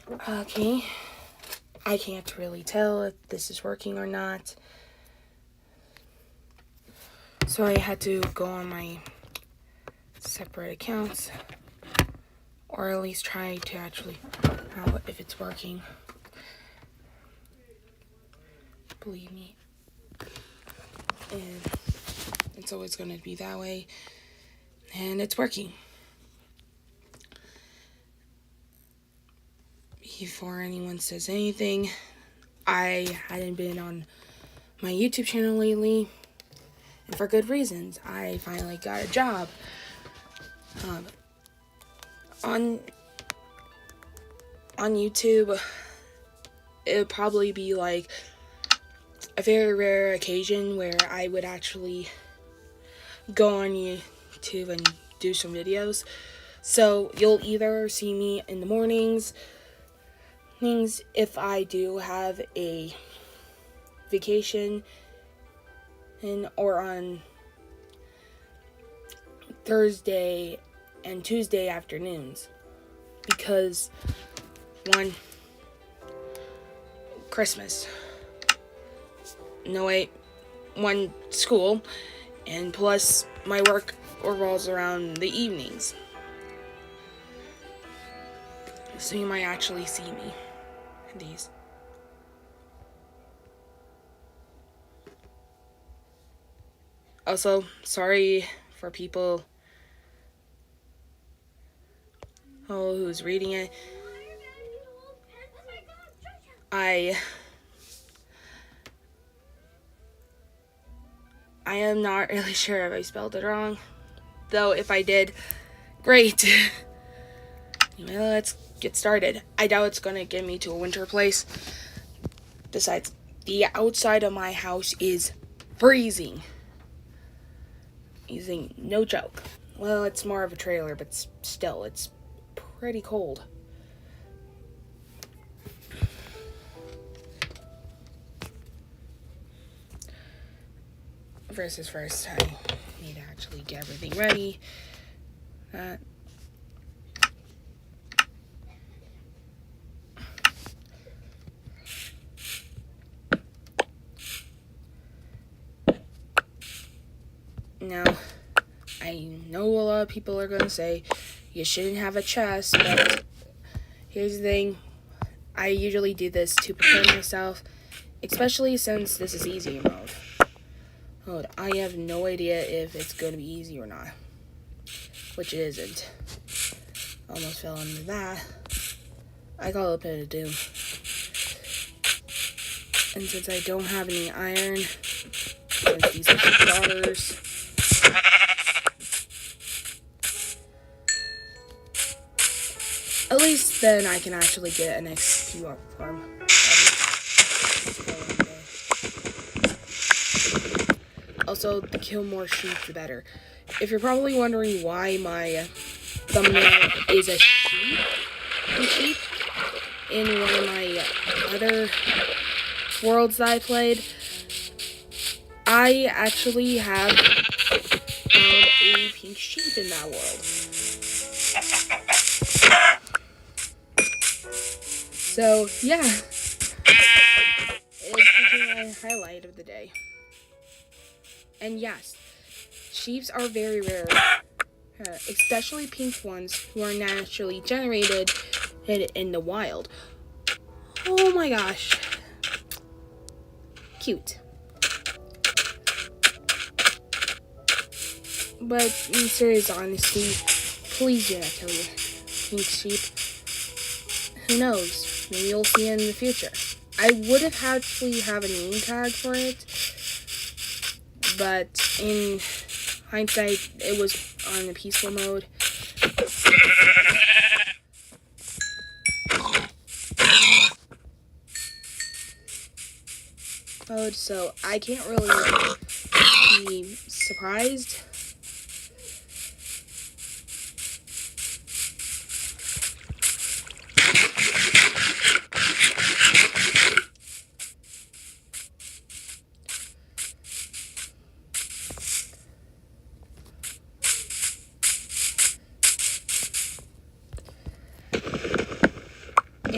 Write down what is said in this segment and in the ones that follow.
Okay, I can't really tell if this is working or not. So I had to go on my separate accounts, or at least try to actually know if it's working. Believe me. And it's always going to be that way. And it's working. Before anyone says anything, I hadn't been on my YouTube channel lately, and for good reasons. I finally got a job. On YouTube, it would probably be like a very rare occasion where I would actually go on YouTube and do some videos. So you'll either see me in the mornings if I do have a vacation, or on Thursday and Tuesday afternoons, because Christmas, school, and plus my work revolves around the evenings, so you might actually see me in these. Also, sorry for people who's reading it. I am not really sure if I spelled it wrong, though if I did, great. Anyway, let's get started. I doubt it's gonna get me to a winter place. Besides, the outside of my house is freezing. No joke. Well, it's more of a trailer, but still, it's pretty cold. First, I need to actually get everything ready. Now, I know a lot of people are going to say you shouldn't have a chest, but here's the thing. I usually do this to prepare myself, especially since this is easy mode. I have no idea if it's going to be easy or not, which it isn't. Almost fell into that. I call it a bit of doom. And since I don't have any iron, since these are daughters, at least then I can actually get an XP up farm. Also, to kill more sheep, the better. If you're probably wondering why my thumbnail is a sheep in one of my other worlds that I played, I actually have found a pink sheep in that world. So, yeah. It's becoming a highlight of the day. And yes, sheeps are very rare, especially pink ones who are naturally generated in the wild. Oh my gosh. Cute. But in serious honesty, please do not kill your pink sheep. Who knows? Maybe you'll see it in the future. I would have actually have a name tag for it, but in hindsight, it was on a peaceful mode. So I can't really be surprised.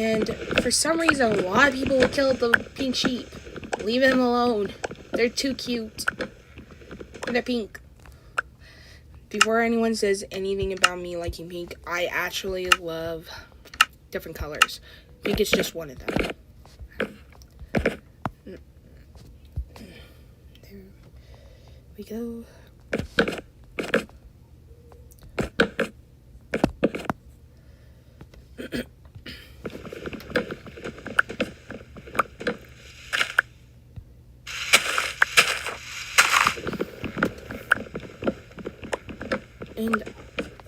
And for some reason, a lot of people will kill the pink sheep. Leave them alone. They're too cute. They're pink. Before anyone says anything about me liking pink, I actually love different colors. Pink is just one of them. There we go. And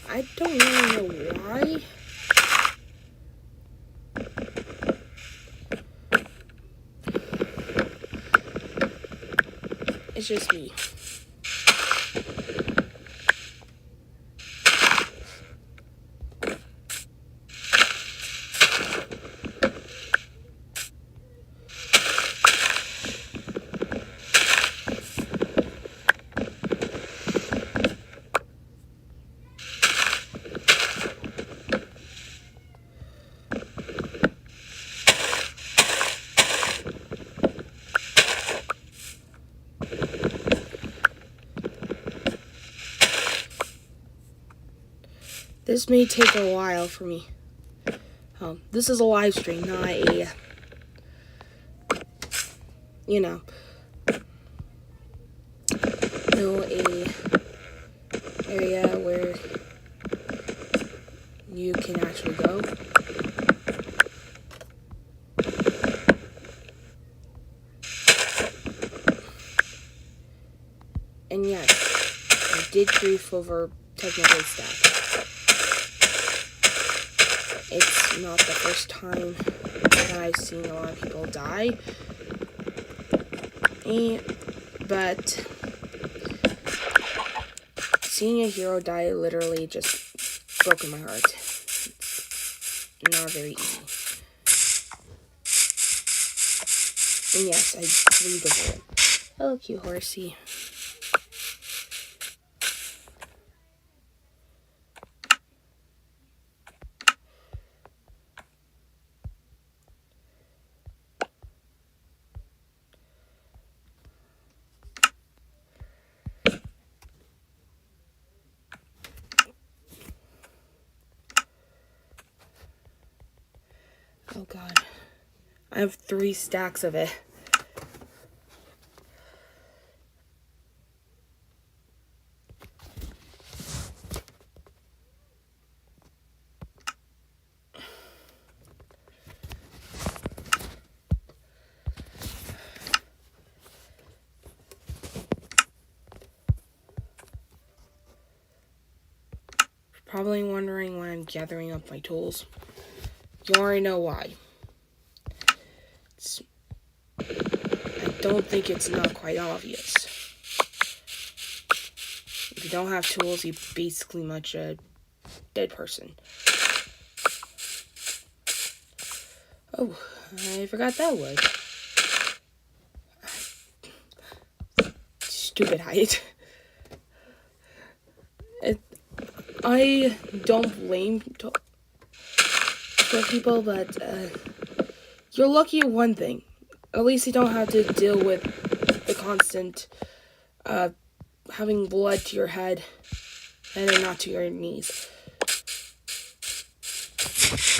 I don't really know why. It's just me. This may take a while for me. This is a live stream, not a, a area where you can actually go. And yes, I did grief over technical stuff. It's not the first time that I've seen a lot of people die. But seeing a hero die literally just broke my heart. It's not very easy. And yes, I grieved over it. Hello, cute horsey. Oh god. I have 3 stacks of it. Probably wondering why I'm gathering up my tools. You already know why. I don't think it's not quite obvious. If you don't have tools, you're basically much a dead person. Oh, I forgot that wood. Stupid height. I don't blame people, but you're lucky at one thing. At least you don't have to deal with the constant having blood to your head and then not to your knees.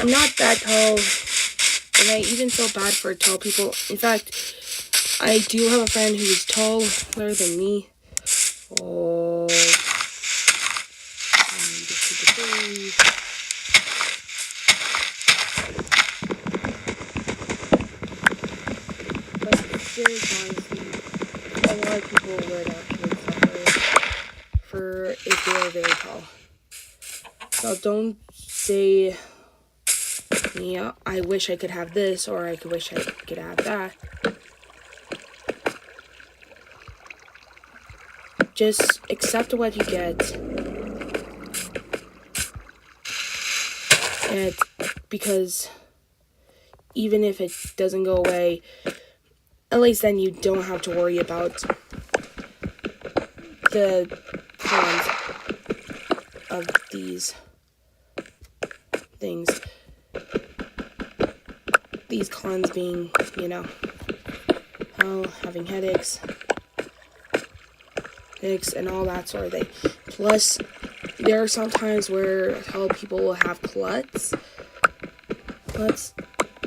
I'm not that tall, and I even feel bad for tall people. In fact, I do have a friend who is taller than me. Oh, but seriously, honestly, a lot of people would actually suffer for if they are very tall. So don't say, yeah, I wish I could have this, or I wish I could have that. Just accept what you get. And because even if it doesn't go away, at least then you don't have to worry about the cons of these things. these cons being, having headaches and all that sort of thing. Plus, there are some times where how people will have cluts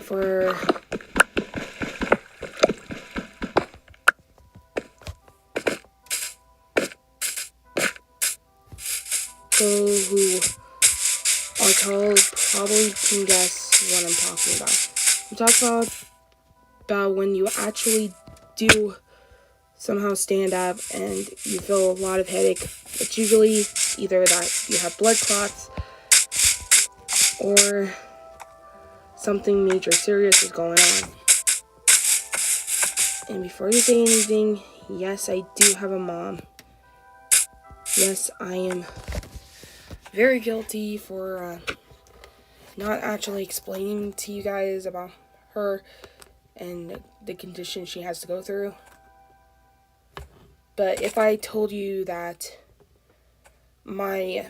for people who are tall probably can guess what I'm talking about. I'm talking about when you actually do somehow stand up and you feel a lot of headache. It's usually either that you have blood clots or something major serious is going on. And before you say anything, yes, I do have a mom. Yes, I am very guilty for not actually explaining to you guys about her and the condition she has to go through. But if I told you that my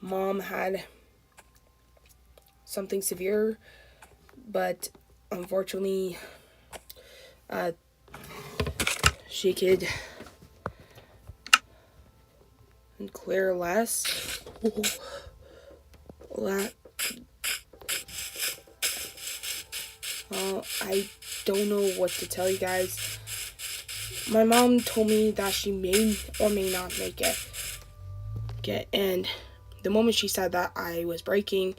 mom had something severe, but unfortunately she could clear less. I don't know what to tell you guys. My mom told me that she may or may not make it. And the moment she said that, I was breaking,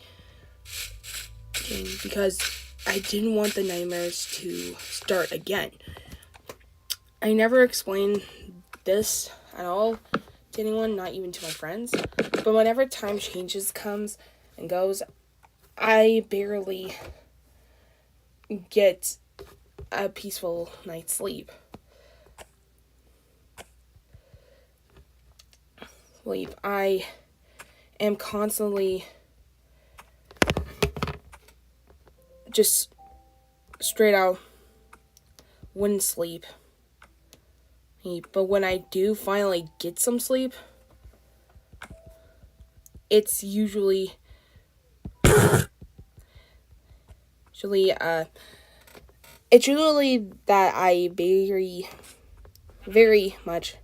because I didn't want the nightmares to start again. I never explained this at all to anyone, not even to my friends. But whenever time changes comes and goes, I barely get a peaceful night's sleep. I am constantly just straight out wouldn't sleep. But when I do finally get some sleep, it's usually that I very, very much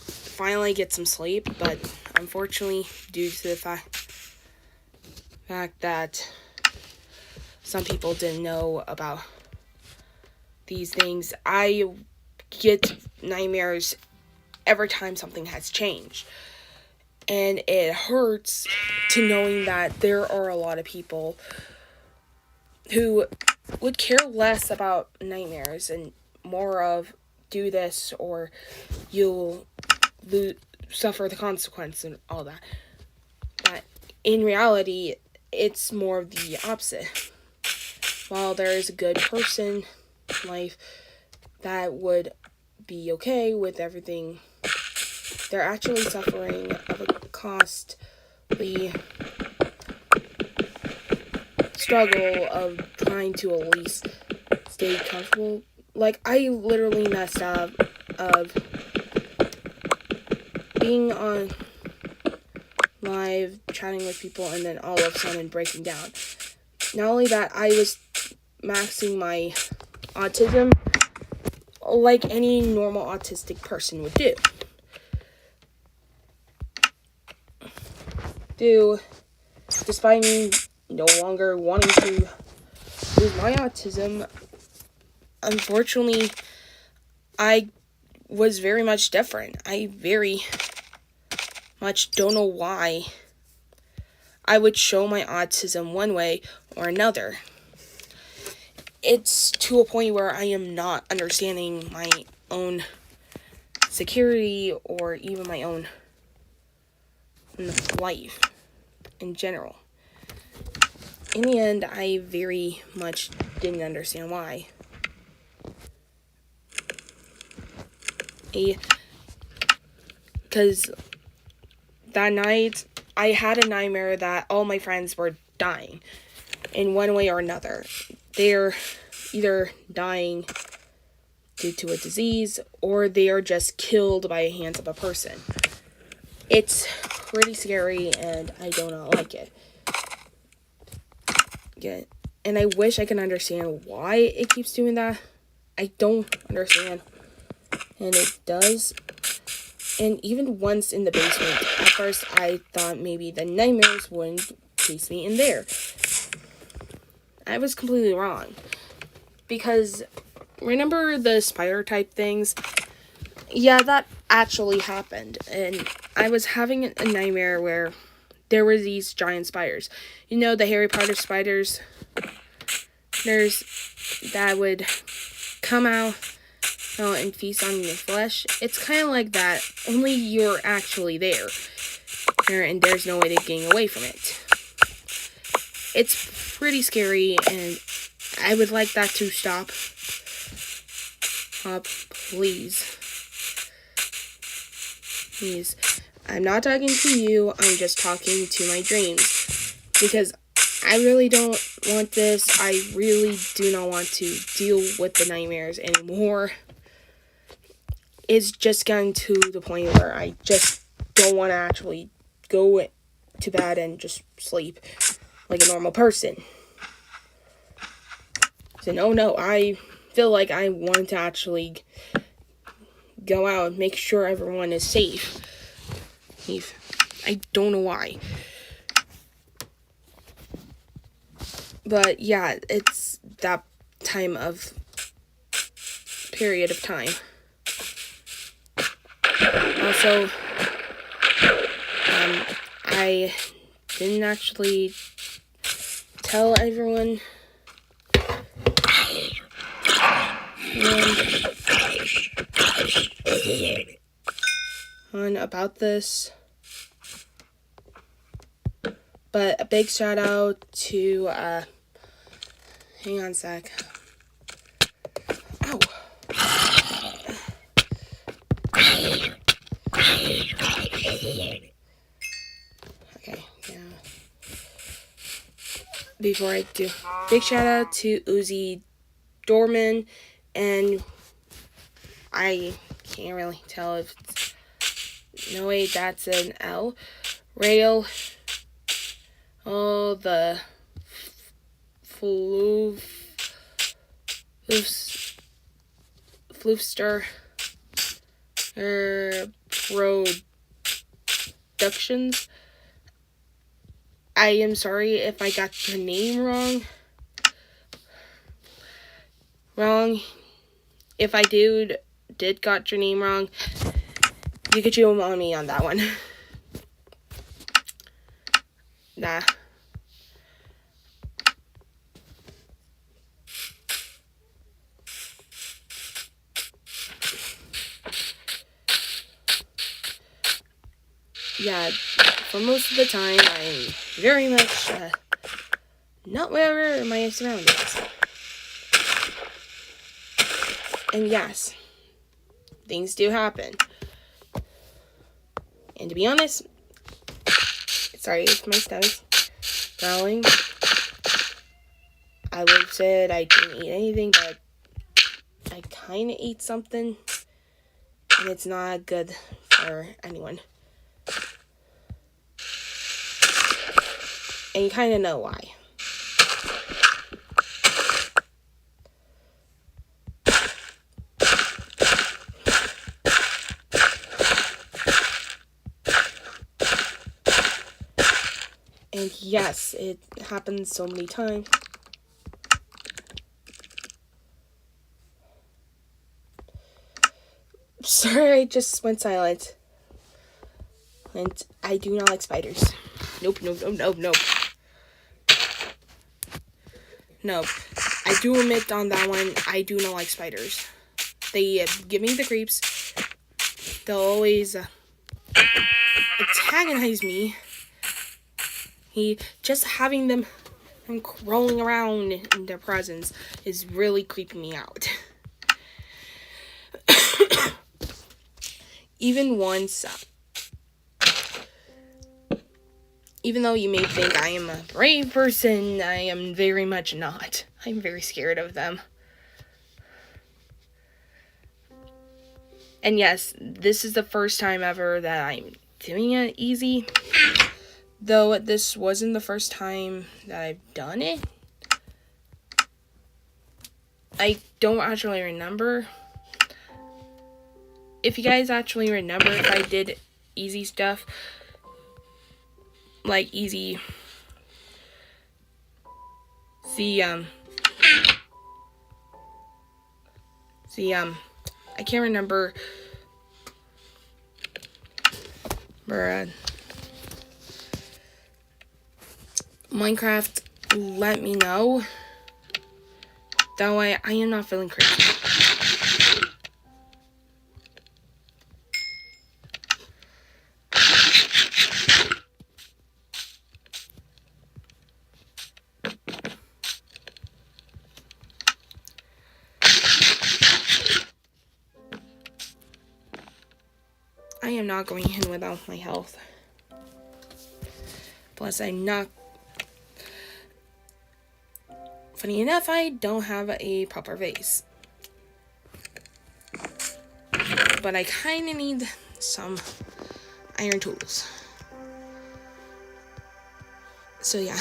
finally get some sleep, but unfortunately, due to the fact that some people didn't know about these things, I get nightmares every time something has changed. And it hurts to knowing that there are a lot of people who would care less about nightmares and more of do this or you'll suffer the consequence and all that. But in reality, it's more of the opposite. While there is a good person in life that would be okay with everything, they're actually suffering of a costly struggle of trying to at least stay comfortable. Like, I literally messed up of being on live chatting with people and then all of a sudden breaking down. Not only that, I was maxing my autism like any normal autistic person would do. Despite me no longer wanting to lose my autism, unfortunately, I was very much different. I very much don't know why I would show my autism one way or another. It's to a point where I am not understanding my own security or even my own life in general. In the end, I very much didn't understand why. Because that night, I had a nightmare that all my friends were dying in one way or another. They're either dying due to a disease or they are just killed by the hands of a person. It's pretty scary, and I do not like it. Yeah, and I wish I can understand why it keeps doing that. I don't understand. And it does. And even once in the basement, at first I thought maybe the nightmares wouldn't chase me in there. I was completely wrong. Because, remember the spider type things? Yeah, that actually happened. And I was having a nightmare where there were these giant spiders. You know, the Harry Potter spiders? There's that would come out and feast on your flesh. It's kind of like that, only you're actually there. And there's no way to get away from it. It's pretty scary, and I would like that to stop. Please. Please. I'm not talking to you, I'm just talking to my dreams. Because I really don't want this. I really do not want to deal with the nightmares anymore. It's just getting to the point where I just don't want to actually go to bed and just sleep like a normal person. So no, I feel like I want to actually go out and make sure everyone is safe. I don't know why. But yeah, it's that period of time. Also, I didn't actually tell everyone about this. But a big shout out to, hang on a sec. Ow. Okay, yeah. Before I do, big shout out to Uzi Dorman, and I can't really tell if it's, no wait, that's an L. Rail. Oh, the Floofster Productions. I am sorry if I got your name wrong. If I did got your name wrong, you could chew on me on that one. Nah. Yeah, for most of the time, I'm very much not aware of my surroundings. And yes, things do happen. And to be honest, sorry if my stomach's growling. I would have said I didn't eat anything, but I kind of ate something, and it's not good for anyone. And you kind of know why. And yes, it happens so many times. Sorry, I just went silent. And I do not like spiders. Nope. No, I do admit on that one, I do not like spiders. They give me the creeps. They'll always antagonize me. Just having them crawling around in their presence is really creeping me out. Even though you may think I am a brave person, I am very much not. I'm very scared of them. And yes, this is the first time ever that I'm doing it easy. Though this wasn't the first time that I've done it. I don't actually remember. If you guys actually remember if I did easy stuff, like easy, I can't remember, Minecraft, let me know. That way, I am not feeling crazy. I am not going in without my health. Plus, I'm not... Funny enough, I don't have a proper vase. But I kind of need some iron tools. So, yeah.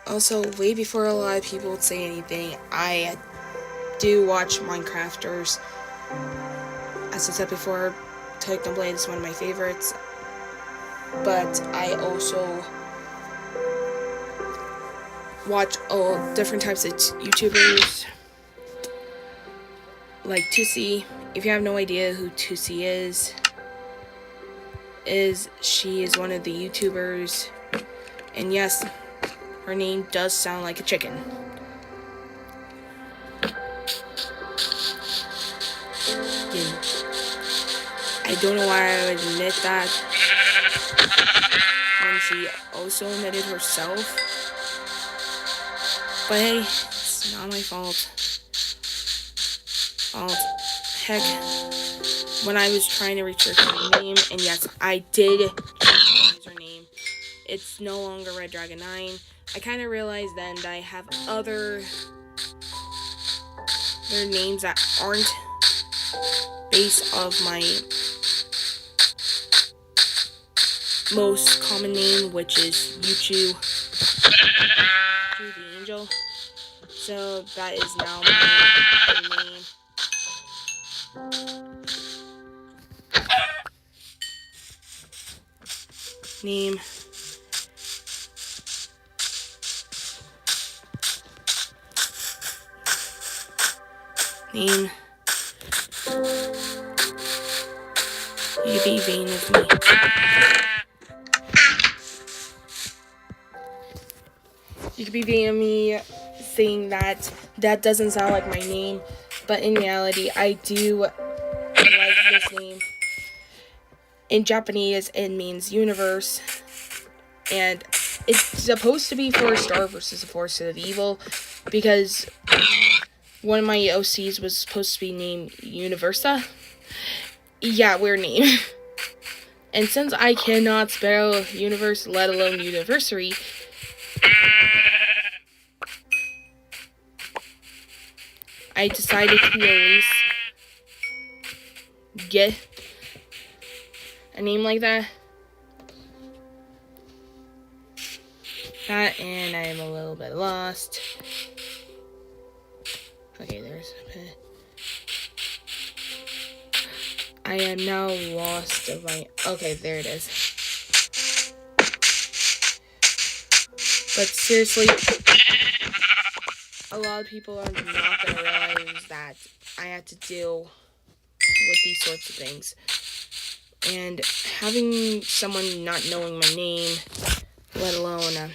Also, way before a lot of people would say anything, I do watch Minecrafters. As I said before, Technoblade is one of my favorites. But I also watch all different types of YouTubers. Like Tusi. If you have no idea who Tusi is she is one of the YouTubers. And yes, her name does sound like a chicken. I don't know why I would admit that when she also admitted herself. But hey, it's not my fault. Heck, when I was trying to research her name, and yes, I did change her name. It's no longer Red Dragon 9. I kind of realized then that I have other names that aren't based off my most common name, which is Yuchu the Angel. So that is now my name. Name. You be vain of me. You could be vain of me saying that doesn't sound like my name, but in reality, I do like this name. In Japanese, it means universe, and it's supposed to be for Star versus the Forces of Evil, because one of my OCs was supposed to be named Universa. Yeah, weird name. And since I cannot spell universe, let alone university, I decided to at least get a name like that. And I am a little bit lost. Okay, there's I am now lost of my... Okay, there it is. But seriously, a lot of people are not going to realize that I have to deal with these sorts of things. And having someone not knowing my name, let alone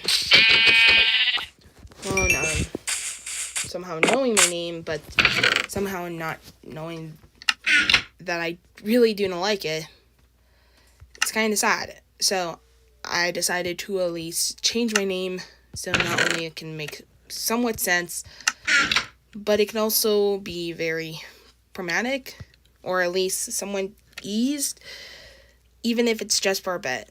somehow knowing my name, but somehow not knowing that I really do not like it, it's kind of sad. So I decided to at least change my name so not only it can make somewhat sense, but it can also be very dramatic, or at least somewhat eased, even if it's just for a bit.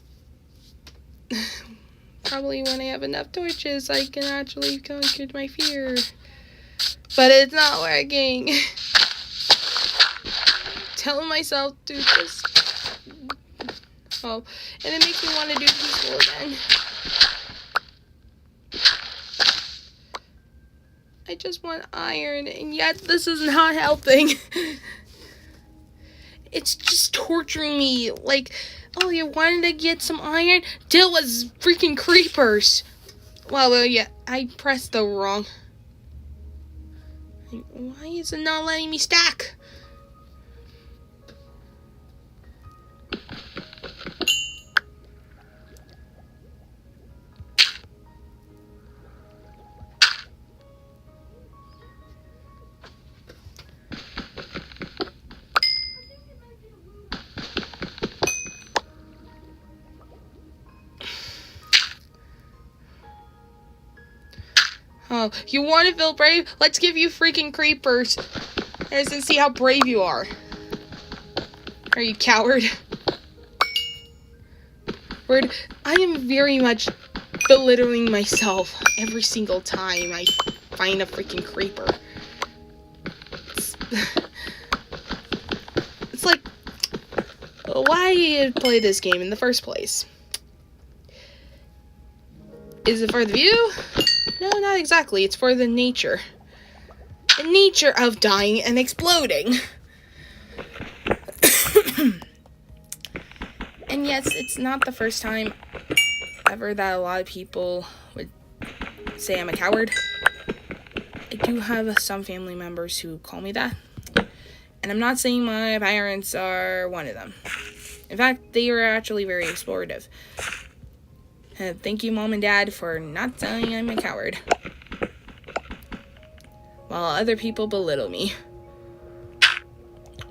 hopefully when I have enough torches, I can actually conquer my fear. But it's not working. Telling myself to just... Oh, and it makes me want to do peaceful again. I just want iron, and yet this is not helping. It's just torturing me. Like, oh, you wanted to get some iron? Deal with freaking creepers. Well, yeah, I pressed the wrong. Why is it not letting me stack? Oh, you want to feel brave? Let's give you freaking creepers. And see how brave you are. Are you coward? Word, I am very much belittling myself every single time I find a freaking creeper. It's like, why play this game in the first place? Is it for the view? No, not exactly. It's for the nature. The nature of dying and exploding. And yes, it's not the first time ever that a lot of people would say I'm a coward. I do have some family members who call me that. And I'm not saying my parents are one of them. In fact, they were actually very explorative. Thank you, Mom and Dad, for not saying I'm a coward. While other people belittle me.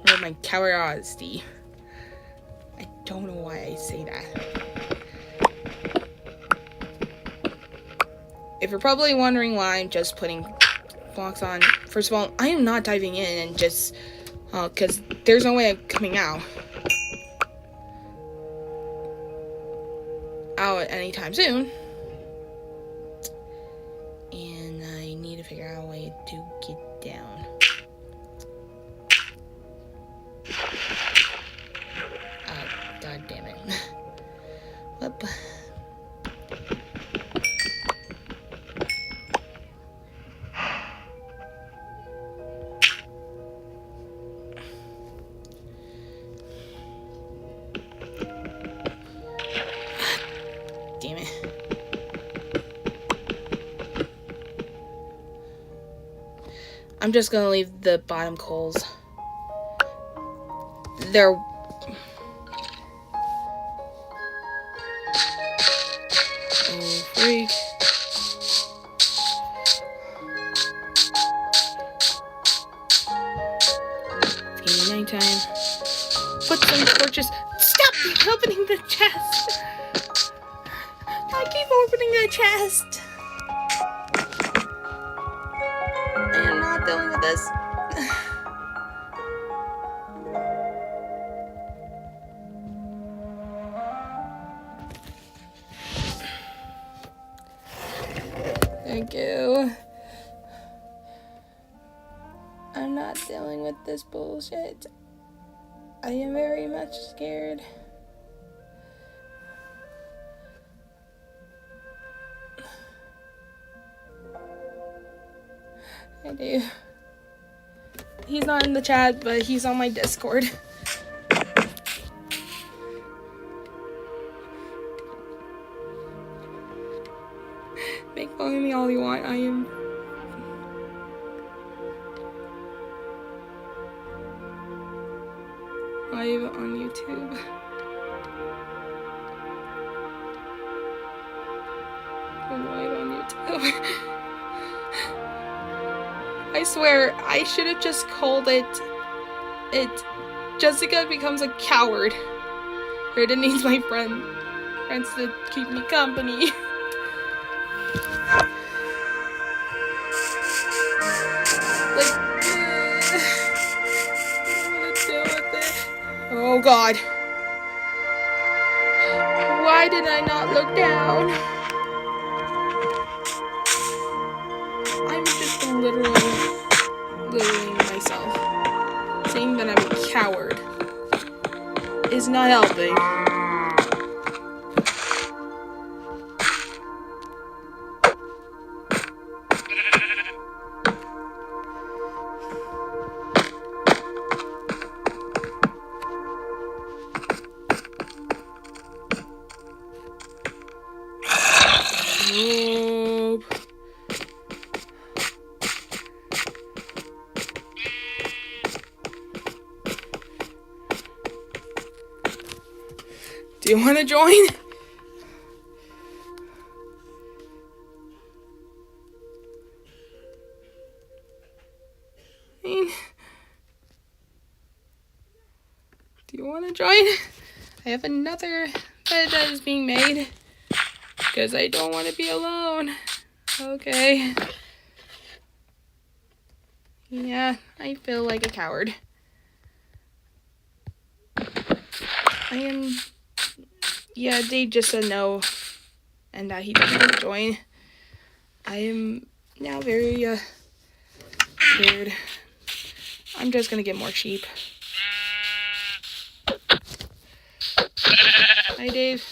Or my cowardity. I don't know why I say that. If you're probably wondering why I'm just putting blocks on, first of all, I am not diving in and just, because there's no way of coming out anytime soon. And I need to figure out a way to get down. God damn it. Whoop. Damn it. I'm just gonna leave the bottom coals. They're... Oh, freak. It's getting nighttime. Put some torches. Stop opening the chest! I keep opening the chest! I am not dealing with this. Thank you. I'm not dealing with this bullshit. I am very much scared. I do. He's not in the chat, but he's on my Discord. Make fun of me all you want. I am... live on YouTube. I'm live on YouTube. I swear, I should have just called it Jessica Becomes a Coward. Rita needs my friends to keep me company. Oh God. Why did I not look down? myself. Saying that I'm a coward is not helping. Nope. Do you want to join? Do you want to join? I have another bed that is being made because I don't want to be alone. Okay. Yeah, I feel like a coward. Yeah, Dave just said no and that he doesn't want to join. I am now very scared. I'm just gonna get more sheep. Hi, Dave.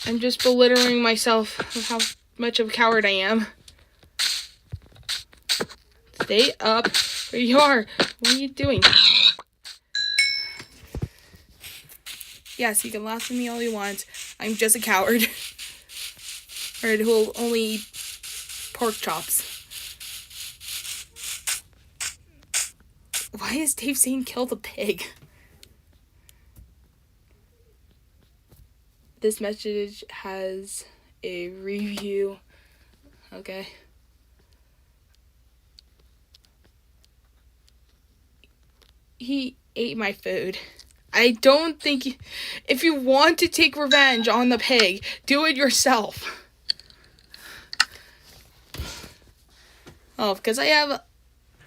I'm just belittling myself with how much of a coward I am. Stay up where you are. What are you doing? Yes, you can laugh at me all you want. I'm just a coward. Or who'll only eat pork chops. Why is Dave saying kill the pig? This message has a review. Okay. He ate my food. I don't think... If you want to take revenge on the pig, do it yourself. Oh, because I have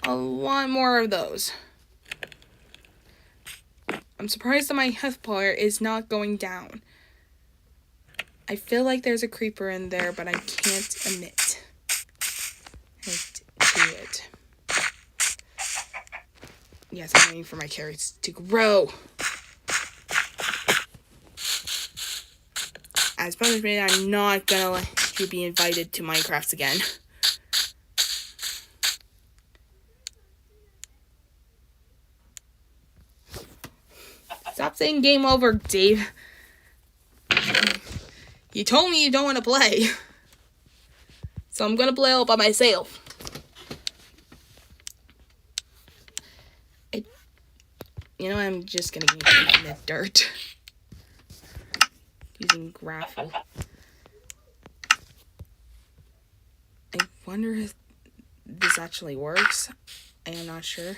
a lot more of those. I'm surprised that my health bar is not going down. I feel like there's a creeper in there, but I can't admit to it. Yes, I'm waiting for my carrots to grow. As punishment, I'm not gonna let you be invited to Minecraft again. Stop saying game over, Dave. You told me you don't want to play. So I'm gonna play all by myself. I'm just gonna get in the dirt. Using gravel. I wonder if this actually works. I am not sure.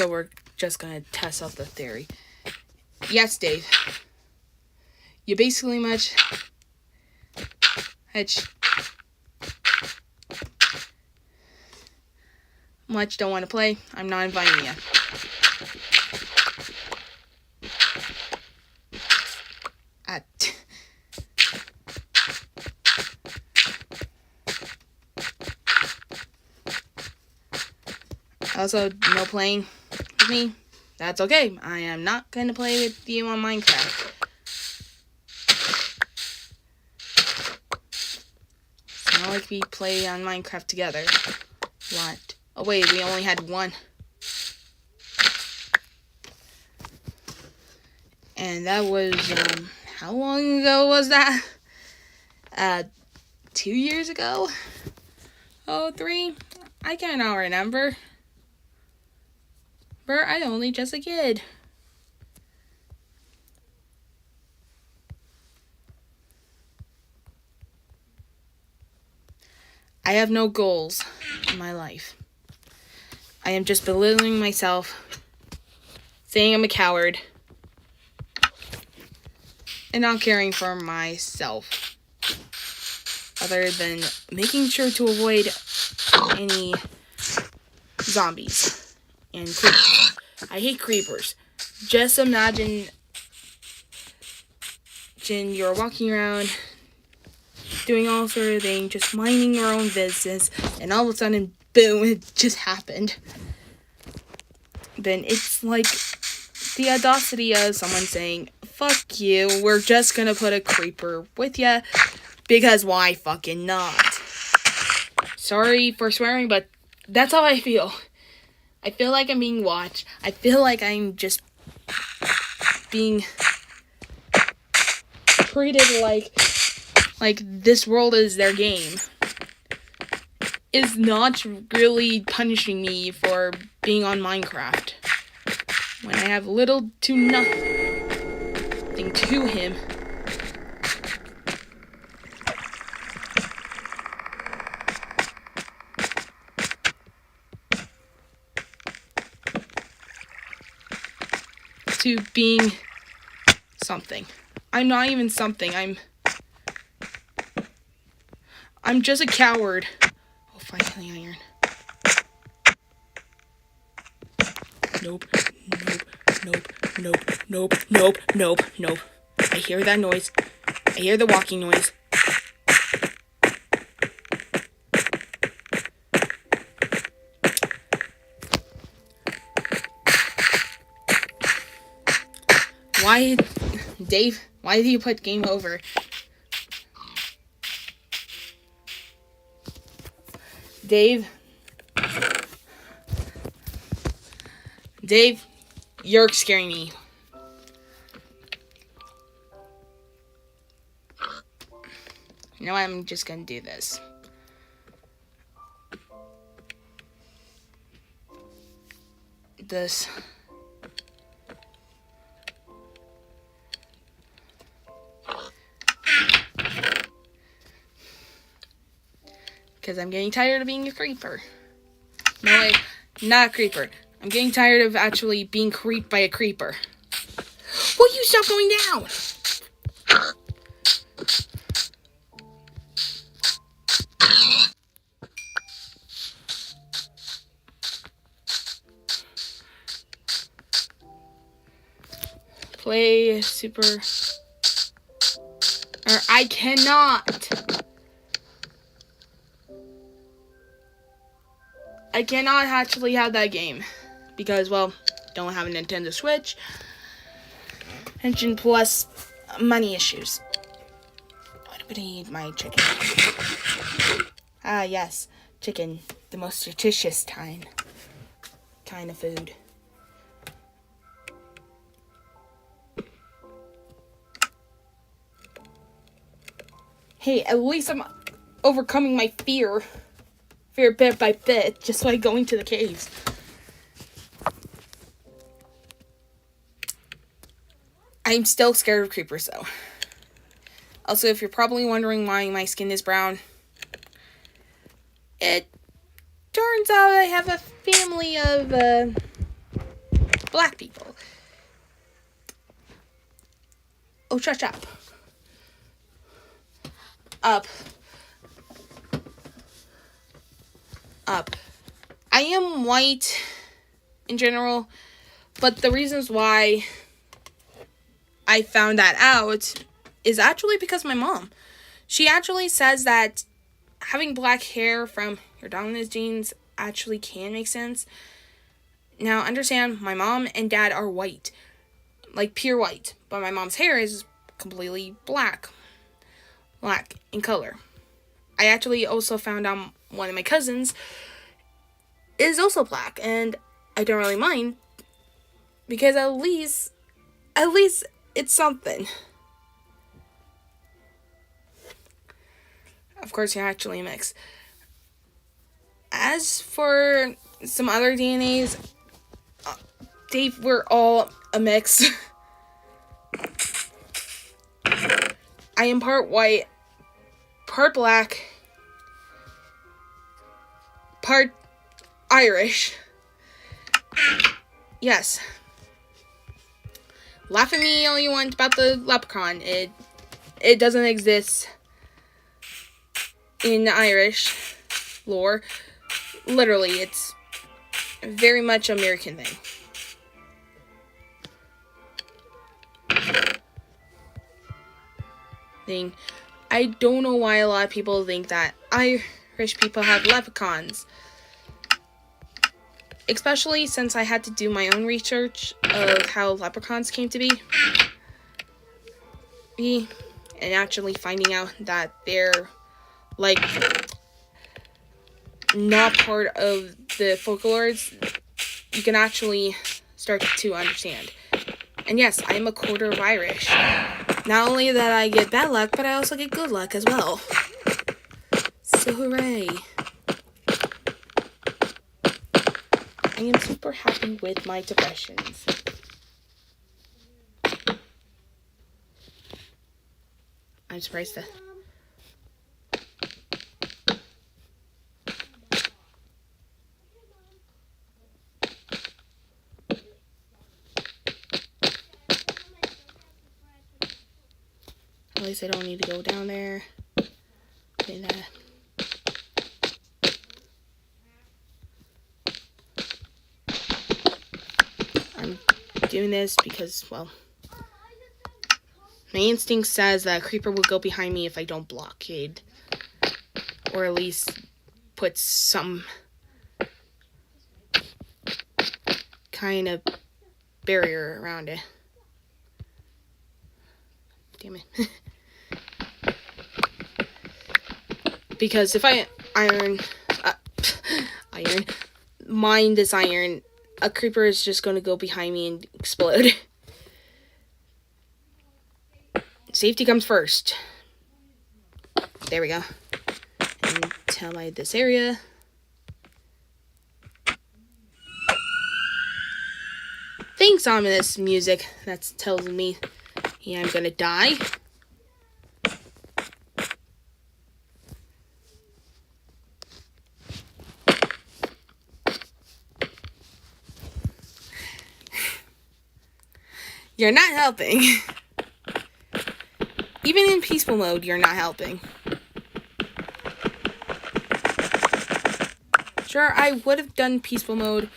We're just gonna test out the theory. Yes, Dave. You basically much don't want to play. I'm not inviting you. Also, no playing with me. That's okay. I am not going to play with you on Minecraft. It's not like we play on Minecraft together. What? Oh wait, we only had one. And that was, how long ago was that? 2 years ago? Oh, 3? I cannot remember. Bert, I'm only just a kid. I have no goals in my life. I am just belittling myself, saying I'm a coward, and not caring for myself. other than making sure to avoid any zombies and creepers. I hate creepers. Just imagine you're walking around doing all sort of things, just minding your own business, and all of a sudden, boom, it just happened. Then it's like the audacity of someone saying, fuck you, we're just gonna put a creeper with ya, because why fucking not? Sorry for swearing, but that's how I feel. I feel like I'm being watched. I feel like I'm just being treated like this world is their game. Is not really punishing me for being on Minecraft when I have little to nothing to him. To being something. I'm not even something. I'm just a coward. Oh, finally iron. Nope. I hear that noise. I hear the walking noise. Why, Dave, why do you put game over? Dave, you're scaring me. You know what, I'm just gonna do this. Because I'm getting tired of being a creeper. No, wait, not a creeper. I'm getting tired of actually being creeped by a creeper. Will you stop going down? Play super... Or I cannot. I cannot actually have that game. Because, well, don't have a Nintendo Switch. And plus, money issues. Why do I need my chicken? Ah, yes. Chicken. The most nutritious kind of food. Hey, at least I'm overcoming my fear bit by bit, just by going to the caves. I'm still scared of creepers, though. Also, if you're probably wondering why my skin is brown, it turns out I have a family of black people. Oh, shut up. Up. I am white in general, but the reasons why I found that out is actually because my mom. She actually says that having black hair from your dominant genes actually can make sense. Now, understand, my mom and dad are white. Like, pure white. But my mom's hair is completely black. Black in color. I actually also found out one of my cousins is also black, and I don't really mind, because at least it's something. Of course, you're actually a mix. As for some other DNAs, Dave, we're all a mix. I am part white, part black, part Irish. Yes. Laugh at me all you want about the leprechaun. It doesn't exist. in Irish lore, literally, it's very much American thing. I don't know why a lot of people think that Irish people have leprechauns. Especially since I had to do my own research of how leprechauns came to be. And actually finding out that they're, like, not part of the folklores, you can actually start to understand. And yes, I'm a quarter of Irish. Not only that I get bad luck, but I also get good luck as well. So hooray. I am super happy with my depressions. I'm surprised that... At least I don't need to go down there. Okay, that. I'm doing this because, well, my instinct says that a creeper will go behind me if I don't blockade. Or at least put some kind of barrier around it. Damn it. Because if I mine this iron, a creeper is just going to go behind me and explode. Safety comes first. There we go. And tell by this area. Thanks, ominous music. That's telling me, yeah, I'm gonna die. You're not helping. Even in peaceful mode, you're not helping. Sure, I would have done peaceful mode,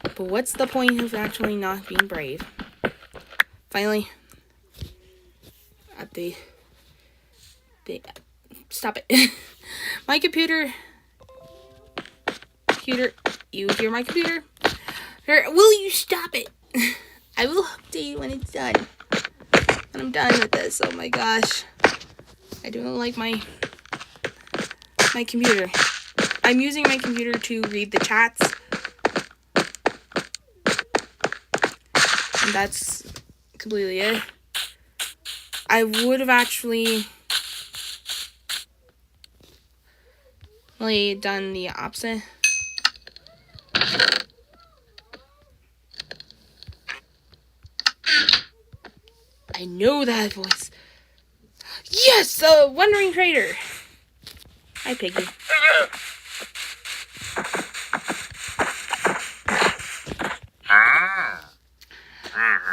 but what's the point of actually not being brave? Finally, at the stop it. My computer, you hear my computer? Will you stop it? I will update when it's done. When I'm done with this, oh my gosh. I don't like my computer. I'm using my computer to read the chats. And that's completely it. I would have actually really done the opposite. I know that voice. Yes, Wandering Trader. Hi, Piggy.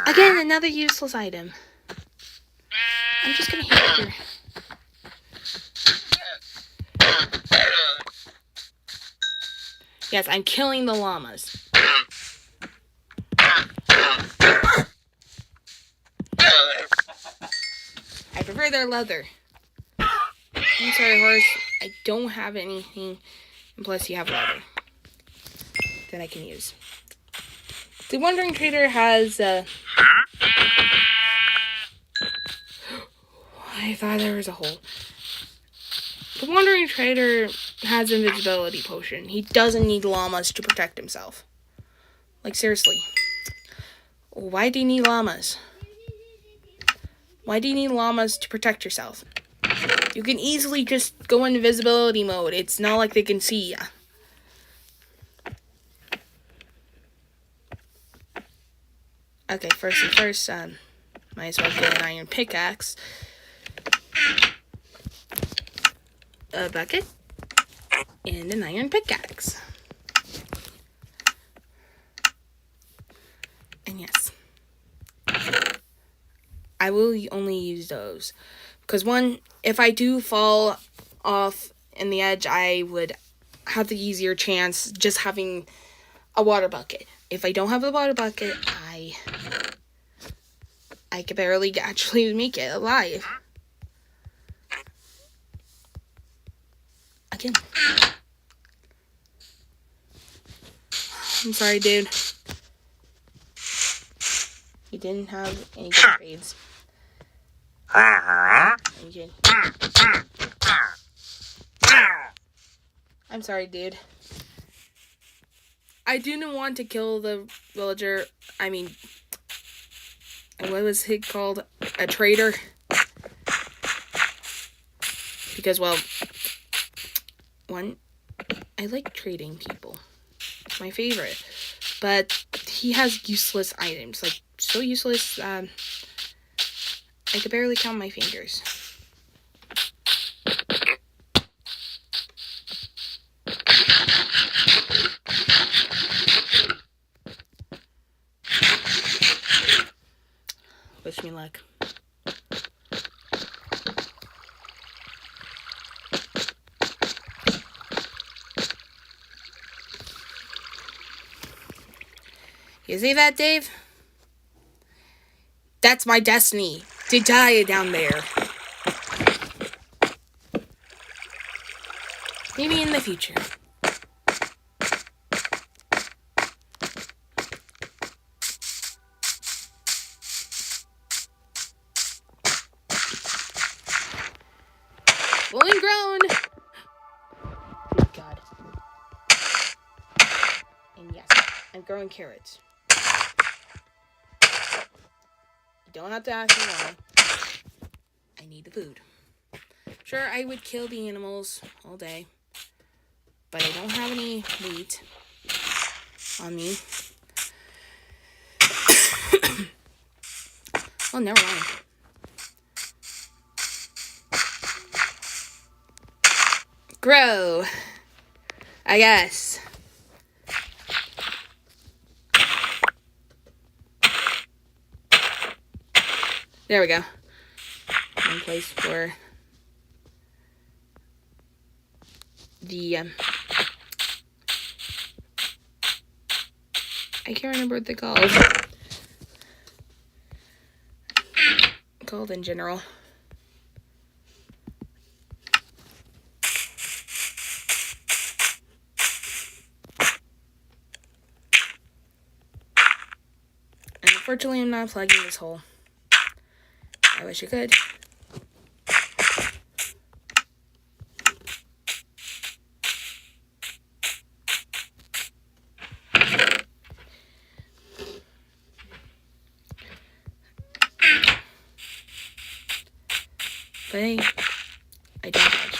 Again, another useless item. I'm just gonna hit here. Yes, I'm killing the llamas. I prefer their leather. I'm sorry, horse. I don't have anything. And plus, you have leather that I can use. The Wandering Trader has, I thought there was a hole. The Wandering Trader has invisibility potion. He doesn't need llamas to protect himself. Like, seriously. Why do you need llamas? Why do you need llamas to protect yourself? You can easily just go in invisibility mode. It's not like they can see ya. Okay, first and first, might as well get an iron pickaxe. A bucket. And an iron pickaxe. And yes. I will only use those. Because one, if I do fall off in the edge, I would have the easier chance just having a water bucket. If I don't have a water bucket, I could barely actually make it alive. Again. I'm sorry, dude. You didn't have any good grades. I'm sorry, dude. I didn't want to kill the villager. I mean, what was he called? A traitor? Because, well, one, I like trading people. It's my favorite. But he has useless items. Like, so useless, I could barely count my fingers. Wish me luck. You see that, Dave? That's my destiny, to die down there. Maybe in the future. Full and grown. Good God. And yes, I'm growing carrots. You don't have to ask me why. I need the food. Sure, I would kill the animals all day, but I don't have any meat on me. Oh, never mind. Grow, I guess. There we go. One place for the, I can't remember what they're called. Called in general. And unfortunately, I'm not plugging this hole. I wish I could. But hey, I don't judge.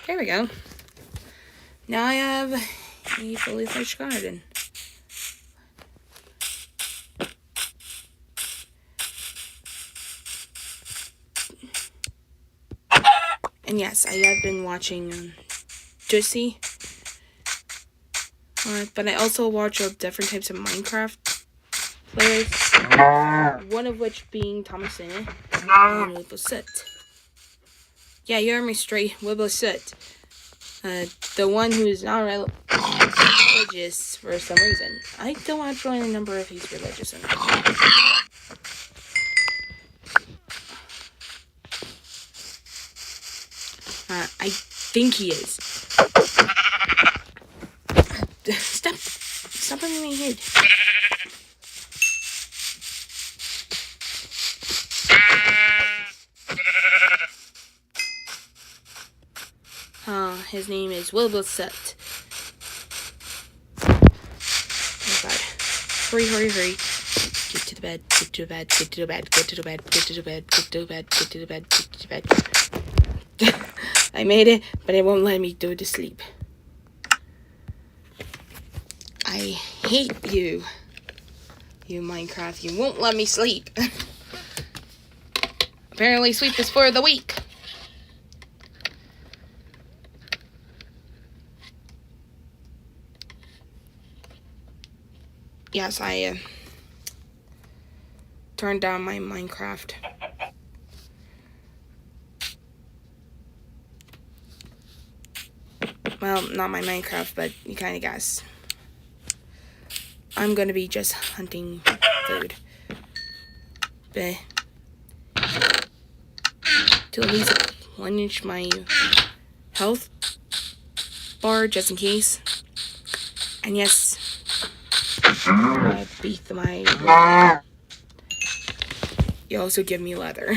There we go. Now I have a fully fledged garden. And yes, I have been watching Jussie. But I also watch different types of Minecraft players. One of which being Thomasina and Wibblesut. Yeah, you heard me straight. Wibblesut. The one who is not religious for some reason. I don't actually remember if he's religious or not. I think he is. Stop hitting my head. His name is Wibblesut. Oh God. Hurry. Get to the bed, get to the bed, get to the bed, get to the bed, get to the bed, get to the bed, get to the bed, get to the bed. I made it, but it won't let me go to sleep. I hate you. You Minecraft, you won't let me sleep. Apparently sleep is for the weak. Yes, turn down my Minecraft. Well, not my Minecraft, but you kind of guess. I'm going to be just hunting food. But to at least replenish my health bar just in case. And yes, I beat my... You also give me leather.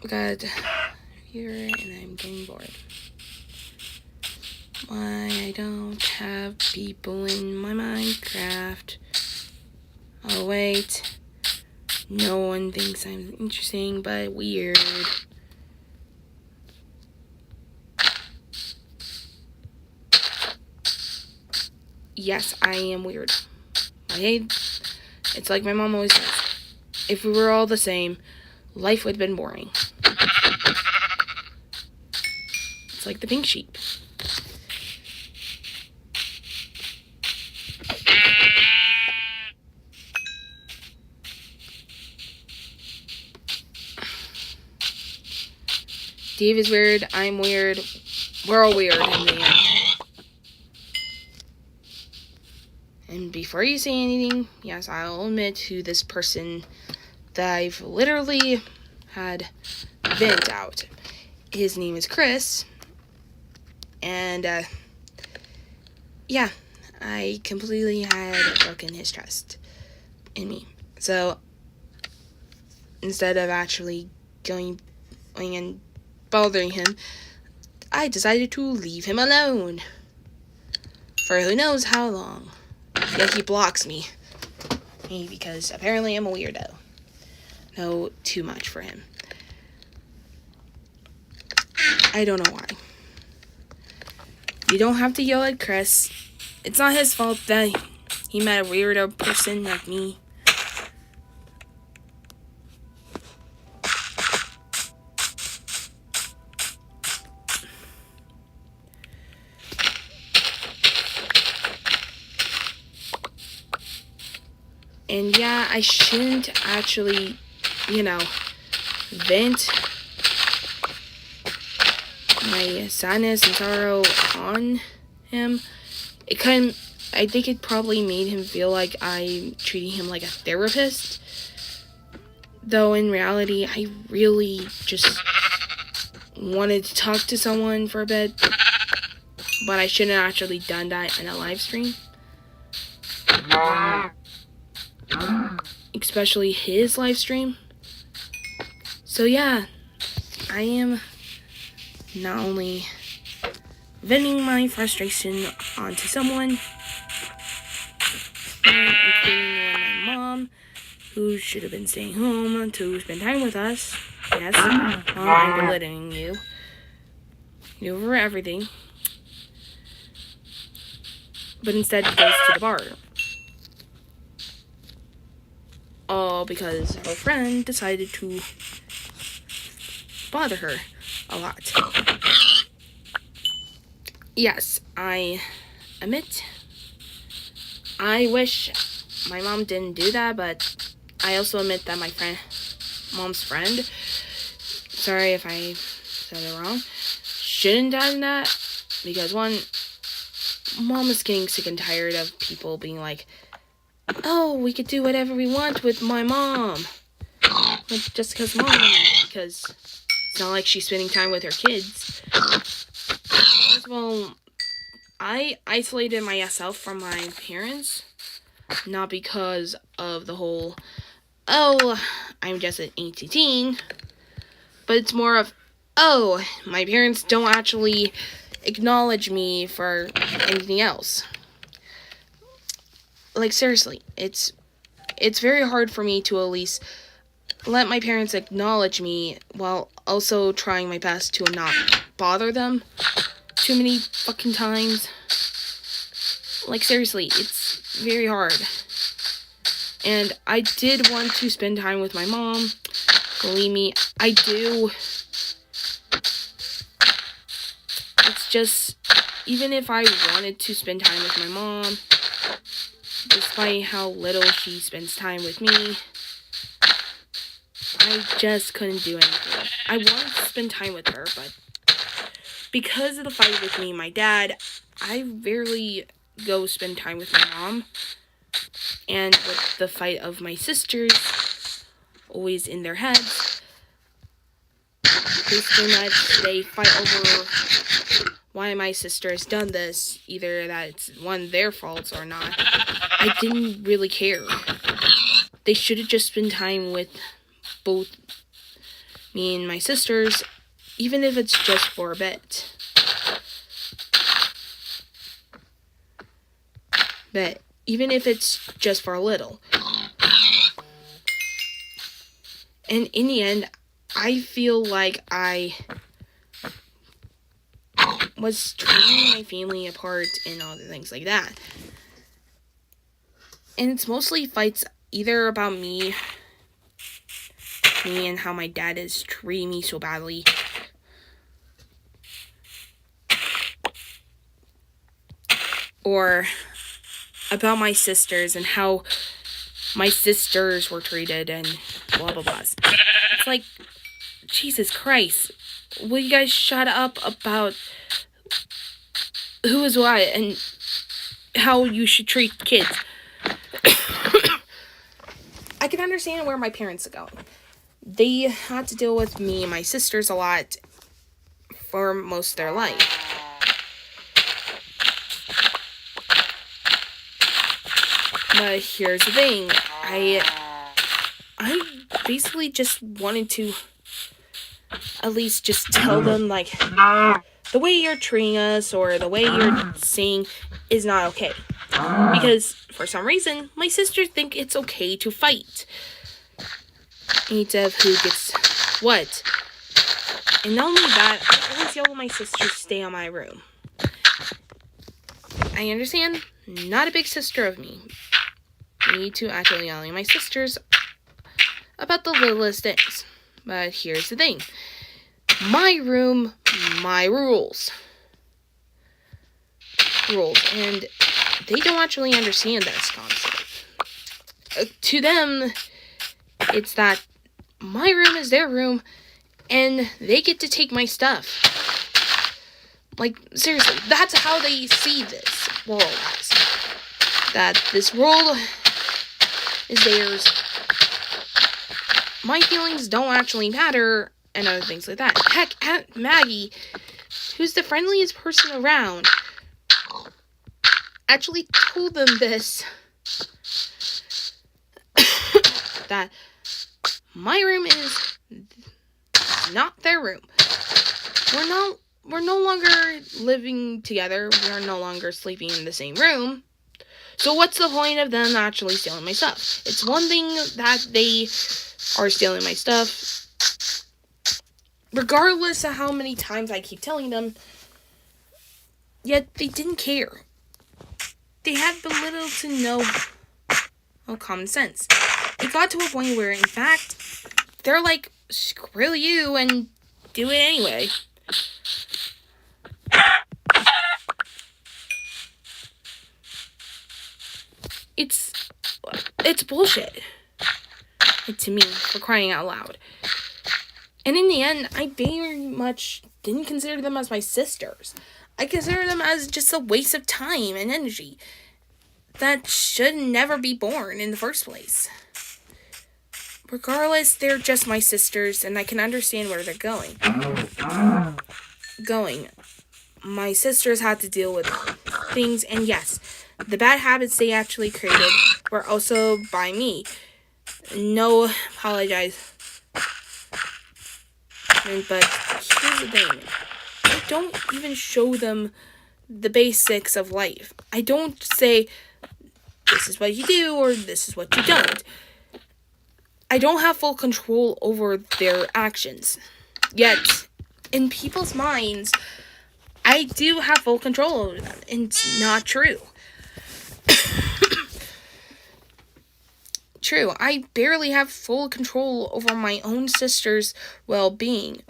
Got here and I'm getting bored. Why I don't have people in my Minecraft. Oh wait. No one thinks I'm interesting, but weird. Yes, I am weird. It's like my mom always says. If we were all the same, life would have been boring. It's like the pink sheep. Steve is weird, I'm weird, we're all weird in the end. And before you say anything, yes, I'll admit to this person that I've literally had vent out. His name is Chris, and yeah, I completely had broken his trust in me. So instead of actually going and bothering him, I decided to leave him alone for who knows how long. Yet he blocks me because apparently I'm a weirdo. No, too much for him. I don't know why. You don't have to yell at Chris. It's not his fault that he met a weirdo person like me. And yeah, I shouldn't actually, vent my sadness and sorrow on him. I think it probably made him feel like I'm treating him like a therapist. Though in reality, I really just wanted to talk to someone for a bit. But I shouldn't have actually done that in a live stream. Especially his live stream. So yeah, I am not only venting my frustration onto someone, including my mom, who should have been staying home to spend time with us. Yes, Mom, I'm belittling you. You over everything. But instead he goes to the bar. All because her friend decided to bother her a lot. Yes, I admit, I wish my mom didn't do that, but I also admit that my mom's friend, sorry if I said it wrong, shouldn't have done that, because one, Mom is getting sick and tired of people being like, oh, we could do whatever we want with my mom. With Jessica's mom. Because it's not like she's spending time with her kids. First of all, I isolated myself from my parents. Not because of the whole, oh, I'm just an 18. But it's more of, oh, my parents don't actually acknowledge me for anything else. Like, seriously, it's very hard for me to at least let my parents acknowledge me while also trying my best to not bother them too many fucking times. Like, seriously, it's very hard. And I did want to spend time with my mom. Believe me, I do. It's just, even if I wanted to spend time with my mom, despite how little she spends time with me, I just couldn't do anything. I wanted to spend time with her, but because of the fight with me and my dad, I rarely go spend time with my mom. And with the fight of my sisters, always in their heads, basically much they fight over why my sister has done this, either that it's one their faults or not. I didn't really care. They should have just spent time with both me and my sisters, even if it's just for a bit. But even if it's just for a little. And in the end, I feel like I was tearing my family apart and all the things like that. And it's mostly fights either about me and how my dad is treating me so badly, or about my sisters and how my sisters were treated and blah blah blah. It's like, Jesus Christ, will you guys shut up about who is what and how you should treat kids? I can understand where my parents are going. They had to deal with me and my sisters a lot for most of their life. But here's the thing. I basically just wanted to at least just tell them, like, the way you're treating us or the way you're saying is not okay. Because for some reason, my sisters think it's okay to fight instead of who gets what. And not only that, I always yell at my sisters to stay on my room. I understand, not a big sister of me. I need to actually yell at my sisters about the littlest things. But here's the thing. My room, my rules. And they don't actually understand this concept. To them, it's that my room is their room, and they get to take my stuff. Like, seriously, that's how they see this world as. That this world is theirs. My feelings don't actually matter, and other things like that. Heck, Aunt Maggie, who's the friendliest person around, actually told them this. That my room is not their room. We're no longer living together. We are no longer sleeping in the same room. So what's the point of them actually stealing my stuff? It's one thing that they are stealing my stuff, regardless of how many times I keep telling them, yet they didn't care. They had the little to no common sense. It got to a point where, in fact, they're like, screw you, and do it anyway. It's bullshit. To me, for crying out loud. And in the end, I very much didn't consider them as my sisters. I consider them as just a waste of time and energy that should never be born in the first place. Regardless, they're just my sisters, and I can understand where they're going. My sisters had to deal with things, and yes, the bad habits they actually created were also by me. No, apologize. But here's the thing. I don't even show them the basics of life. I don't say, this is what you do, or this is what you don't. I don't have full control over their actions. Yet, in people's minds, I do have full control over them. And it's not true. True, I barely have full control over my own sister's well-being.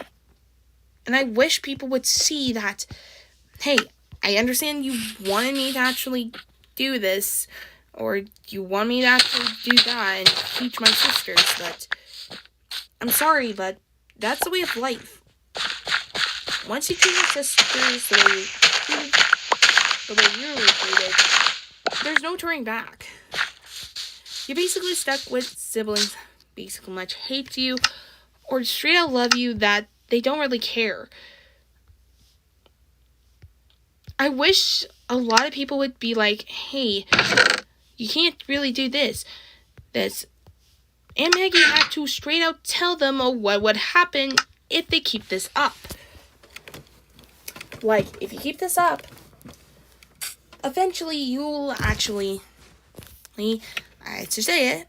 And I wish people would see that, hey, I understand you wanted me to actually do this, Or you want me to actually do that and teach my sisters, but I'm sorry, but that's the way of life. Once you treat your sisters the way you were treated, there's no turning back. You're basically stuck with siblings basically much hate you or straight out love you that they don't really care. I wish a lot of people would be like, hey, you can't really do this. And Maggie had to straight out tell them what would happen if they keep this up. Like, if you keep this up, eventually you'll actually, I hate to say it,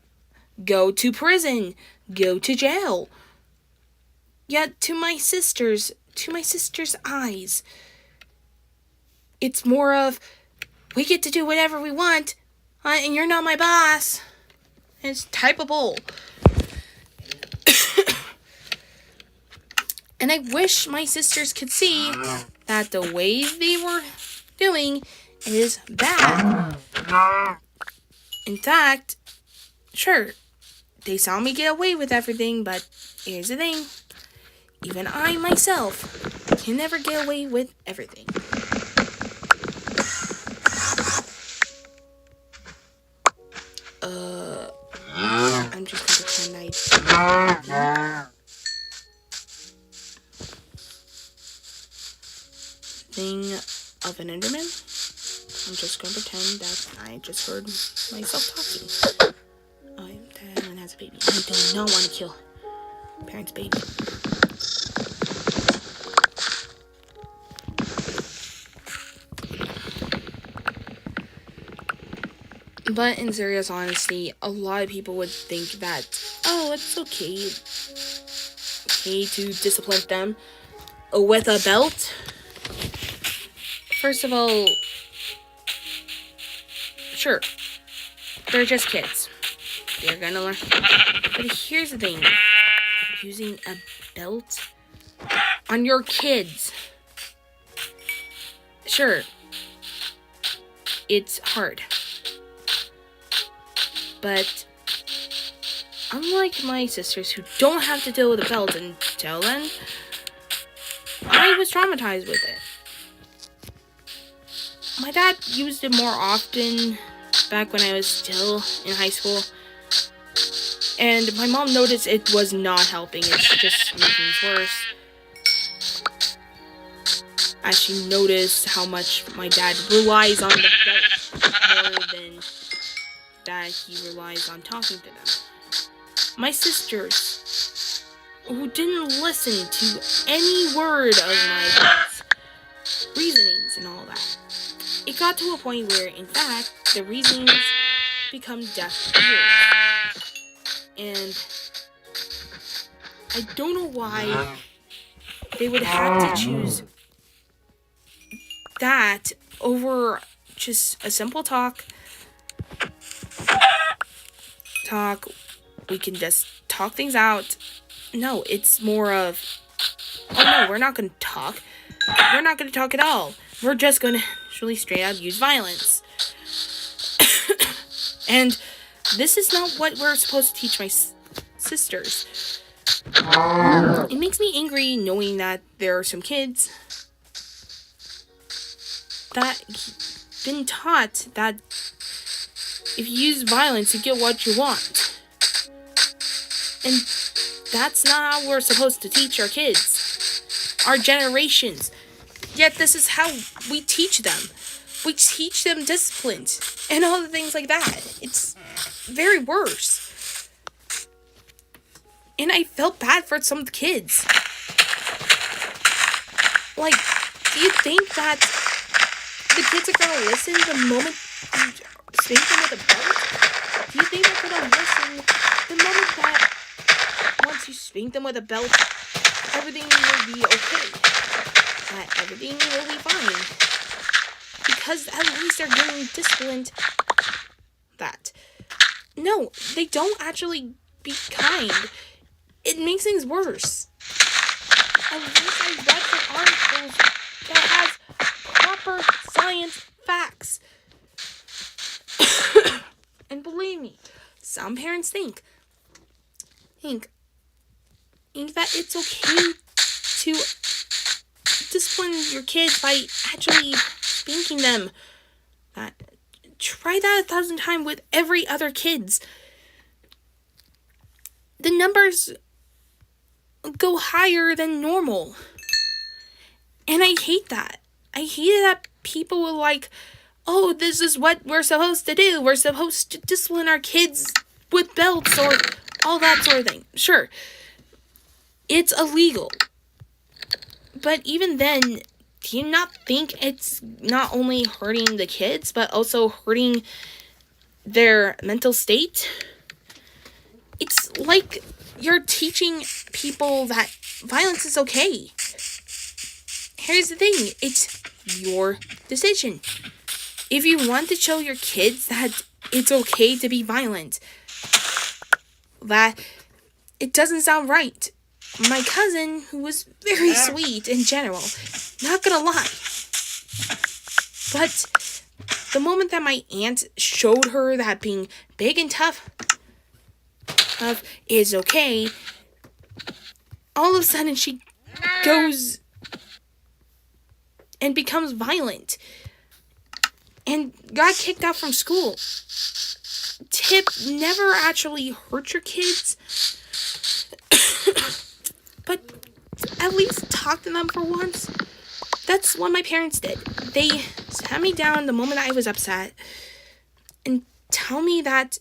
go to prison, go to jail. Yet to my sister's eyes, it's more of, we get to do whatever we want, and you're not my boss. And it's typeable. And I wish my sisters could see that the way they were doing is bad. In fact, sure, they saw me get away with everything, but here's the thing. Even I, myself, can never get away with everything. I'm just gonna pretend thing of an Enderman. I'm just gonna pretend that I just heard myself talking. Everyone has a baby. I do not want to kill parents' baby. But in serious honesty, a lot of people would think that, oh, it's okay to discipline them with a belt. First of all, sure, they're just kids. They're gonna learn. But here's the thing. Using a belt on your kids. Sure, it's hard. But unlike my sisters who don't have to deal with a belt until then, I was traumatized with it. My dad used it more often back when I was still in high school. And my mom noticed it was not helping. It's just making things worse. As she noticed how much my dad relies on the belt more than that he relies on talking to them. My sisters, who didn't listen to any word of my dad's reasonings and all that, it got to a point where, in fact, the reasonings become deaf ears. And I don't know why they would have to choose that over just a simple talk. We can just talk things out. No, it's more of, oh no, we're not going to talk. We're not going to talk at all. We're just going to actually straight out use violence. And this is not what we're supposed to teach my sisters. It makes me angry knowing that there are some kids that been taught that if you use violence, you get what you want. And that's not how we're supposed to teach our kids, our generations. Yet this is how we teach them. We teach them discipline and all the things like that. It's very worse. And I felt bad for some kids. Like, do you think that the kids are going to listen the moment you spank them with a belt? Do you think they're going to listen the moment that once you spank them with a belt, everything will be okay? That everything will be fine? Because at least they're getting disciplined. That. No, they don't actually be kind. It makes things worse. At least I read some articles that has proper science facts. some parents think that it's okay to discipline your kids by actually spanking them. Try that 1,000 times with every other kids. The numbers go higher than normal. And I hate that. I hate that people will like, oh, this is what we're supposed to do. We're supposed to discipline our kids with belts or all that sort of thing. Sure, it's illegal. But even then, do you not think it's not only hurting the kids, but also hurting their mental state? It's like you're teaching people that violence is okay. Here's the thing, it's your decision. If you want to show your kids that it's okay to be violent, that it doesn't sound right. My cousin, who was very sweet in general, not gonna lie, but the moment that my aunt showed her that being big and tough is okay, all of a sudden she goes and becomes violent and got kicked out from school. Tip, never actually hurt your kids, but at least talk to them for once. That's what my parents did. They sat me down the moment I was upset and tell me that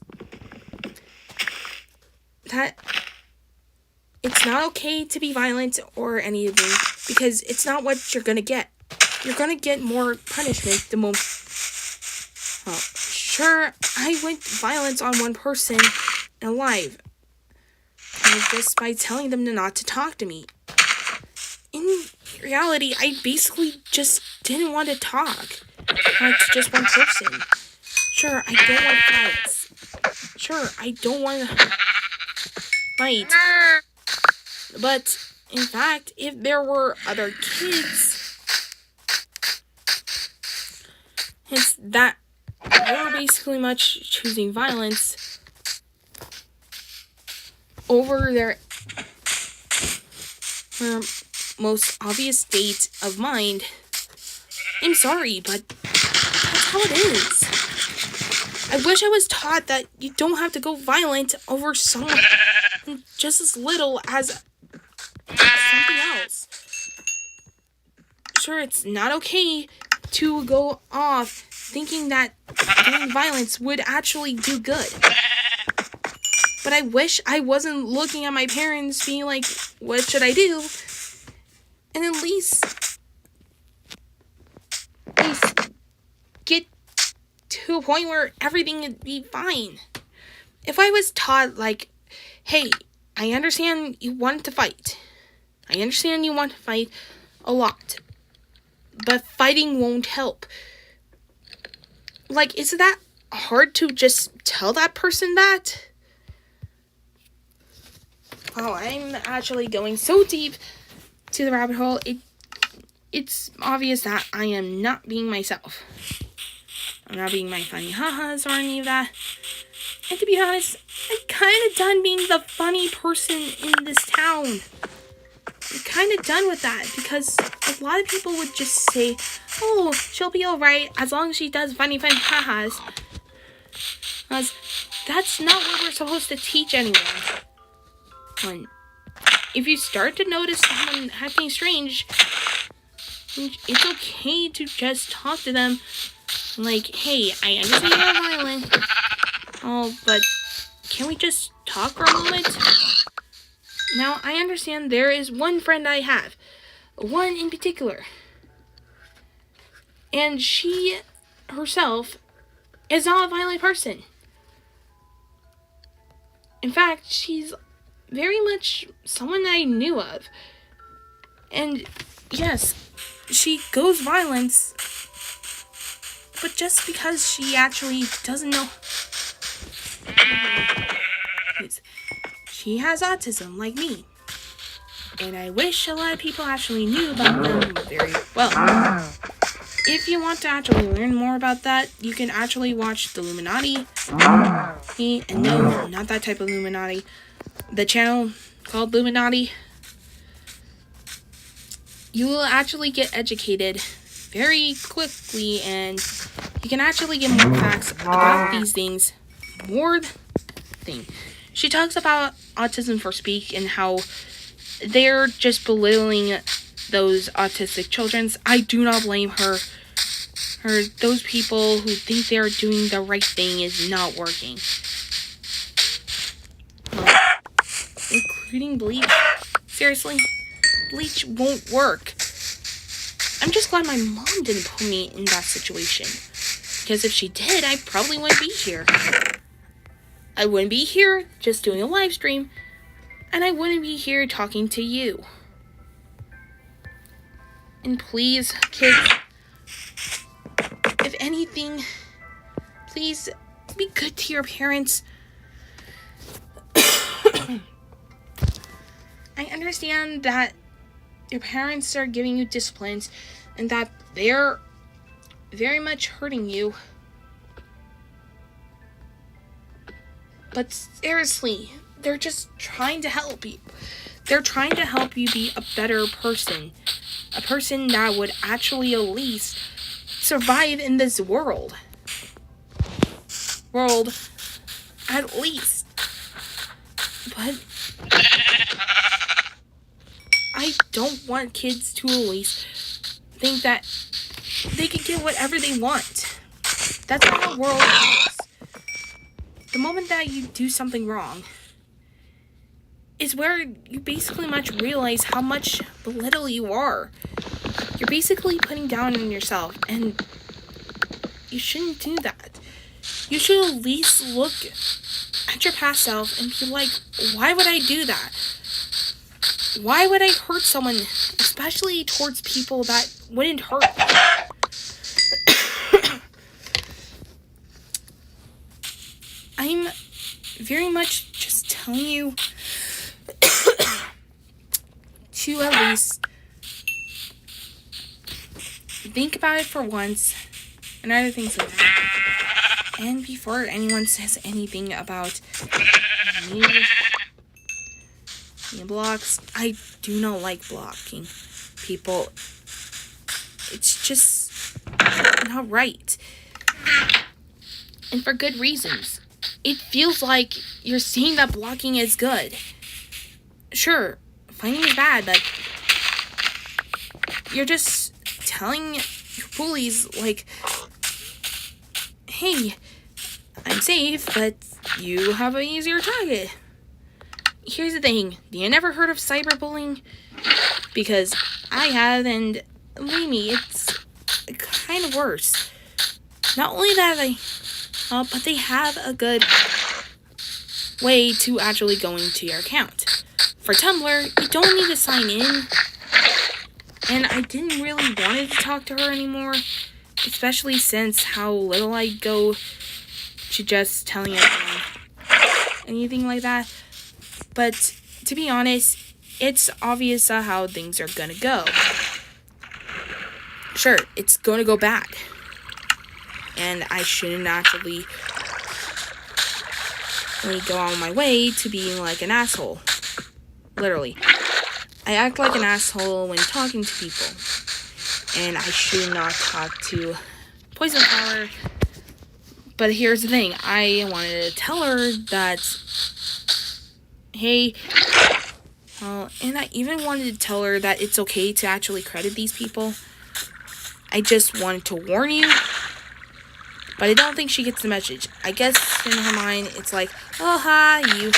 it's not okay to be violent or anything, because it's not what you're gonna get. You're gonna get more punishment the moment. Sure, I went violence on one person alive, just by telling them not to talk to me. In reality, I basically just didn't want to talk. It's just one person. Sure, I don't want violence. Sure, I don't want to fight. But, in fact, if there were other kids, it's that we're basically much choosing violence over their most obvious state of mind. I'm sorry, but that's how it is. I wish I was taught that you don't have to go violent over someone just as little as something else. Sure, it's not okay to go off thinking that doing violence would actually do good. But I wish I wasn't looking at my parents being like, what should I do? And at least get to a point where everything would be fine. If I was taught like, hey, I understand you want to fight. I understand you want to fight a lot. But fighting won't help. Like, is it that hard to just tell that person that? Oh, I'm actually going so deep to the rabbit hole. It's obvious that I am not being myself. I'm not being my funny ha-has or any of that. And to be honest, I'm kind of done being the funny person in this town. I'm kind of done with that, because a lot of people would just say, oh, she'll be alright as long as she does funny ha-has. Because that's not what we're supposed to teach anyone. When if you start to notice someone acting strange, it's okay to just talk to them like, hey, I understand you're violent. Oh, but can we just talk for a moment? Now, I understand there is one friend I have. One in particular. And she herself is not a violent person. In fact, she's very much someone I knew of. And yes, she goes violence, but just because she actually doesn't know. She has autism like me. And I wish a lot of people actually knew about them very well. If you want to actually learn more about that, you can actually watch The Illuminati. And no, not that type of Illuminati. The channel called Illuminati. You will actually get educated very quickly, and you can actually get more facts about these things. More thing. She talks about Autism for Speak and how they're just belittling those autistic children. I do not blame her. Those people who think they're doing the right thing is not working. Including bleach. Seriously, bleach won't work. I'm just glad my mom didn't put me in that situation. Because if she did, I probably wouldn't be here. I wouldn't be here just doing a live stream. And I wouldn't be here talking to you. And please, kids, if anything, please be good to your parents. I understand that your parents are giving you disciplines and that they're very much hurting you. But seriously, they're just trying to help you. They're trying to help you be a better person. A person that would actually at least survive in this world. At least. But I don't want kids to at least think that they can get whatever they want. That's how the world is. The moment that you do something wrong is where you basically much realize how much belittle you are. You're basically putting down on yourself, and you shouldn't do that. You should at least look at your past self and be like, why would I do that? Why would I hurt someone, especially towards people that wouldn't hurt me? I'm very much just telling you to at least think about it for once and other things like that. And before anyone says anything about me blocks, I do not like blocking people. It's just not right. And for good reasons. It feels like you're saying that blocking is good. Sure, fighting is bad, but you're just telling your bullies, like, hey, I'm safe, but you have an easier target. Here's the thing, you never heard of cyberbullying? Because I have, and believe me, it's kind of worse. Not only that, but they have a good way to actually go into your account. For Tumblr, you don't need to sign in. And I didn't really want to talk to her anymore, especially since how little I go to just telling everyone anything like that. But to be honest, it's obvious how things are gonna go. Sure, it's gonna go bad. And I shouldn't actually go on my way to being like an asshole. Literally. I act like an asshole when talking to people. And I should not talk to Poison Flower. But here's the thing. I wanted to tell her that, hey, and I even wanted to tell her that it's okay to actually credit these people. I just wanted to warn you. But I don't think she gets the message. I guess in her mind, it's like, oh, ha, you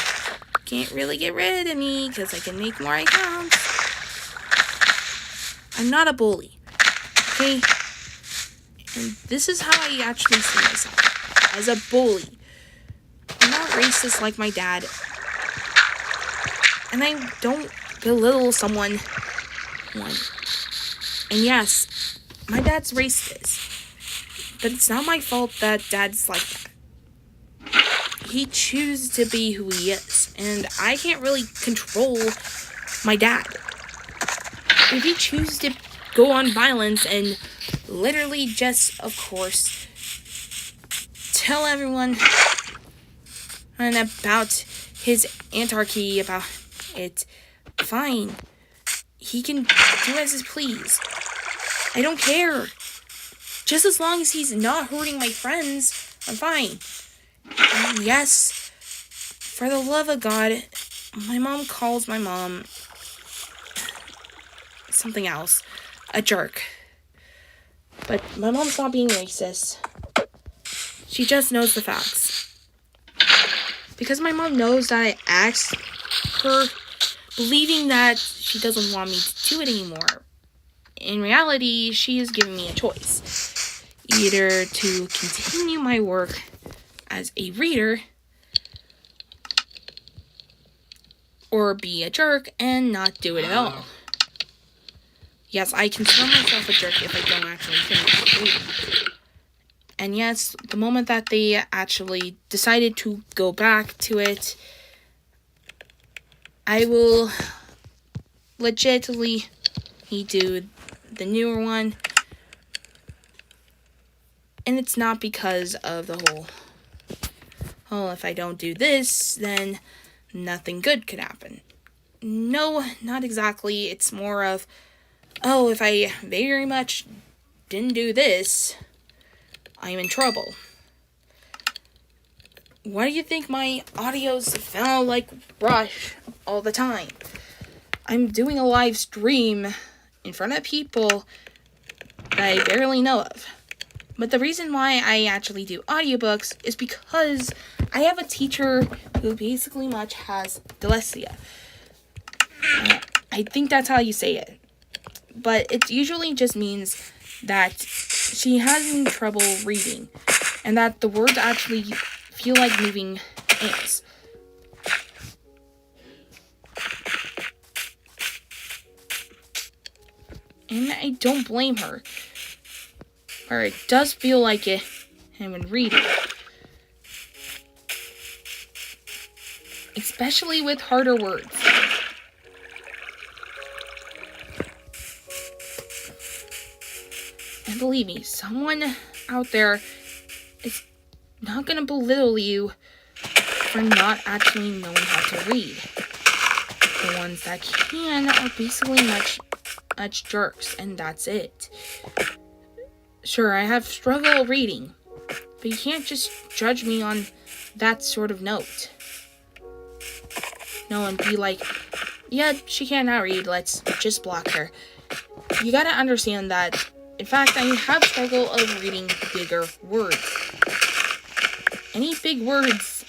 can't really get rid of me because I can make more accounts. I'm not a bully, okay? And this is how I actually see myself, as a bully. I'm not racist like my dad. And I don't belittle someone. And yes, my dad's racist. But it's not my fault that dad's like that. He chooses to be who he is. And I can't really control my dad. If he chooses to go on violence and literally just, of course, tell everyone and about his anarchy, about it, fine. He can do as he please. I don't care. Just as long as he's not hurting my friends, I'm fine. And yes, for the love of God, my mom calls my mom something else. A jerk. But my mom's not being racist. She just knows the facts. Because my mom knows that I asked her, believing that she doesn't want me to do it anymore. In reality, she is giving me a choice. Either to continue my work as a reader, or be a jerk and not do it at all. Yes, I consider myself a jerk if I don't actually finish reading. And yes, the moment that they actually decided to go back to it, I will legitimately do the newer one. And it's not because of the whole, oh, if I don't do this, then nothing good could happen. No, not exactly. It's more of, oh, if I very much didn't do this, I'm in trouble. Why do you think my audios sound like Rush all the time? I'm doing a live stream in front of people that I barely know of. But the reason why I actually do audiobooks is because I have a teacher who basically much has dyslexia. I think that's how you say it. But it usually just means that she has trouble reading, and that the words actually feel like moving ants. And I don't blame her. Or it does feel like it when reading. Especially with harder words. And believe me, someone out there is not going to belittle you for not actually knowing how to read. The ones that can are basically much jerks, and that's it. Sure, I have struggle reading, but you can't just judge me on that sort of note. No, and be like, yeah, she cannot read, let's just block her. You gotta understand that, in fact, I have struggle of reading bigger words. Any big words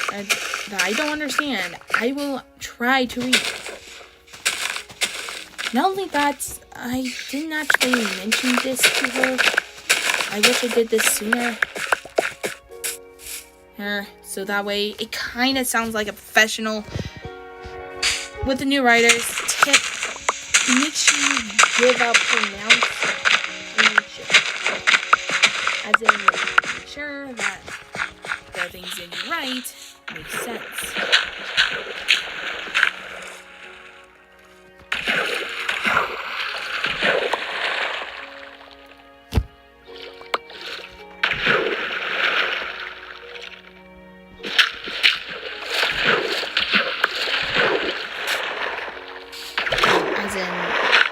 that I don't understand, I will try to read. Not only that, I didn't actually mention this to her. I wish I did this sooner. So that way, it kind of sounds like a professional. With the new writers, tip, make sure you give out pronunciation. As in, make sure that the things that you write make sense. As in,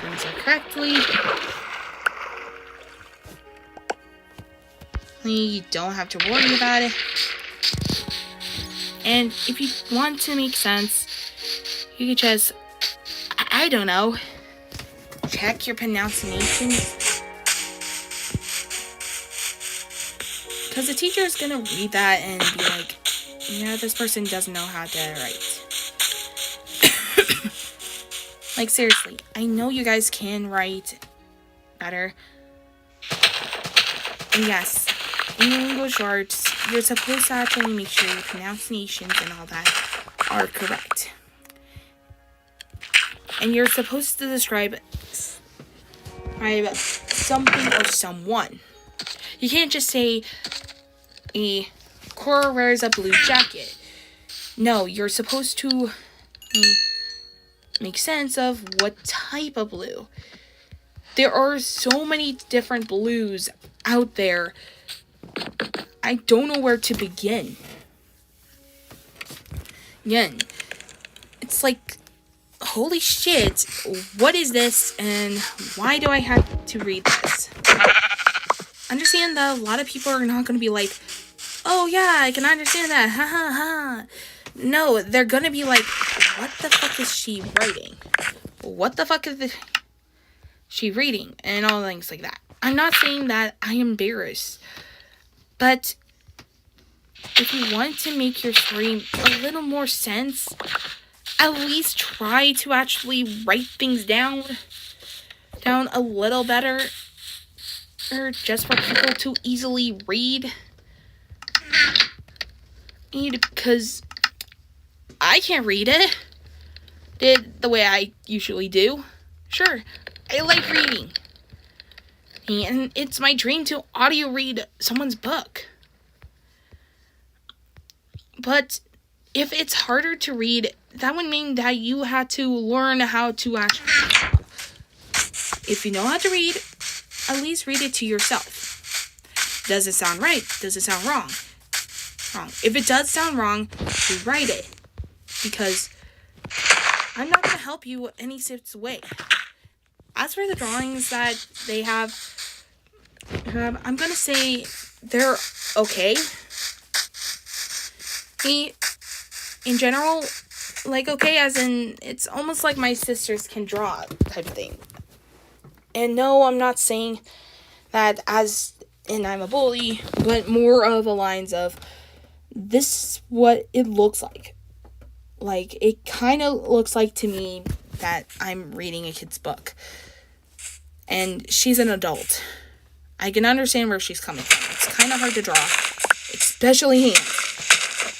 things are correctly. You don't have to worry about it. And if you want to make sense, you can just, I don't know, check your pronunciations. Because the teacher is going to read that and be like, yeah, this person doesn't know how to write. Like, seriously, I know you guys can write better. And yes, in English arts, you're supposed to actually make sure your pronunciations and all that are correct. And you're supposed to describe something or someone. You can't just say, a Cora wears a blue jacket. No, you're supposed to make sense of what type of blue. There are so many different blues out there. I don't know where to begin. Yen. It's like, holy shit, what is this and why do I have to read this? Understand that a lot of people are not going to be like, oh yeah, I can understand that, ha ha ha. No, they're going to be like, what the fuck is she writing? What the fuck is she reading? And all things like that. I'm not saying that I am embarrassed, but if you want to make your story a little more sense, at least try to actually write things down a little better, or just for people to easily read. Because I can't read it the way I usually do. Sure, I like reading, and it's my dream to audio read someone's book. But if it's harder to read, that would mean that you had to learn how to actually. If you know how to read, at least read it to yourself. Does it sound right? Does it sound wrong? Wrong. If it does sound wrong, rewrite it. Because I'm not going to help you any such way. As for the drawings that they have, I'm going to say they're okay. In general, like okay as in it's almost like my sisters can draw type of thing. And no, I'm not saying that as in I'm a bully, but more of the lines of this is what it looks like. Like, it kind of looks like to me that I'm reading a kid's book. And she's an adult. I can understand where she's coming from. It's kind of hard to draw, especially hands.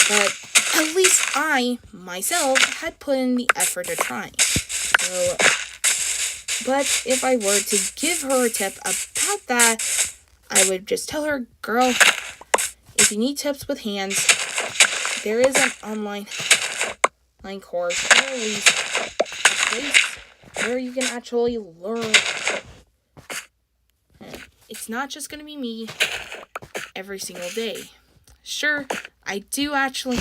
But at least I, myself, had put in the effort of trying. So, but if I were to give her a tip about that, I would just tell her, girl, if you need tips with hands, there is an online course, or at least a place where you can actually learn. It's not just going to be me every single day. Sure, I do actually,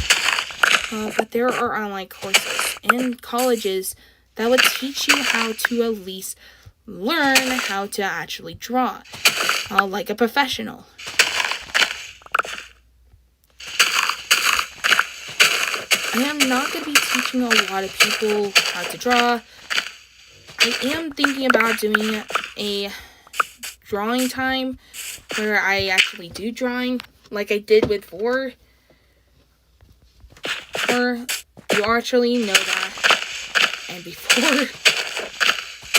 but there are online courses and colleges that would teach you how to at least learn how to actually draw, like a professional. I am not going to be teaching a lot of people how to draw. I am thinking about doing a drawing time where I actually do drawing, like I did with Vor. Or you actually know that. And before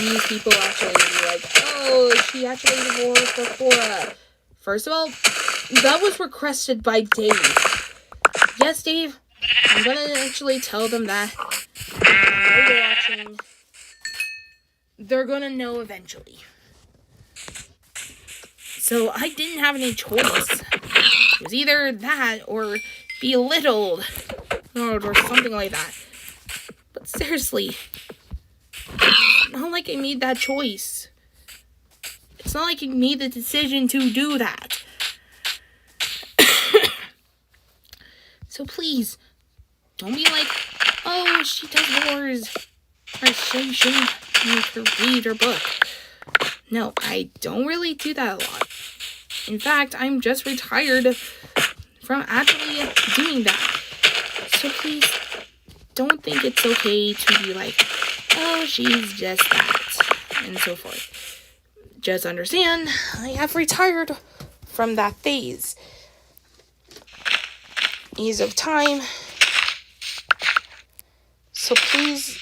these people actually be like, oh, she actually did Vor for Cora. First of all, that was requested by Dave. Yes, Dave. I'm gonna actually tell them that they're watching. They're gonna know eventually. So I didn't have any choice. It was either that or belittled or something like that. But seriously, it's not like I made that choice. It's not like I made the decision to do that. So please, don't be like, oh, she does wars, or she shouldn't make her read her book. No, I don't really do that a lot. In fact, I'm just retired from actually doing that. So please, don't think it's okay to be like, oh, she's just that, and so forth. Just understand, I have retired from that phase. Ease of time. So please,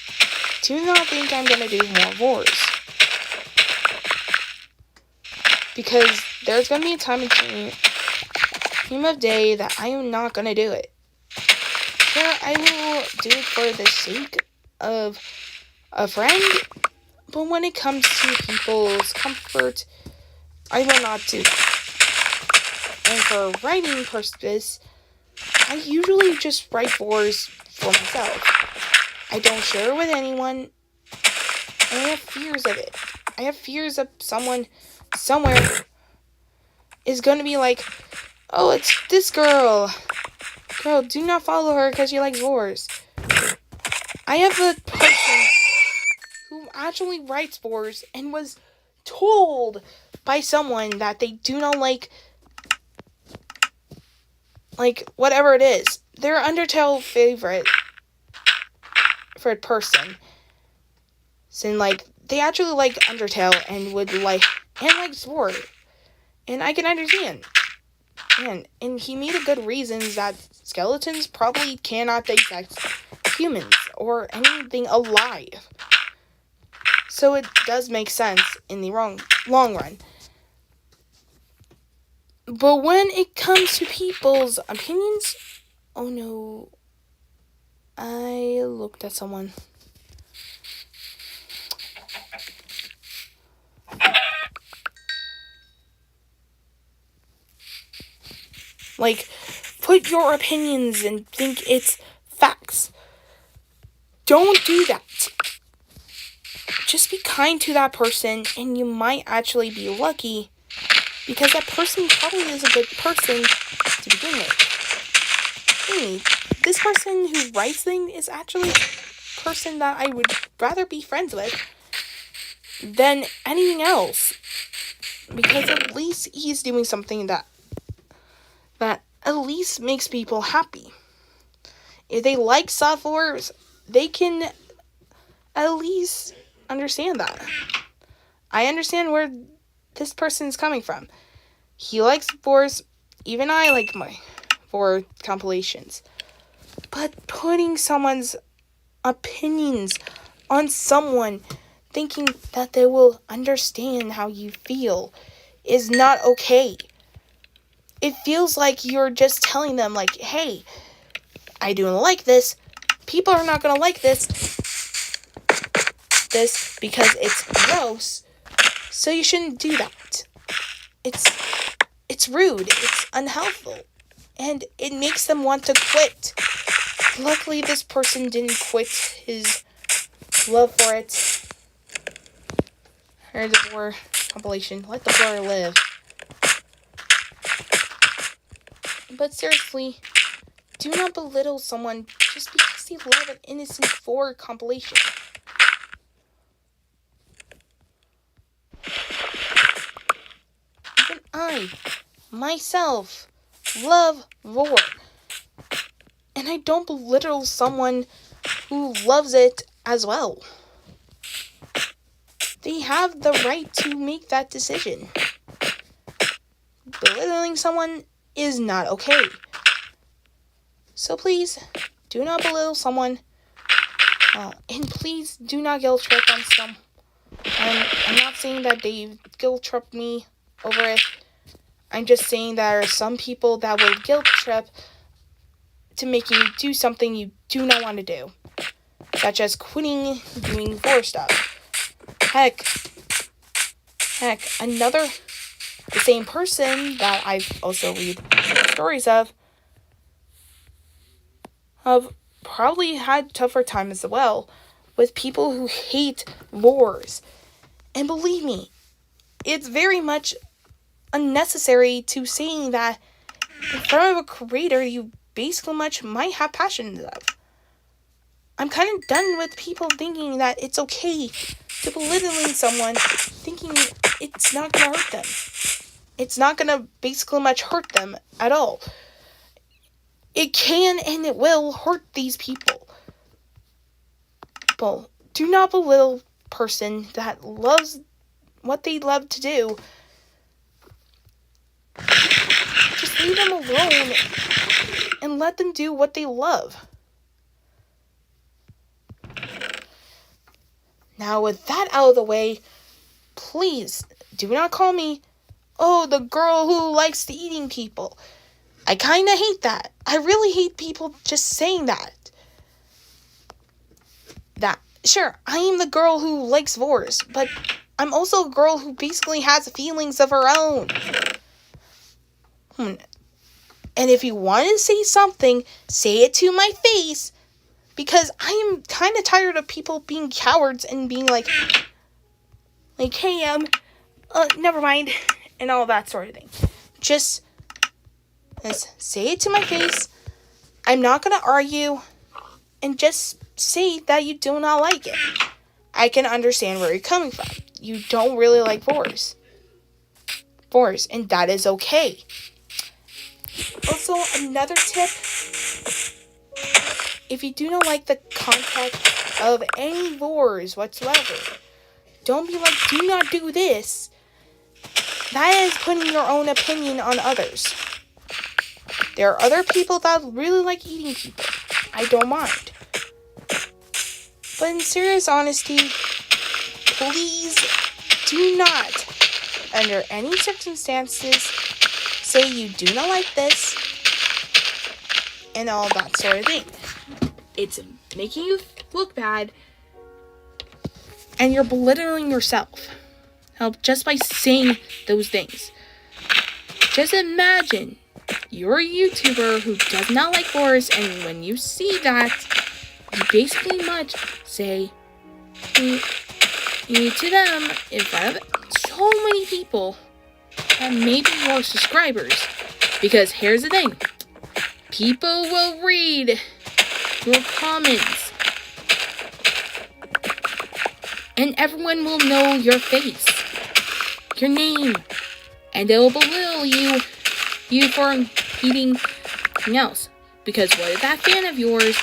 do not think I'm going to do more wars. Because there's going to be a time of day that I am not going to do it. Sure, I will do it for the sake of a friend, but when it comes to people's comfort, I will not do that. And for writing purposes, I usually just write wars for myself. I don't share with anyone, and I have fears of it. I have fears of someone somewhere is going to be like, oh, it's this girl. Girl, do not follow her because she likes wars. I have a person who actually writes Vors and was told by someone that they do not like whatever it is. Their Undertale favorite person. So, they actually like Undertale and would like Sword. And I can understand. And he made a good reasons that skeletons probably cannot dissect humans or anything alive. So it does make sense in the long run. But when it comes to people's opinions, oh no, I looked at someone. Put your opinions and think it's facts. Don't do that. Just be kind to that person, and you might actually be lucky, because that person probably is a good person to begin with. Hey, this person who writes things is actually a person that I would rather be friends with than anything else. Because at least he's doing something that at least makes people happy. If they like Soft Wars, they can at least understand that. I understand where this person is coming from. He likes Vors. Even I like my Vor compilations. But putting someone's opinions on someone, thinking that they will understand how you feel, is not okay. It feels like you're just telling them, hey, I don't like this. People are not going to like this because it's gross. So you shouldn't do that. It's rude. It's unhelpful. And it makes them want to quit. Luckily, this person didn't quit his love for it. Here's a Vor compilation. Let the Vor live. But seriously, do not belittle someone just because they love an innocent Vor compilation. Even I, myself, love Vor. And I don't belittle someone who loves it as well. They have the right to make that decision. Belittling someone is not okay. So please, do not belittle someone. And please do not guilt trip on some. I'm not saying that they guilt trip me over it. I'm just saying there are some people that will guilt trip to make you do something you do not want to do. Such as quitting doing Vor stuff. Heck, the same person that I've also read stories of probably had tougher times as well with people who hate Vors. And believe me, it's very much unnecessary to saying that in front of a creator you basically might have passions of. I'm kind of done with people thinking that it's okay to belittling someone, thinking it's not going to hurt them. It's not going to basically much hurt them at all. It can and it will hurt these people. But do not belittle a person that loves what they love to do. Just leave them alone and let them do what they love. Now, with that out of the way, please do not call me, the girl who likes to eating people. I kind of hate that. I really hate people just saying that. Sure, I am the girl who likes Vors, but I'm also a girl who basically has feelings of her own. And if you want to say something, say it to my face. Because I am kind of tired of people being cowards and being like, hey, never mind, and all that sort of thing. Just say it to my face. I'm not going to argue, and just say that you do not like it. I can understand where you're coming from. You don't really like Vors, and that is okay. Also, another tip, if you do not like the content of any Vors whatsoever, don't be like, do not do this. That is putting your own opinion on others. There are other people that really like eating people. I don't mind. But in serious honesty, please do not, under any circumstances, say you do not like this and all that sort of thing. It's making you look bad, and you're belittling yourself just by saying those things. Just imagine you're a YouTuber who does not like Vors, and when you see that, you basically much say you to them in front of so many people and maybe your subscribers. Because here's the thing, people will read your comments and everyone will know your face, your name, and they will belittle you for eating something else. Because what if that fan of yours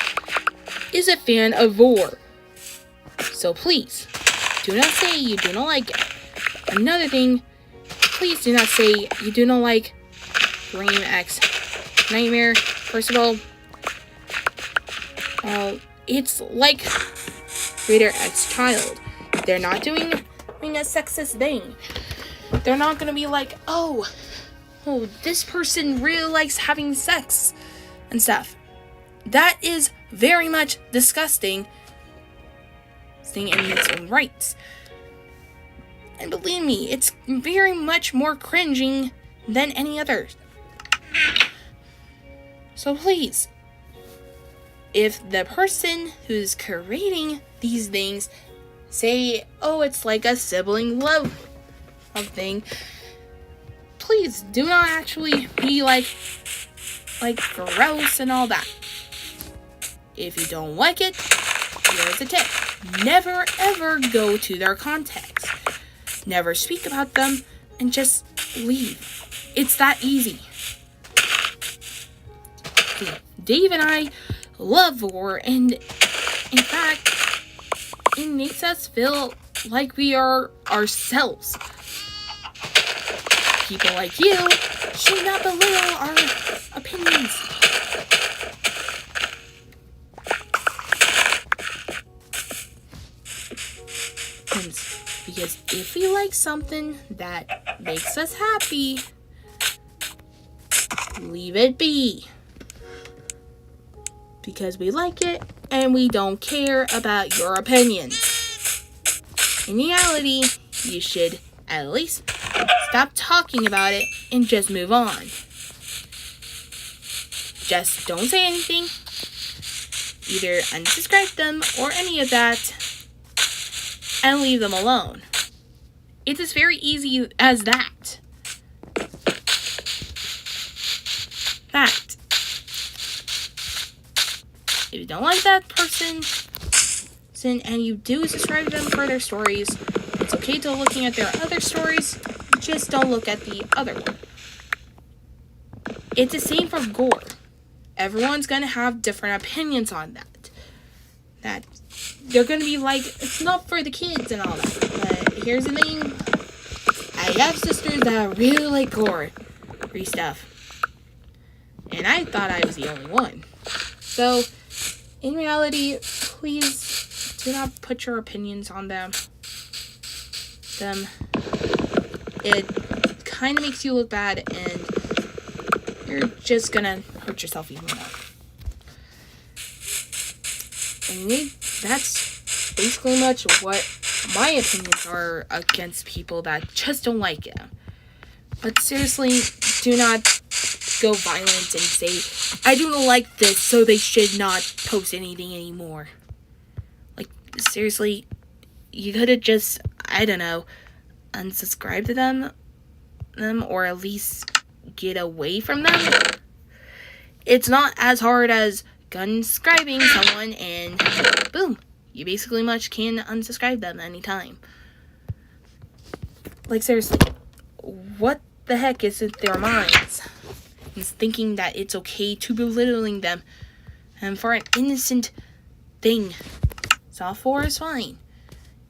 is a fan of Vor? So please, do not say you do not like it. Another thing, please do not say you do not like Dream X Nightmare. First of all, it's like Raider X Child. They're not doing a sexist thing. They're not gonna be like, oh, this person really likes having sex and stuff. That is very much disgusting in its own rights. And believe me, it's very much more cringing than any other. So please, if the person who's creating these things say, oh, it's like a sibling love thing, please do not actually be like gross and all that. If you don't like it, here's a tip. Never ever go to their contacts. Never speak about them and just leave. It's that easy. Dave and I love Vor, and in fact, it makes us feel like we are ourselves. People like you should not belittle our opinions. Because if we like something that makes us happy, leave it be. Because we like it and we don't care about your opinions. In reality, you should at least stop talking about it and just move on. Just don't say anything. Either unsubscribe them or any of that and leave them alone. It's as very easy as that. Fact. If you don't like that person and you do subscribe to them for their stories, it's okay to looking at their other stories, just don't look at the other one. It's the same for gore. Everyone's gonna have different opinions on that. That they're gonna be like, it's not for the kids and all that. But here's the thing, I have sisters that really like gore stuff, and I thought I was the only one. So in reality, please do not put your opinions on them. It kind of makes you look bad, and you're just gonna hurt yourself even more. And that's basically much what my opinions are against people that just don't like it. But seriously, do not go violent and say, I do not like this, so they should not post anything anymore. Like, seriously, you could have just, I don't know, unsubscribe to them, or at least get away from them. It's not as hard as unsubscribing someone, and boom, you basically much can unsubscribe them anytime. Like, seriously, what the heck is in their minds? Is thinking that it's okay to belittling them, and for an innocent thing. Soft 4 is fine.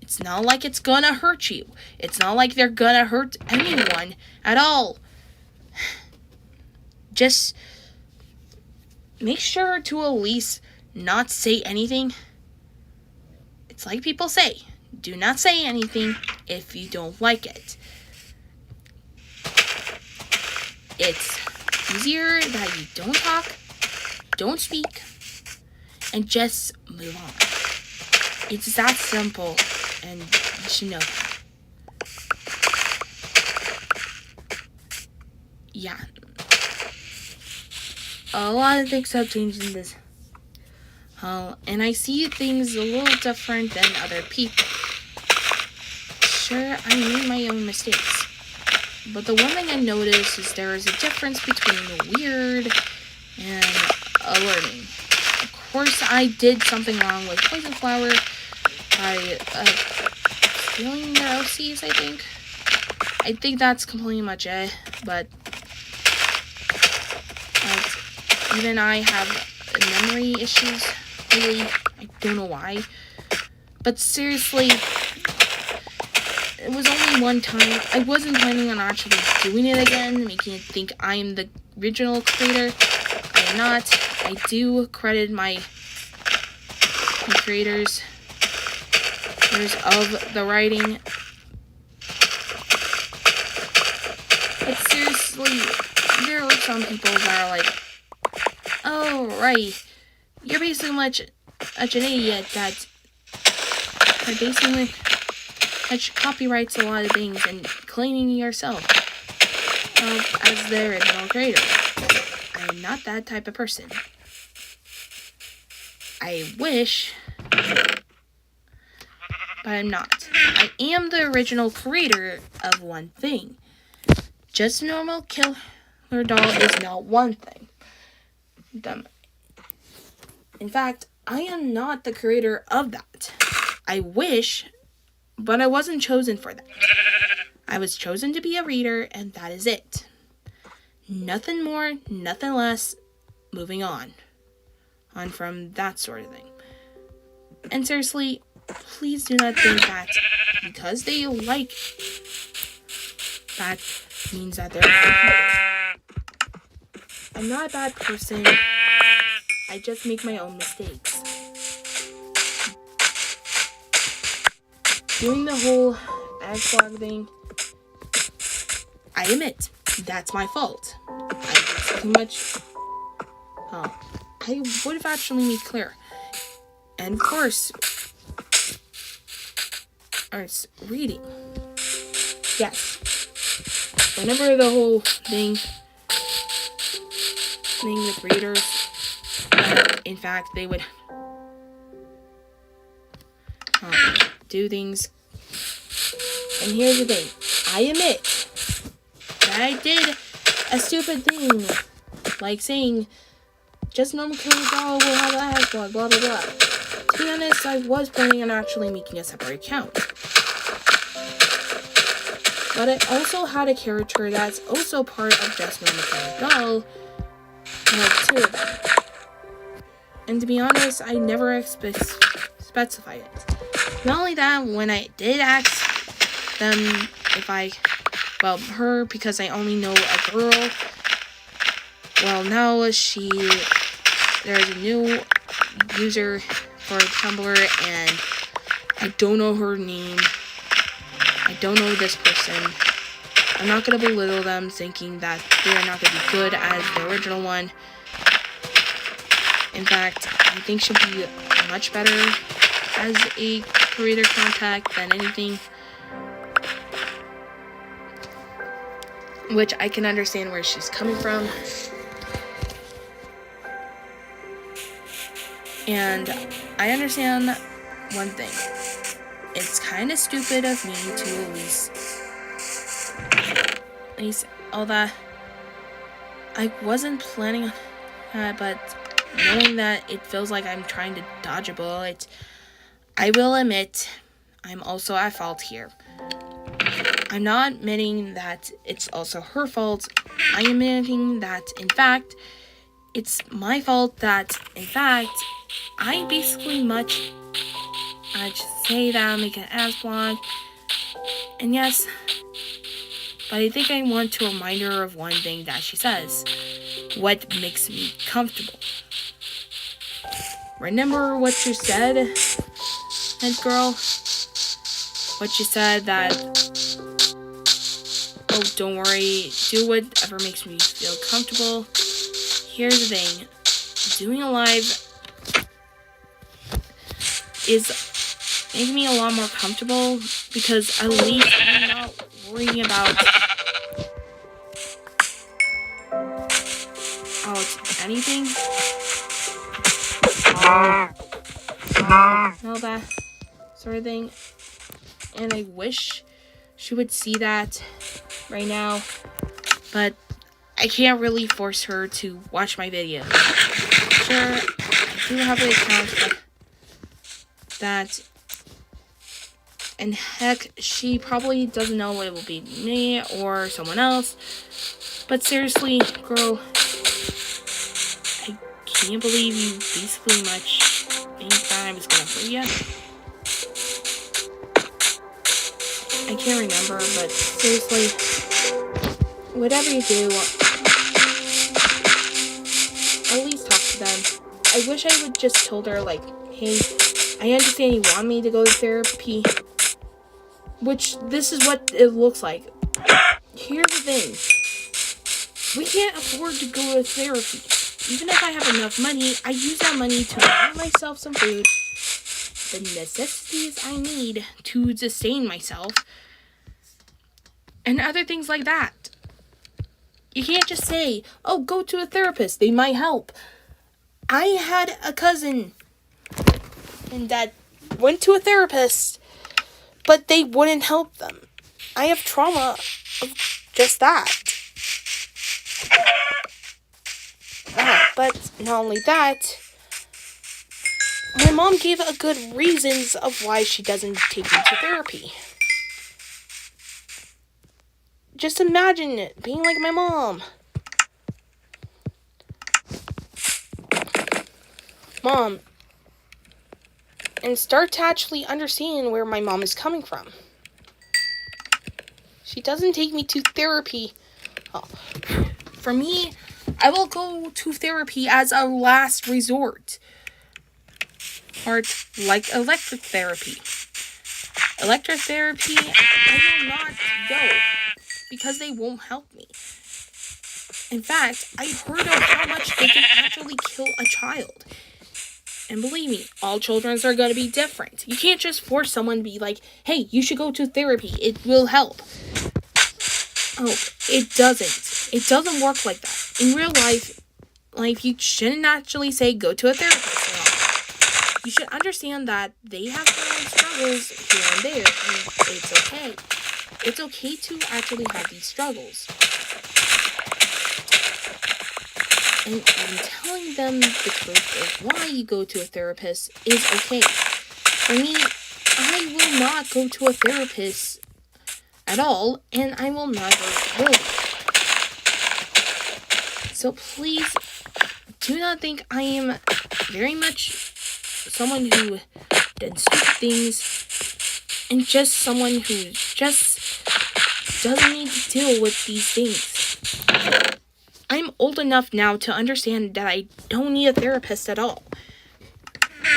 It's not like it's gonna hurt you. It's not like they're gonna hurt anyone at all. Just make sure to at least not say anything. It's like people say, do not say anything if you don't like it. It's easier that you don't talk, don't speak, and just move on. It's that simple, and you should know that. Yeah. A lot of things have changed in this. And I see things a little different than other people. Sure, I made my own mistakes. But the one thing I noticed is there is a difference between weird and alerting. Of course, I did something wrong with Poison Flower by stealing their OCs, I think. I think that's completely much it, but even I have memory issues, really. I don't know why. But seriously, it was only one time. I wasn't planning on actually doing it again, making it think I am the original creator. I am not. I do credit my creators of the writing. But seriously, there are some people that are like, oh, right, you're basically much an idiot that basically copyrights a lot of things and claiming yourself as the original creator. I am not that type of person. I wish, but I'm not. I am the original creator of one thing. Just a normal killer doll is not one thing. In fact, I am not the creator of that. I wish, but I wasn't chosen for that. I was chosen to be a reader, and that is it. Nothing more, nothing less. Moving on from that sort of thing. And seriously, please do not think that because they like that means that they're bad people. I'm not a bad person. I just make my own mistakes. Doing the whole Xbox thing, I admit, that's my fault. I was too much. I would have actually made clear. And of course, it's reading. Yes. Whenever the whole thing with readers, in fact, they would do things. And here's the thing. I admit that I did a stupid thing. Like saying, just normal killer doll will have a hashtag, blah, blah, blah. To be honest, I was planning on actually making a separate account. But I also had a character that's also part of just normal killer doll. And like 2 of them. And to be honest, I never specified it. Not only that, when I did ask them if her, because I only know a girl. Well, now there's a new user for Tumblr, and I don't know her name. I don't know this person. I'm not going to belittle them thinking that they are not going to be good as the original one. In fact, I think she'll be much better as a creator contact than anything. Which I can understand where she's coming from. And I understand one thing. It's kind of stupid of me to at least all that. I wasn't planning on that, but knowing that it feels like I'm trying to dodge a bullet, I will admit I'm also at fault here. I'm not admitting that it's also her fault. I am admitting that, in fact, it's my fault that, in fact, I basically I just say that I'm making an ass vlog. And yes, but I think I want to remind her of one thing that she says. What makes me comfortable. Remember what you said, head girl? What you said that, oh, don't worry, do whatever makes me feel comfortable. Here's the thing. Doing a live is making me a lot more comfortable because at least I'm not worrying about anything. All that sort of thing. And I wish she would see that right now, but I can't really force her to watch my videos. Sure, I do have an account, but that, and heck, she probably doesn't know it will be me or someone else. But seriously, girl, I can't believe you basically much think that I was gonna hurt you. I can't remember, but seriously, whatever you do, at least talk to them. I wish I would just told her, like, hey, I understand you want me to go to therapy, which this is what it looks like. Here's the thing. We can't afford to go to therapy. Even if I have enough money, I use that money to buy myself some food, the necessities I need to sustain myself, and other things like that. You can't just say, oh, go to a therapist, they might help. I had a cousin and that went to a therapist, but they wouldn't help them. I have trauma of just that. But not only that, my mom gave a good reasons of why she doesn't take me to therapy. Just imagine it being like my mom. Mom, and start to actually understand where my mom is coming from. She doesn't take me to therapy. Oh. For me, I will go to therapy as a last resort. Or like electric therapy. Electric therapy, I will not go because they won't help me. In fact, I heard of how much they can actually kill a child. And believe me, all children are going to be different. You can't just force someone to be like, hey, you should go to therapy. It will help. Oh, it doesn't. It doesn't work like that. In real life, you shouldn't actually say go to a therapist at all. You should understand that they have their own struggles here and there, and it's okay. It's okay to actually have these struggles. And telling them the truth of why you go to a therapist is okay. For me, I will not go to a therapist at all, and I will never will. So please, do not think I am very much someone who does stupid things, and just someone who just doesn't need to deal with these things. I'm old enough now to understand that I don't need a therapist at all.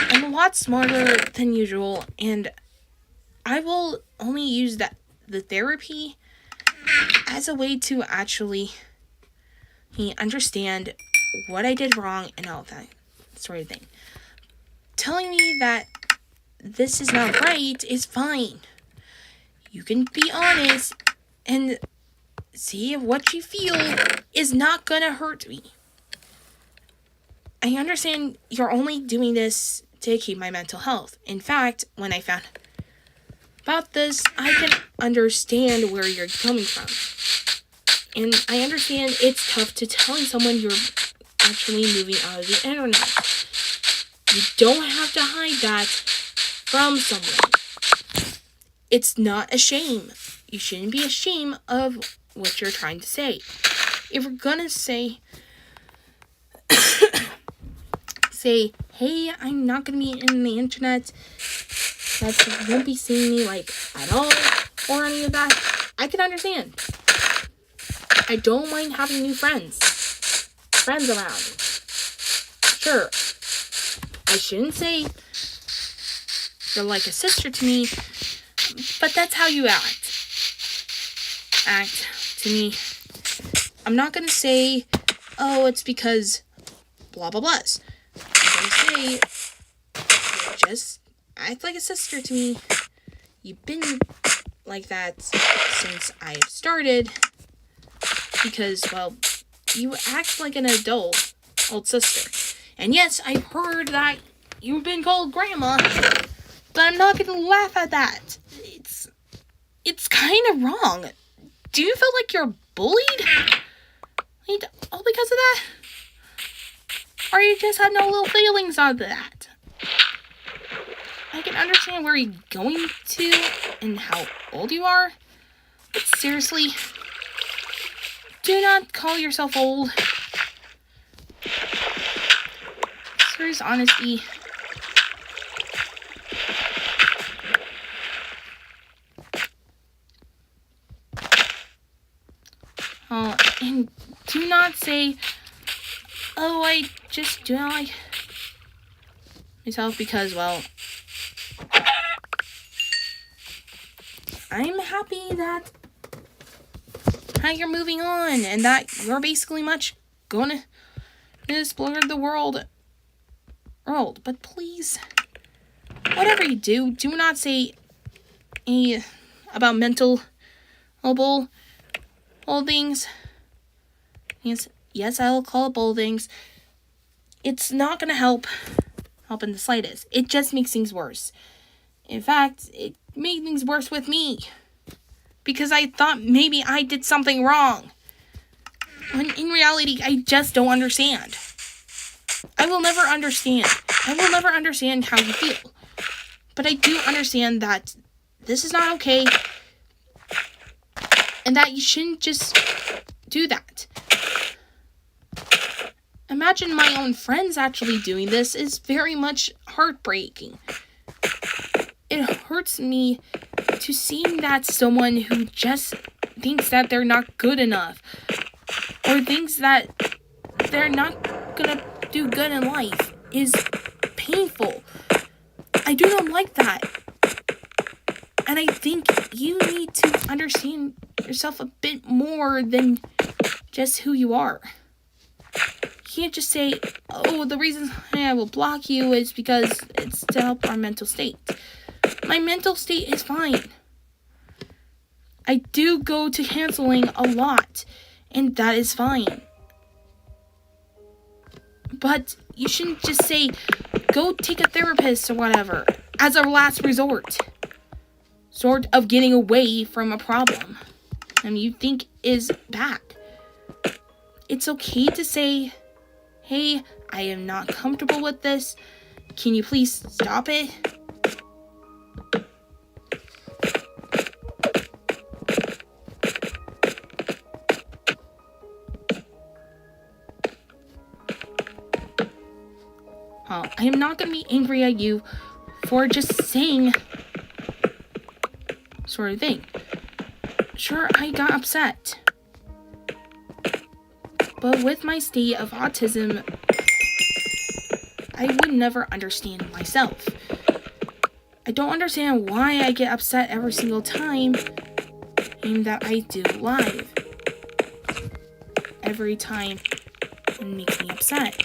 I'm a lot smarter than usual, and I will only use the therapy as a way to actually understand what I did wrong and all that sort of thing. Telling me that this is not right is fine. You can be honest and see if what you feel is not gonna hurt me. I understand you're only doing this to keep my mental health. In fact, when I found about this, I can understand where you're coming from. And I understand it's tough to telling someone you're actually moving out of the internet. You don't have to hide that from someone. It's not a shame. You shouldn't be ashamed of what you're trying to say. If you're gonna say, hey, I'm not gonna be in the internet, that you won't be seeing me, like, at all, or any of that, I can understand. I don't mind having new friends around. Sure, I shouldn't say you're like a sister to me, but that's how you act to me. I'm not gonna say, oh, it's because blah blah blahs. I'm gonna say, just act like a sister to me. You've been like that since I started, because, well, you act like an adult old sister. And yes, I've heard that you've been called grandma, but I'm not gonna laugh at that. It's kind of wrong. Do you feel like you're bullied? All because of that? Or you just have no little feelings on that? I can understand where you're going to and how old you are, but seriously, do not call yourself old. Serious honesty. And do not say, oh, I just do not like myself because, well, I'm happy that you're moving on and that you're basically much gonna explore the world. But please, whatever you do, do not say about mental old things. Yes, I will call it old things. It's not gonna help in the slightest. It just makes things worse. In fact, it made things worse with me, because I thought maybe I did something wrong, when in reality, I just don't understand. I will never understand how you feel, but I do understand that this is not okay, and that you shouldn't just do that. Imagine my own friends actually doing this is very much heartbreaking. It hurts me to see that someone who just thinks that they're not good enough, or thinks that they're not gonna do good in life, is painful. I do not like that. And I think you need to understand yourself a bit more than just who you are. You can't just say, oh, the reason I will block you is because it's to help our mental state. My mental state is fine. I do go to counseling a lot, and that is fine. But you shouldn't just say, go take a therapist or whatever, as a last resort. Sort of getting away from a problem you think is bad. It's okay to say, hey, I am not comfortable with this. Can you please stop it? I am not going to be angry at you for just saying sort of thing. Sure, I got upset. But with my state of autism, I would never understand myself. I don't understand why I get upset every single time that I do live. Every time it makes me upset.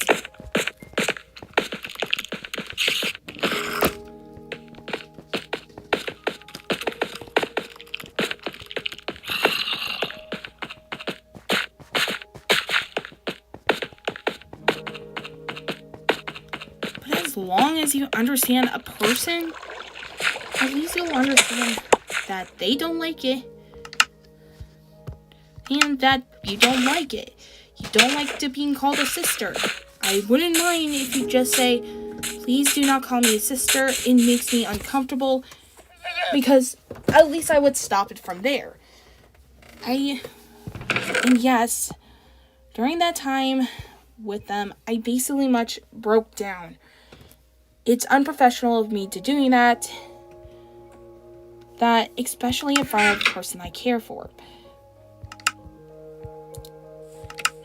As long as you understand a person, at least you'll understand that they don't like it and that you don't like it. don't like to being called a sister. I wouldn't mind if you just say, please do not call me a sister. It makes me uncomfortable. Because at least I would stop it from there. And yes, during that time with them, I basically much broke down. It's unprofessional of me to doing that especially in front of the person I care for.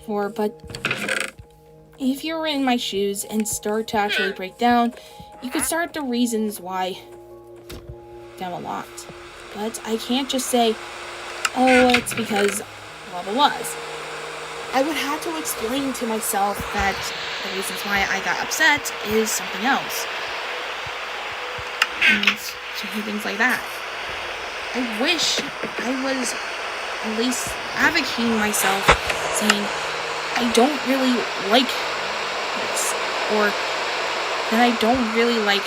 But if you're in my shoes and start to actually break down, you could start the reasons why them a lot. But I can't just say, oh, it's because blah blah blah. I would have to explain to myself that the reasons why I got upset is something else. And things like that. I wish I was at least advocating myself, saying, I don't really like this, or that I don't really like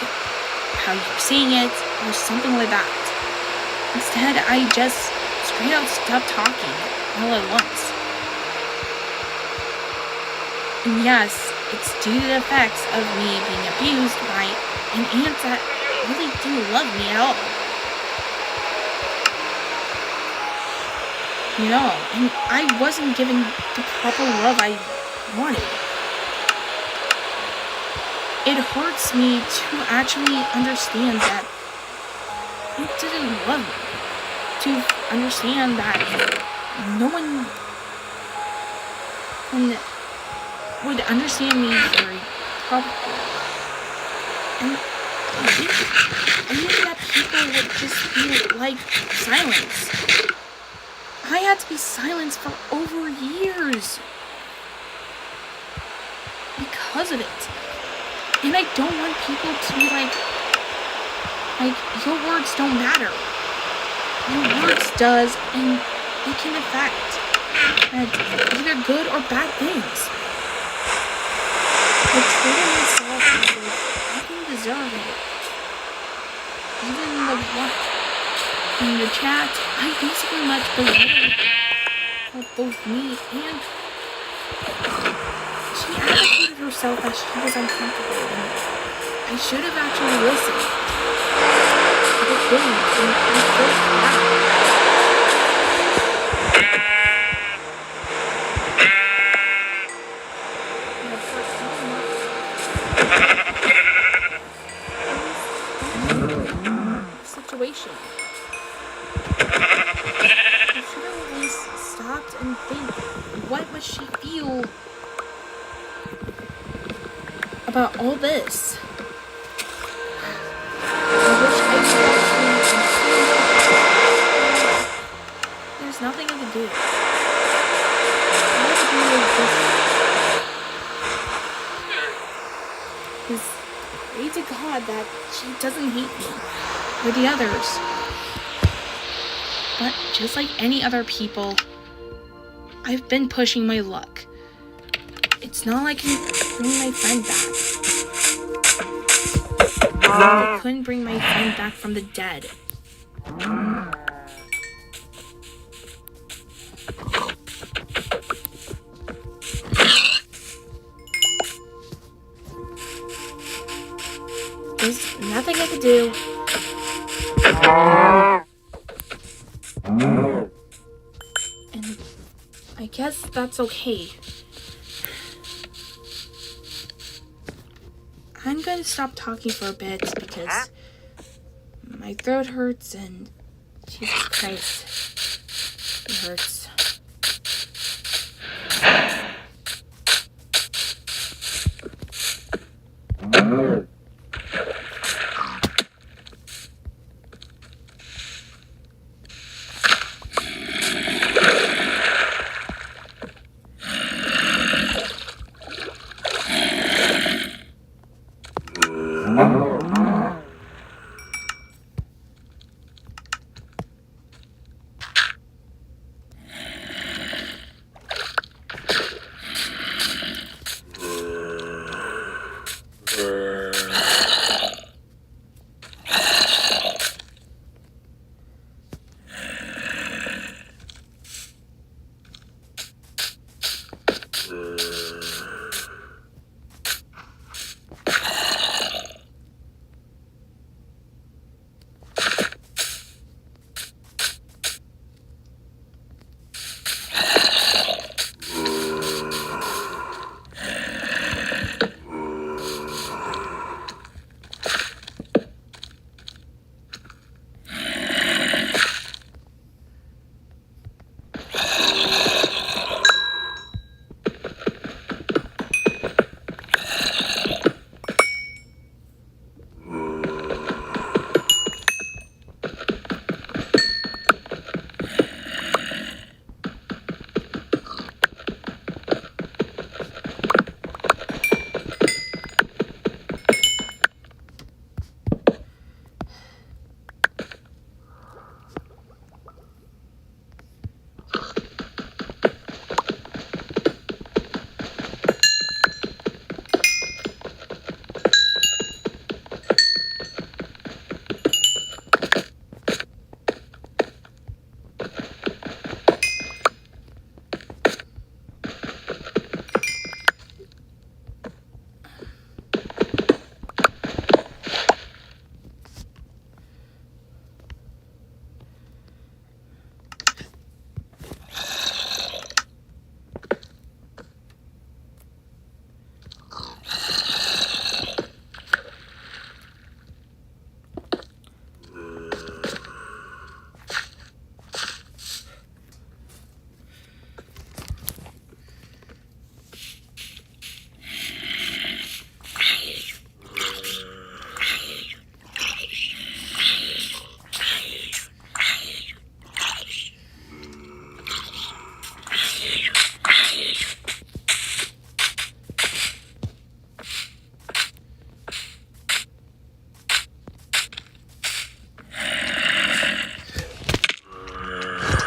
how you're saying it, or something like that. Instead, I just straight out stopped talking all at once. And yes, it's due to the effects of me being abused by an aunt that really didn't love me at all. And I wasn't given the proper love I wanted. It hurts me to actually understand that it didn't love me. To understand that no one would understand me very properly. And I knew that people would just be like silence. I had to be silenced for over years because of it. And I don't want people to be like, your words don't matter. Your words does, and it can affect either good or bad things. I treated myself as I didn't deserve it. Even in the chat, I basically much believed both me and she advocated herself that she was uncomfortable, and I should have actually listened. But I didn't, and I felt bad. Situation. I should have at least stopped and think, what would she feel about all this? I wish I could. There's nothing I can do. All I can do is pray to God that she doesn't hate me or the others. But just like any other people, I've been pushing my luck. It's not like I can bring my friend back. I couldn't bring my friend back from the dead. There's nothing I could do. And I guess that's okay. I'm going to stop talking for a bit because my throat hurts and Jesus Christ, it hurts.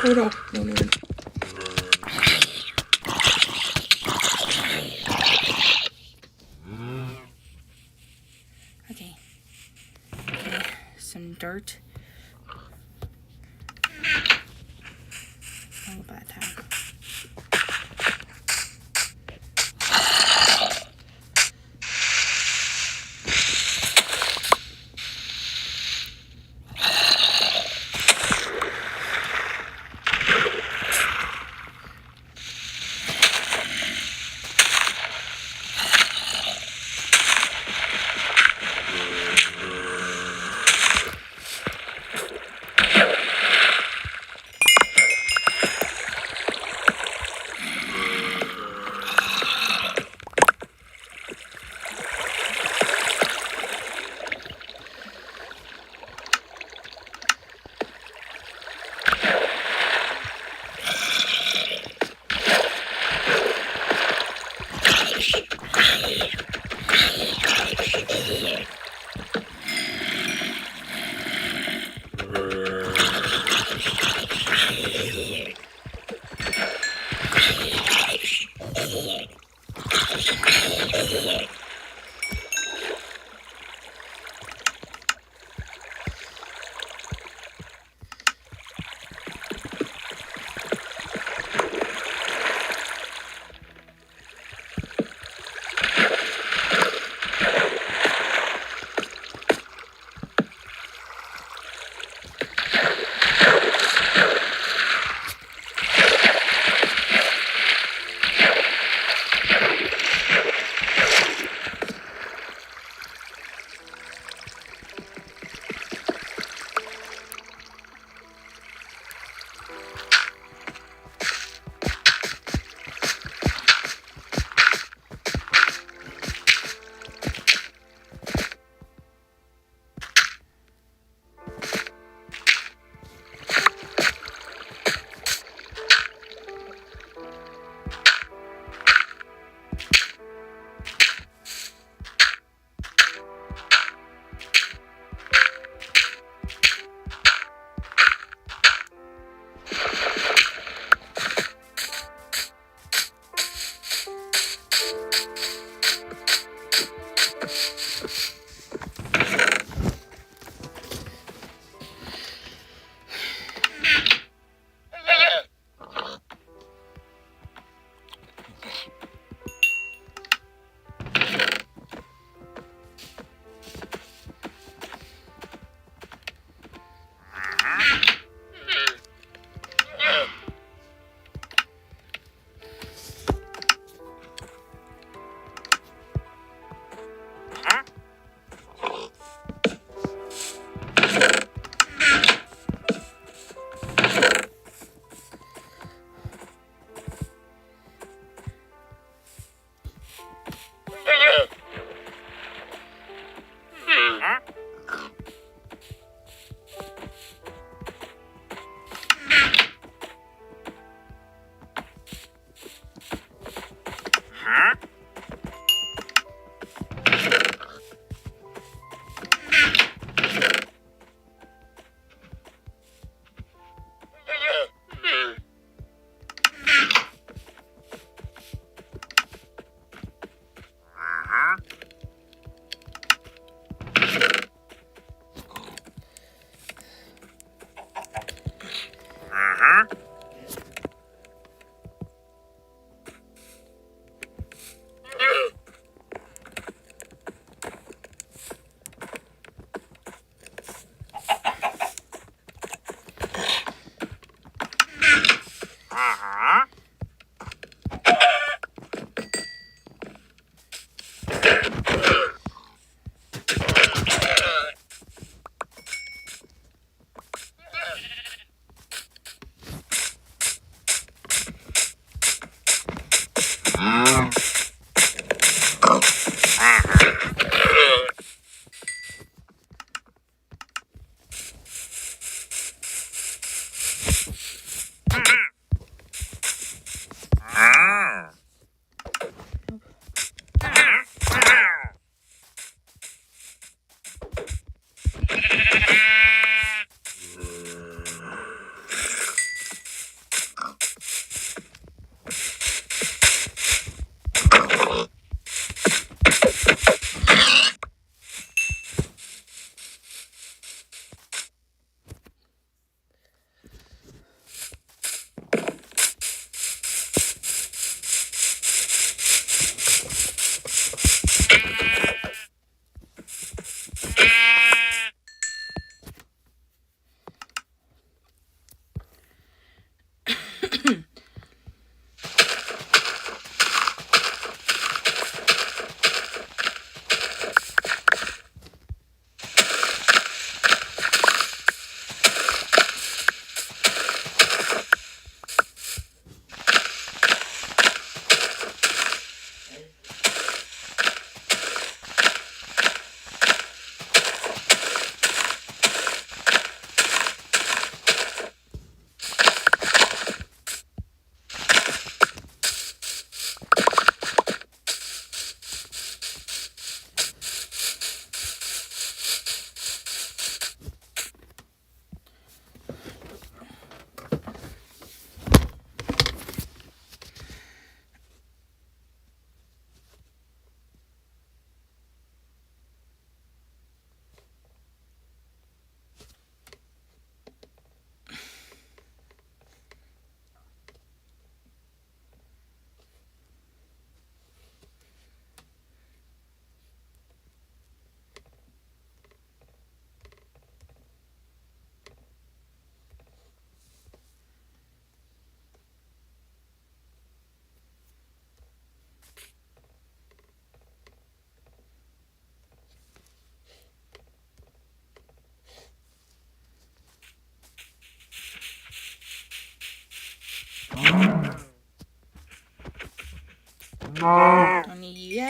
Oh no, no, no, no. Okay. Okay. Some dirt. Oh, bad time.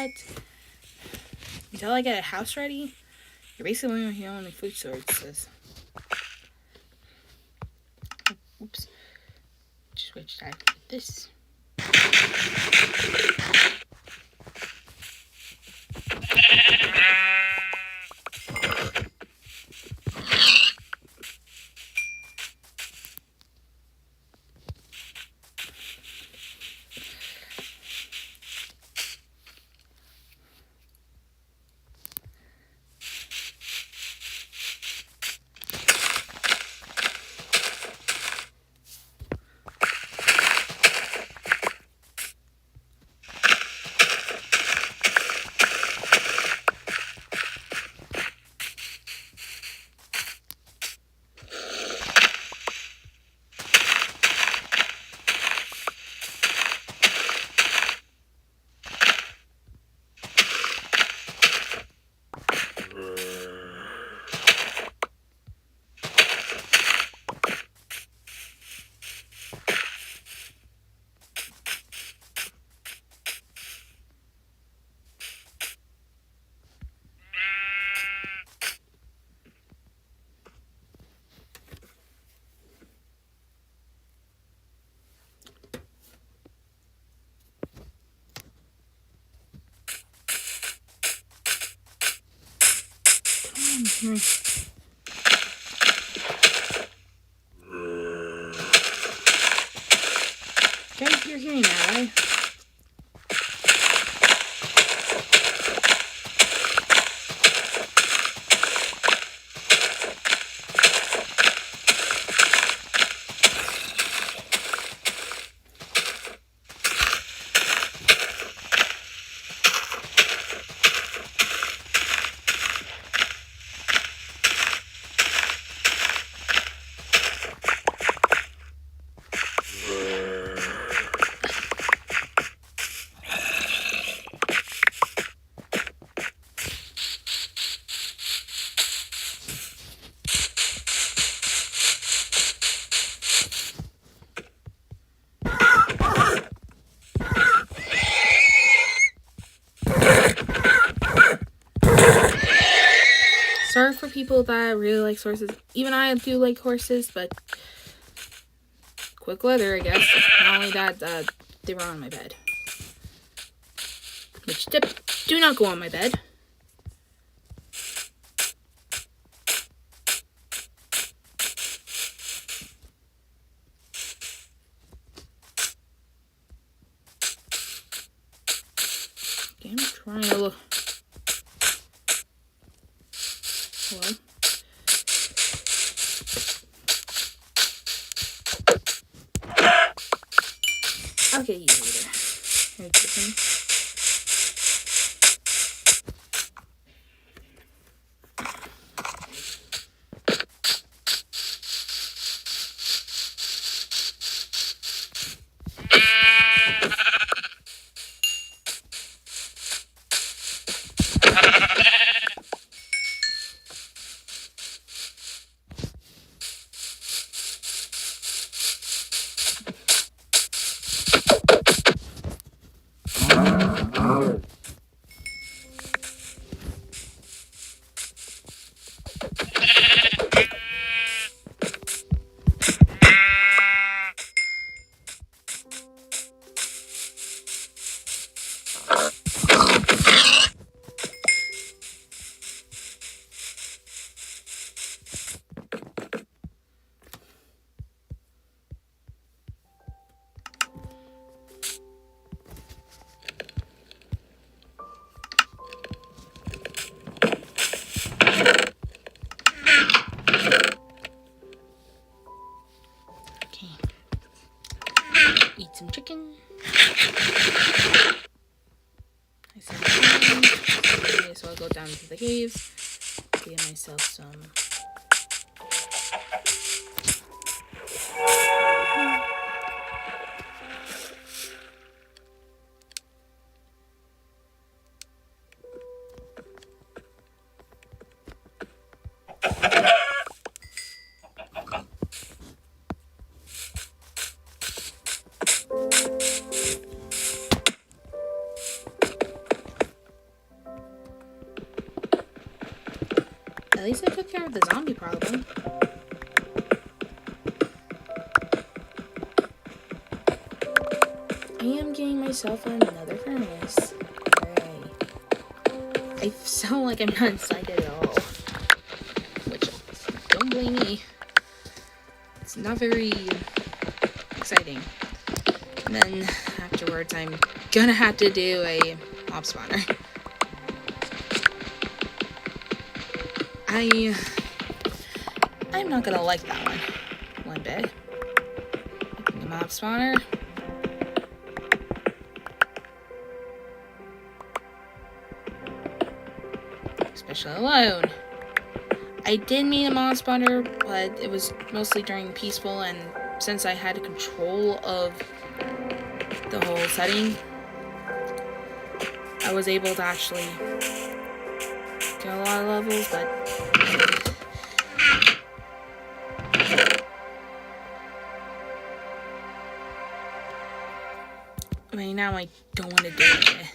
what? Until I get a house ready, you're basically my only food sources. Oops. Just switch that with this. Okay, you're hearing that, right? Sorry for people that really like horses. Even I do like horses, but quick weather, I guess. Not only that, they were on my bed. Which tip, do not go on my bed. Okay, I'm trying to look. Hello? Okay, you later. Here, chicken. Eat some chicken. I said okay, so I'll go down to the caves, get myself some. care of the zombie problem. I am getting myself another furnace. Hooray. I sound like I'm not excited at all. Which, don't blame me. It's not very exciting. And then afterwards, I'm gonna have to do a mob spawner. I'm not gonna like that one bit. Making a mob spawner. Especially alone. I did mean a mob spawner, but it was mostly during peaceful, and since I had control of the whole setting, I was able to actually get a lot of levels, but right now I don't want to do it.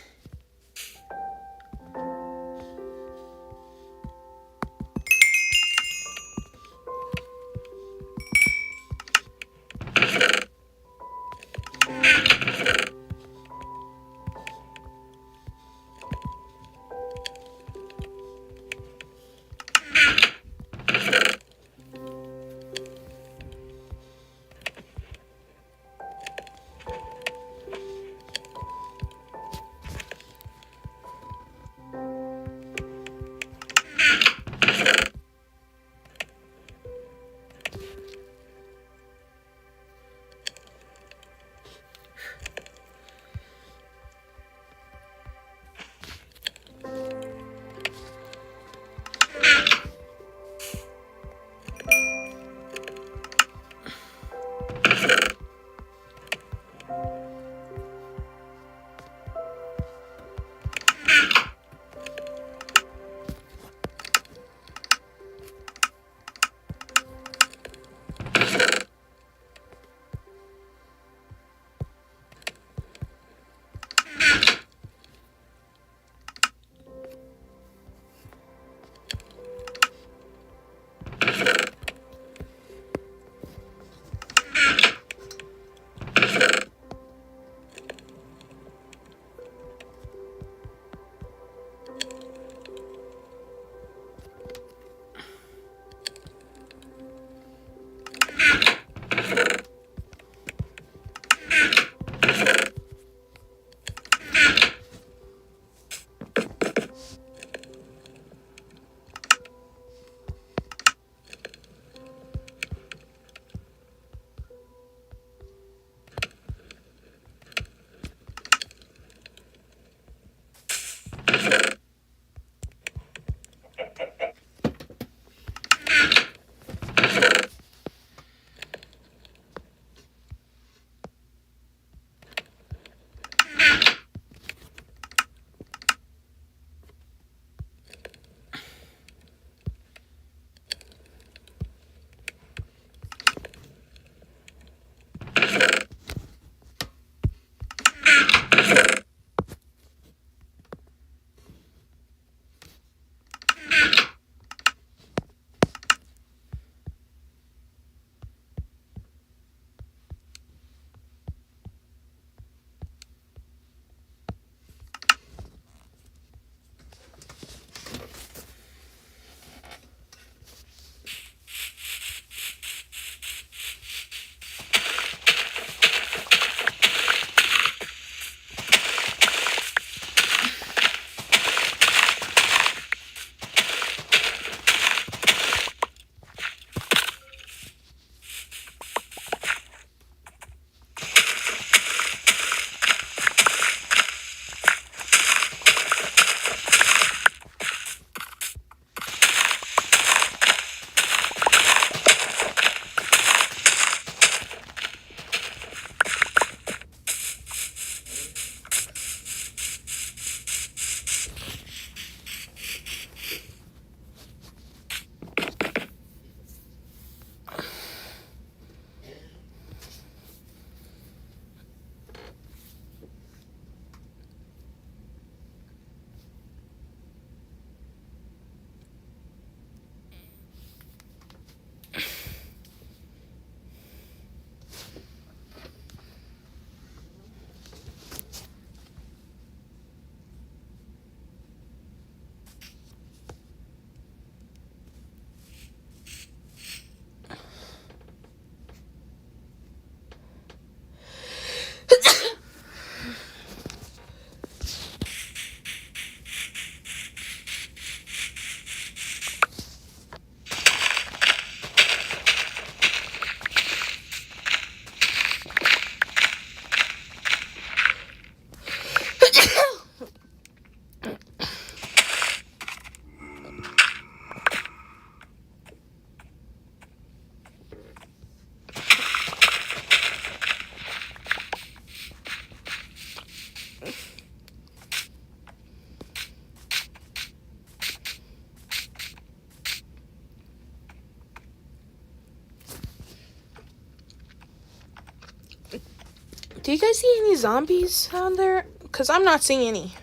Do you guys see any zombies down there? Because I'm not seeing any.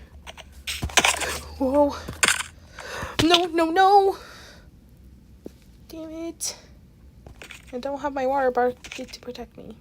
Whoa. No, no, no. Damn it. I don't have my water bucket to protect me.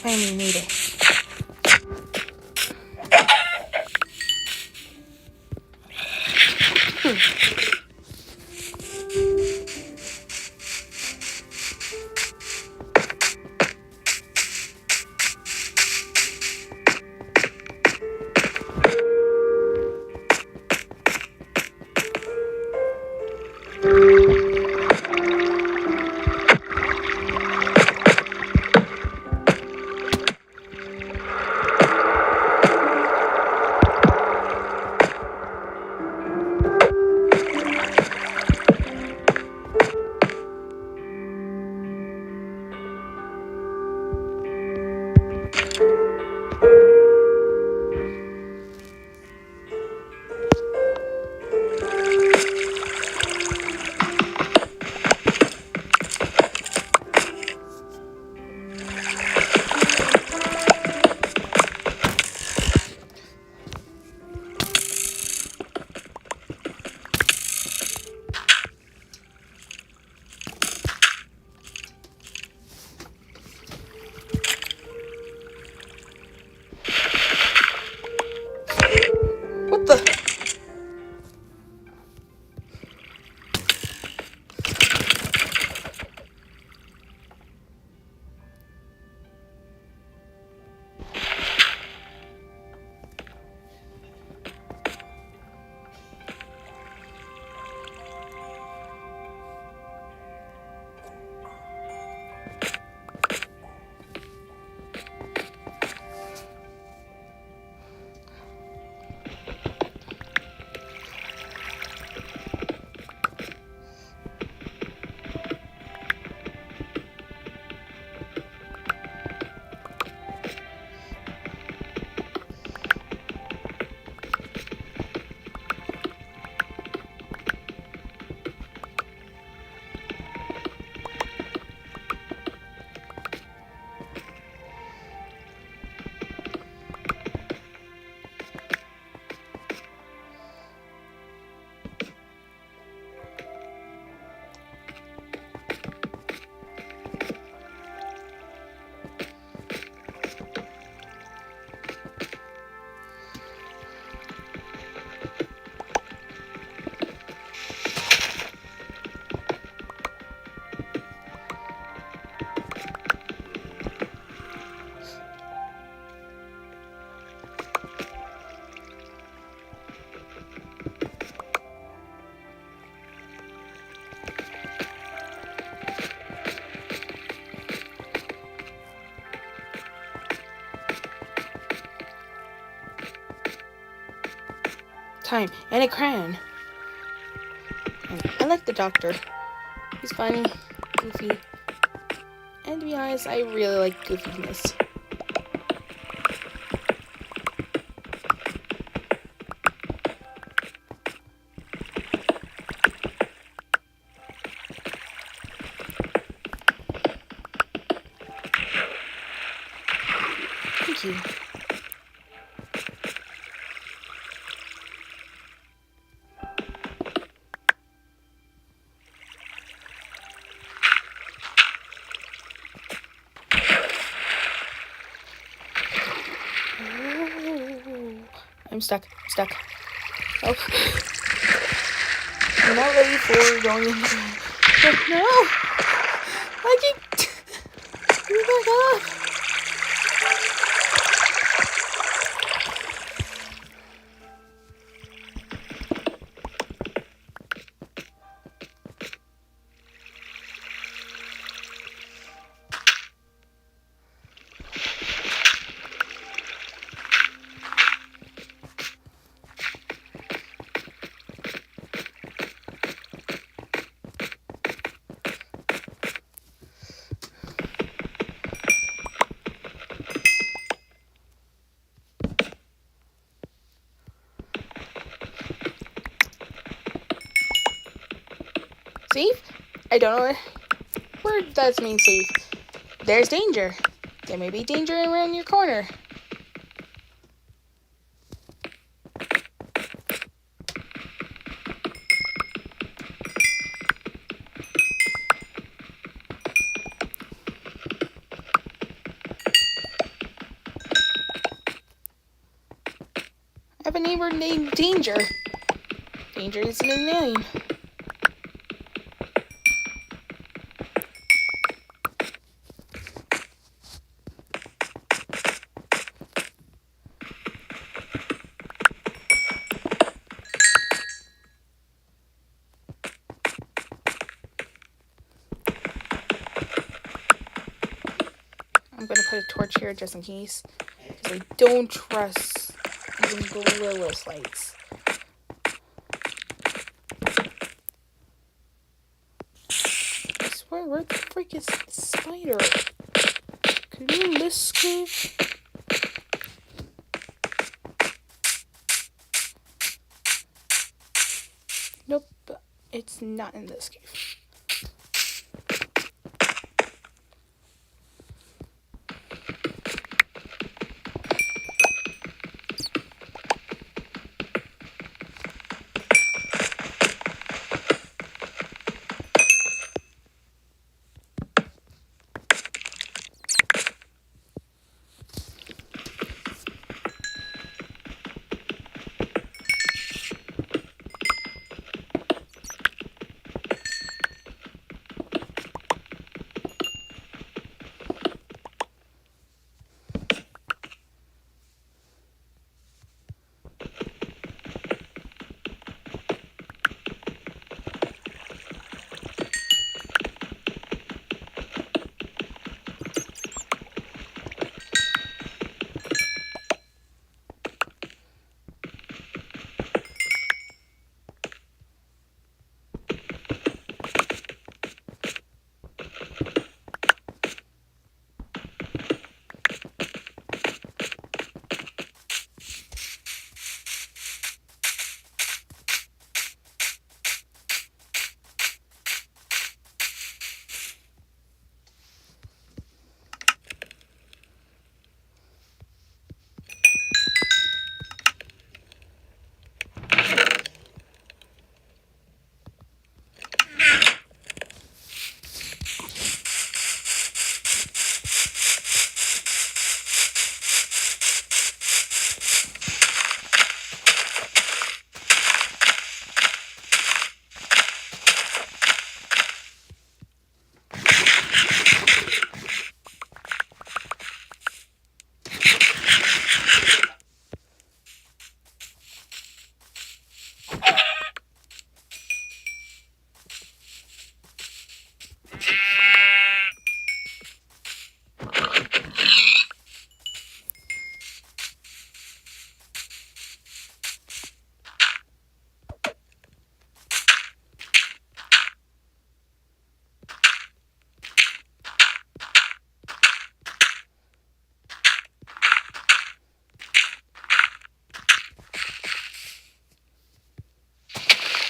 Finally made it. What the? Time and a crayon. I like the doctor. He's funny, goofy, and to be honest, I really like goofiness. Thank you. I'm stuck. Oh. I'm not ready for going in. No! I keep... Get back up! Safe? I don't know where that means safe. There's danger. There may be danger around your corner. I have a neighbor named Danger. Danger isn't his name. I'm gonna put a torch here just in case, because I don't trust using glowless lights. I swear, where the freak is the spider? Could it be in this cave? Nope, it's not in this cave.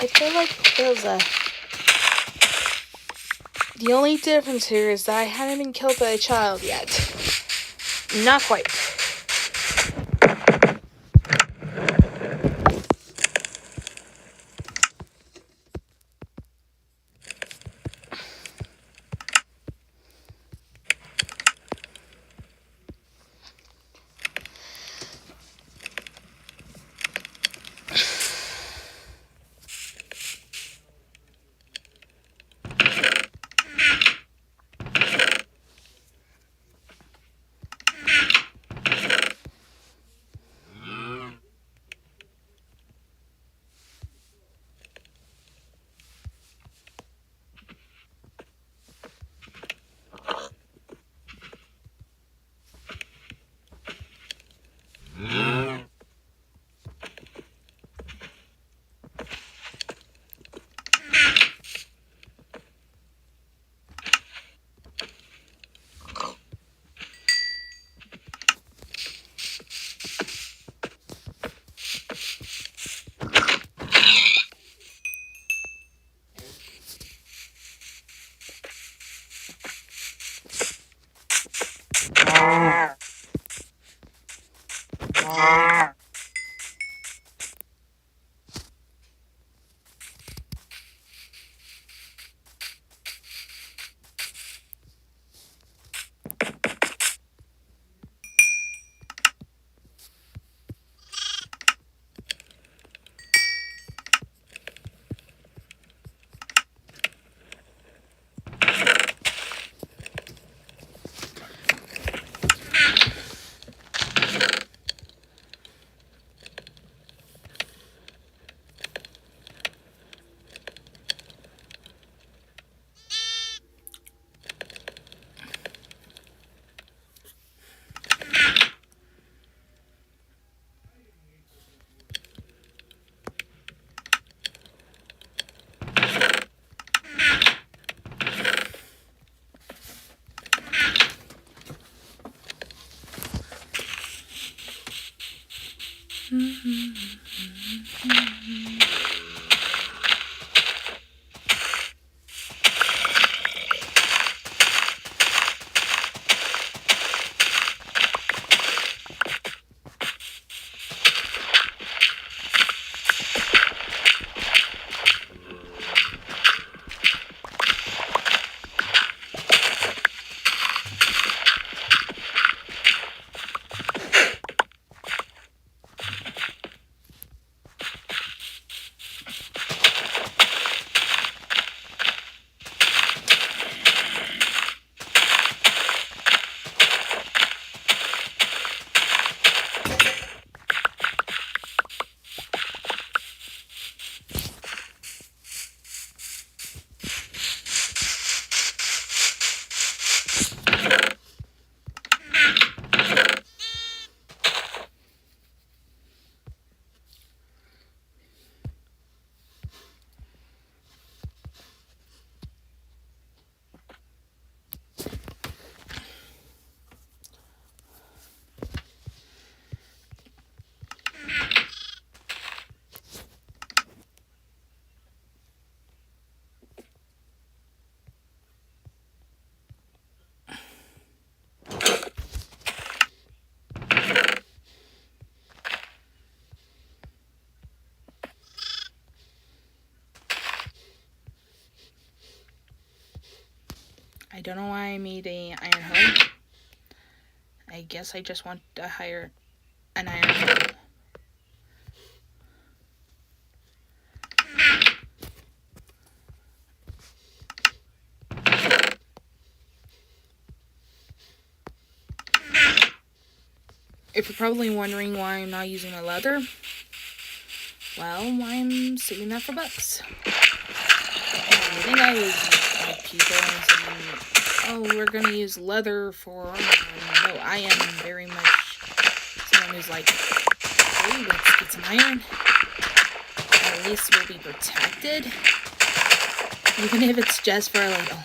I feel like the only difference here is that I haven't been killed by a child yet. Not quite. I don't know why I made a iron hoe. I guess I just want to hire an iron hoe. If you're probably wondering why I'm not using my leather, well, I'm saving that for books. I think I was like people and saying, oh, we're gonna use leather for no, I am very much someone who's like, hey, let's get some iron. At least we'll be protected. Even if it's just for a little.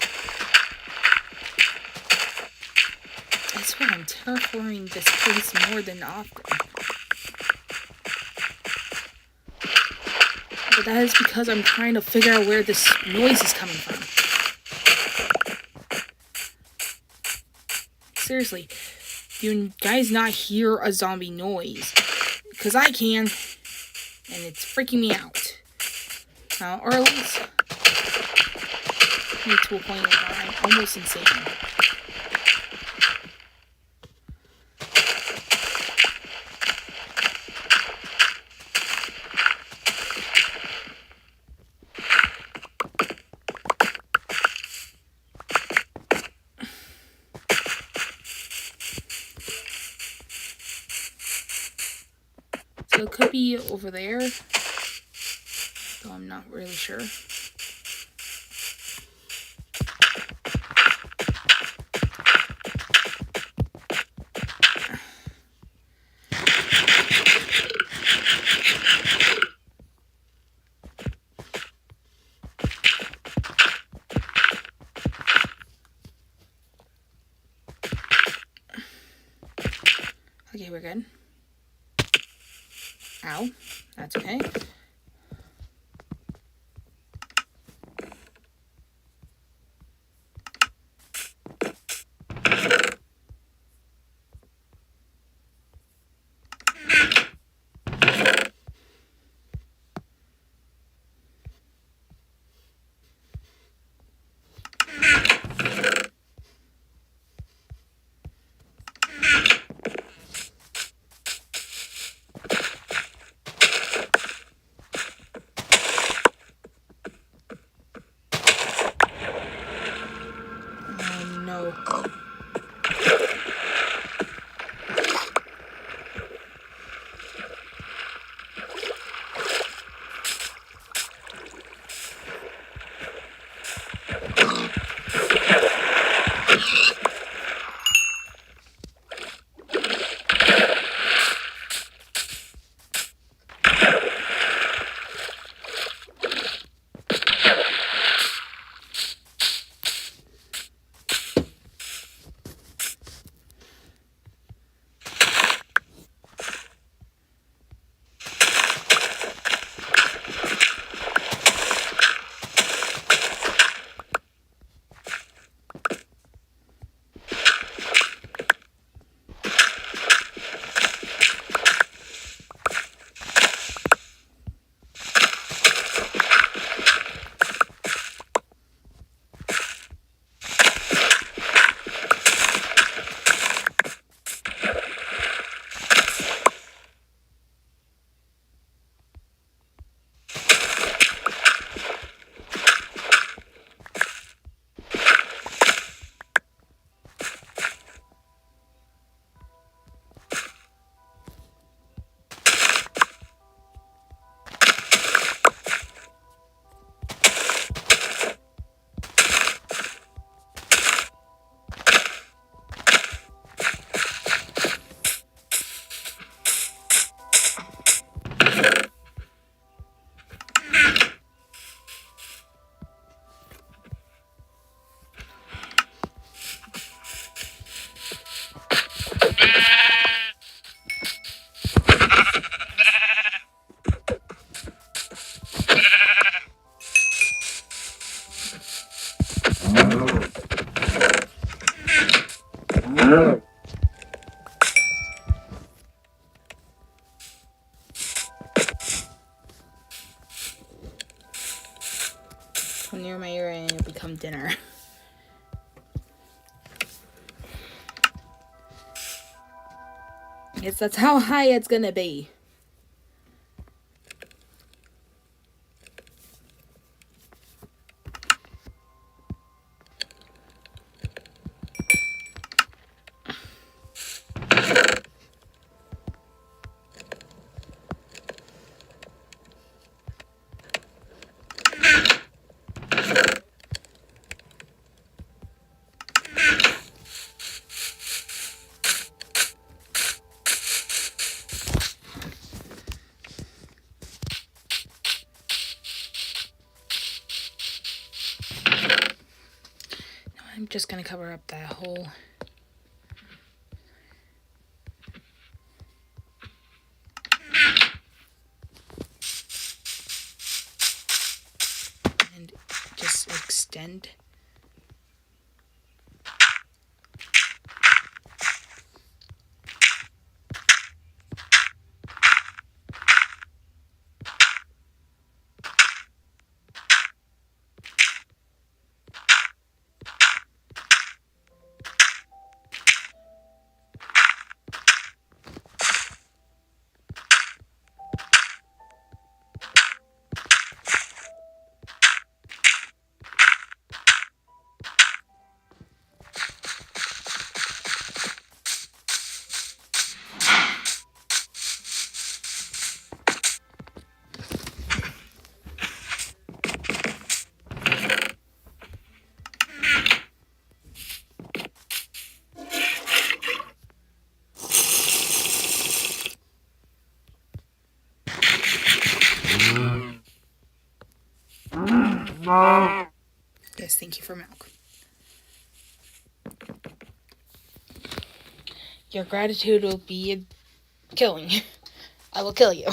I swear I'm terraforming this place more than often. But that is because I'm trying to figure out where this noise is coming from. Seriously, do you guys not hear a zombie noise? Because I can, and it's freaking me out. Or at least, me to a point where I'm almost insane. So it could be over there, though I'm not really sure. Okay, we're good. Ow. That's okay. Come near my ear and it'll become dinner. That's how high it's gonna be. I'm just gonna cover up that hole. And just extend. Yes, thank you for milk. Your gratitude will be killing you. I will kill you.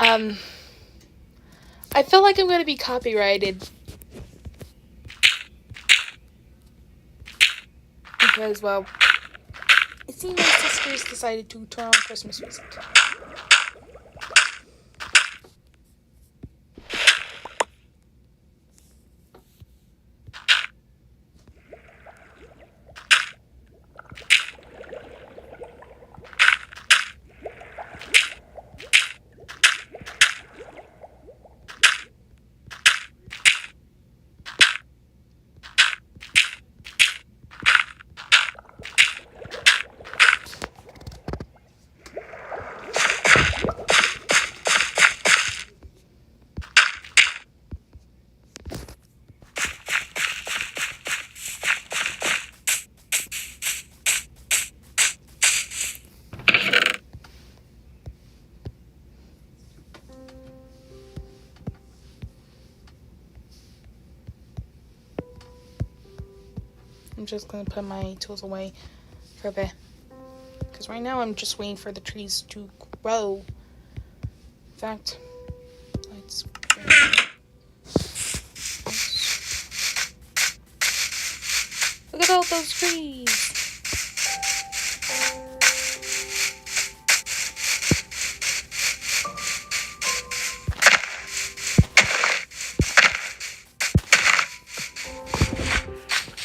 I feel like I'm going to be copyrighted because, well, it seems my sisters decided to turn on Christmas music. I'm just going to put my tools away for a bit. Because right now I'm just waiting for the trees to grow. In fact, let's... Look at all those trees!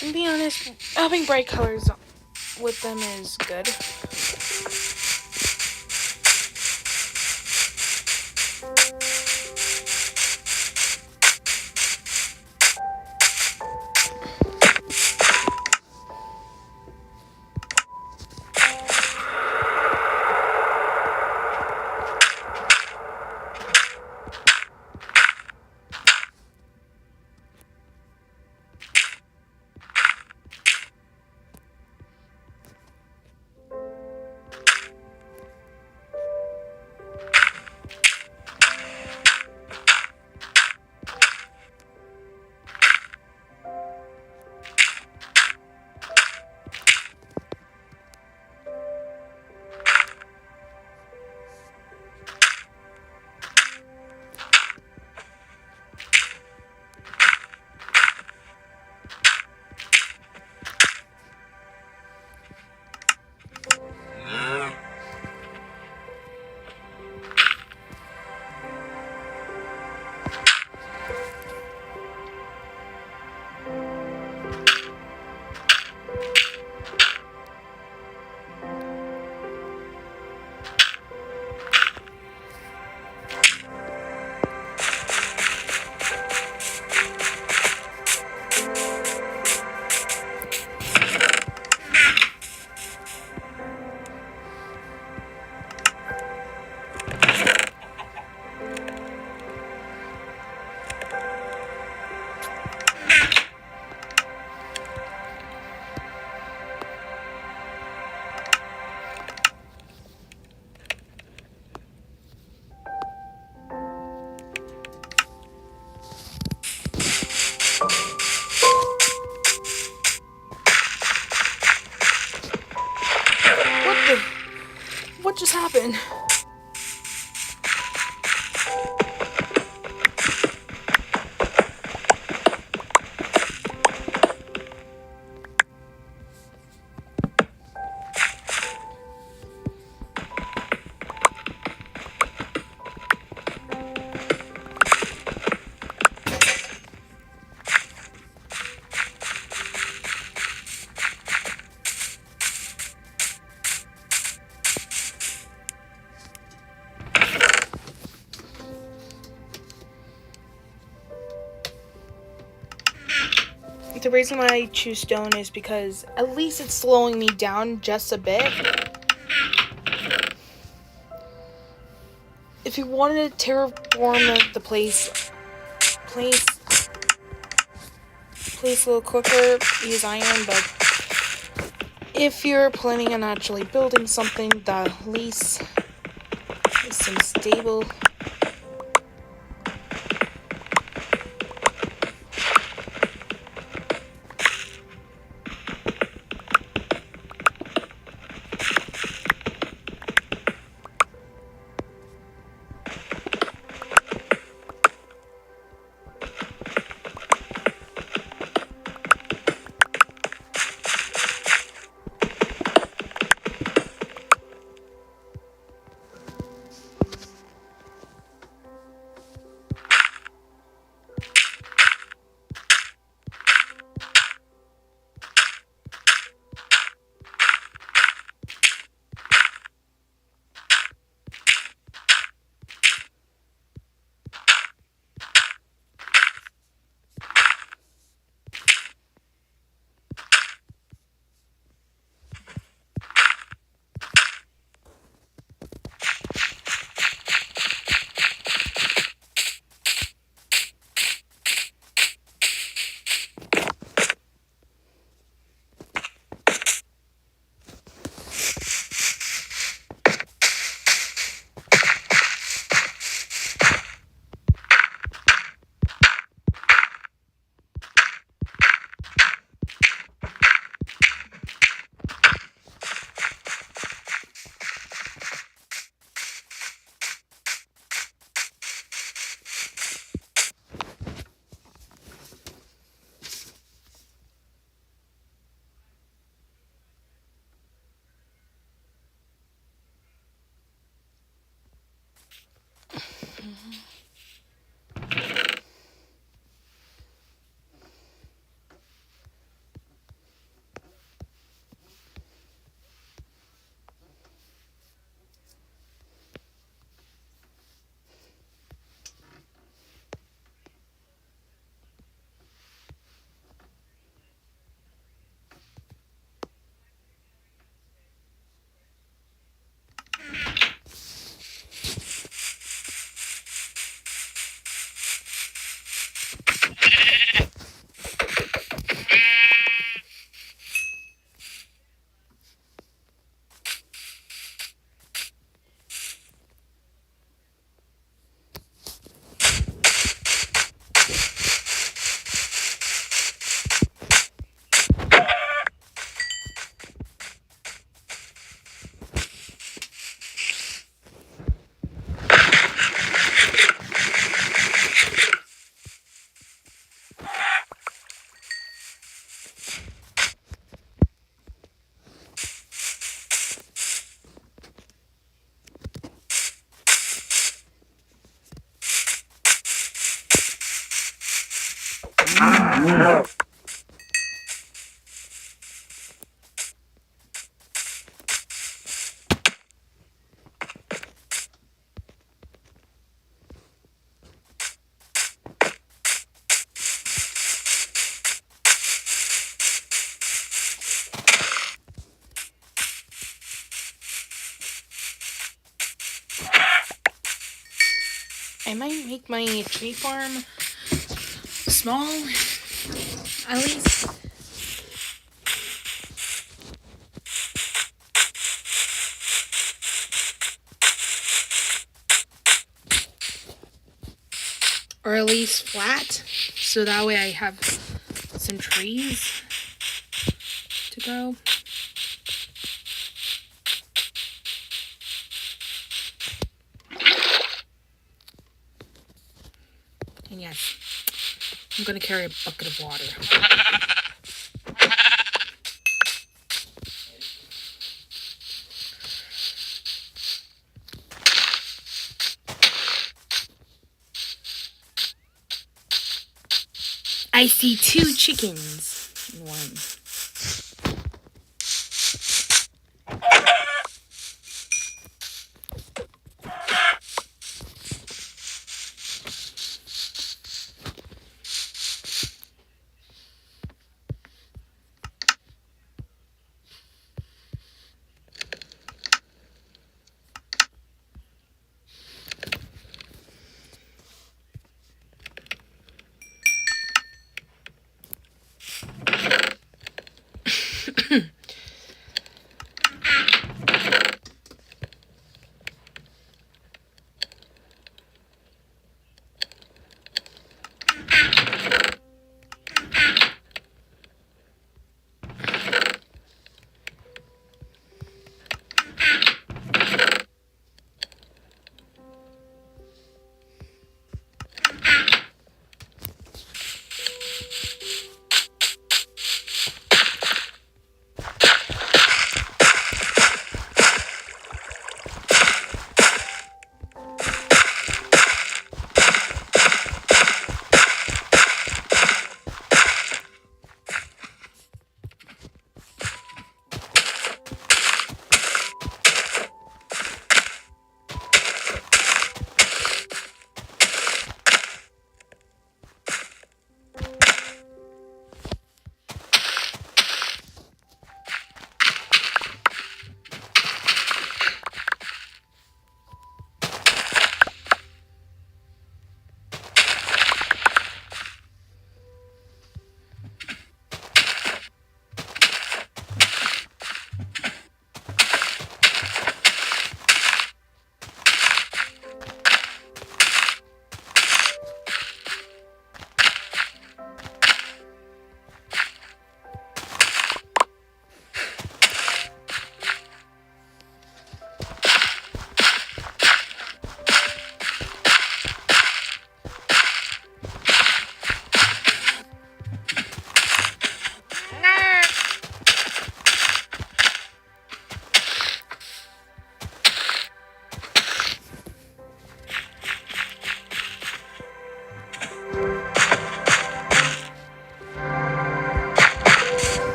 To be honest, having bright colors with them is good. What just happened? The reason why I choose stone is because at least it's slowing me down just a bit. If you wanted to terraform the place a little quicker, use iron, but if you're planning on actually building something that at least is some stable, I might make my tree farm small, at least. Or at least flat, so that way I have some trees to grow. And yes, I'm gonna carry a bucket of water. I see 2 chickens in one.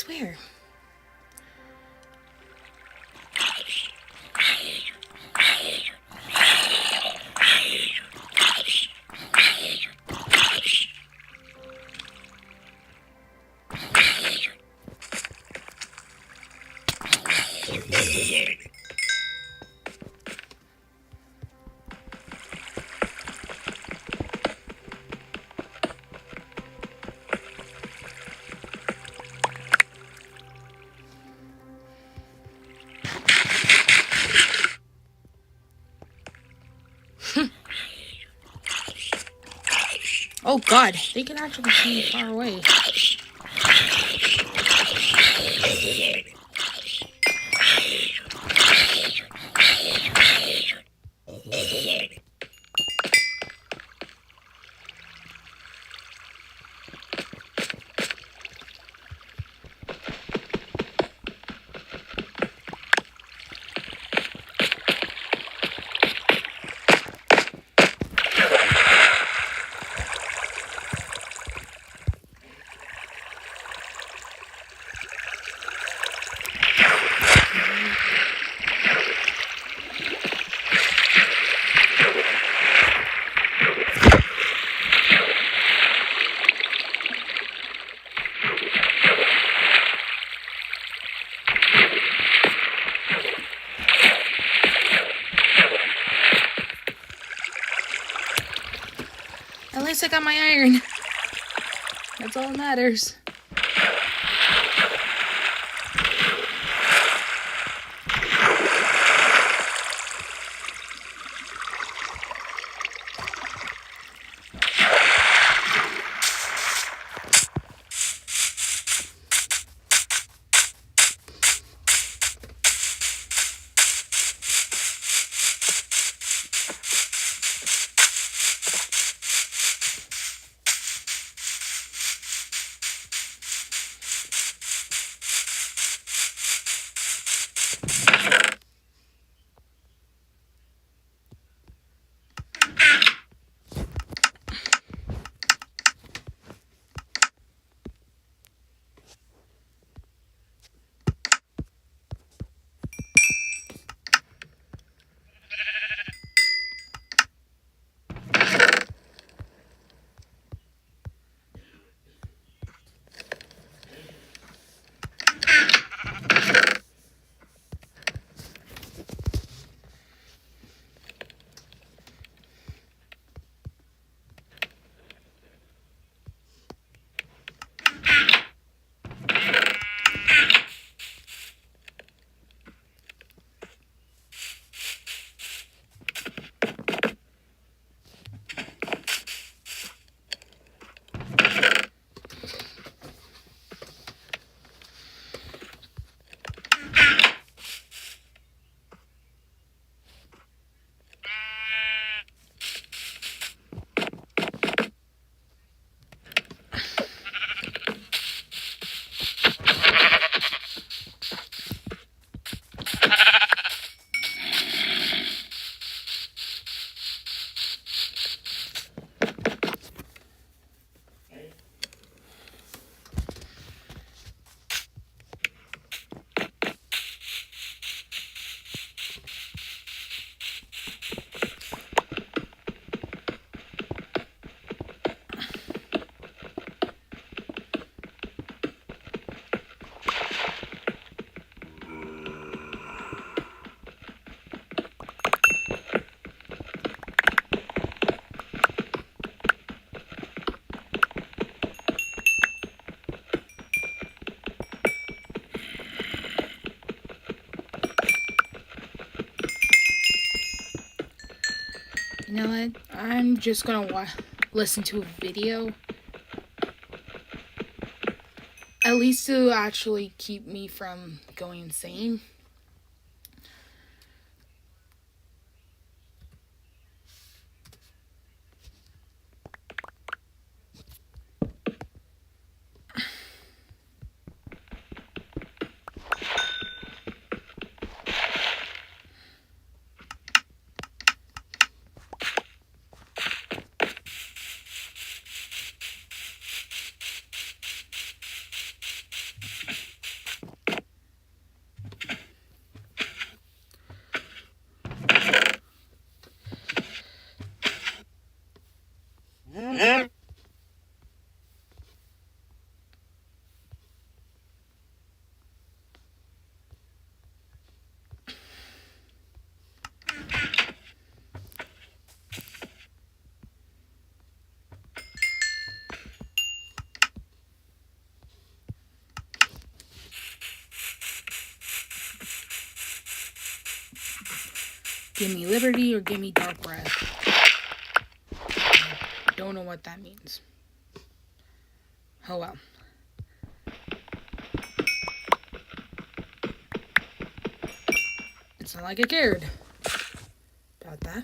swear. Oh god, they can actually see me far away. At least I got my iron. That's all that matters. You know what? I'm just gonna listen to a video. At least to actually keep me from going insane. Give me liberty or give me dark breath. Don't know what that means. Oh well. It's not like I cared about that.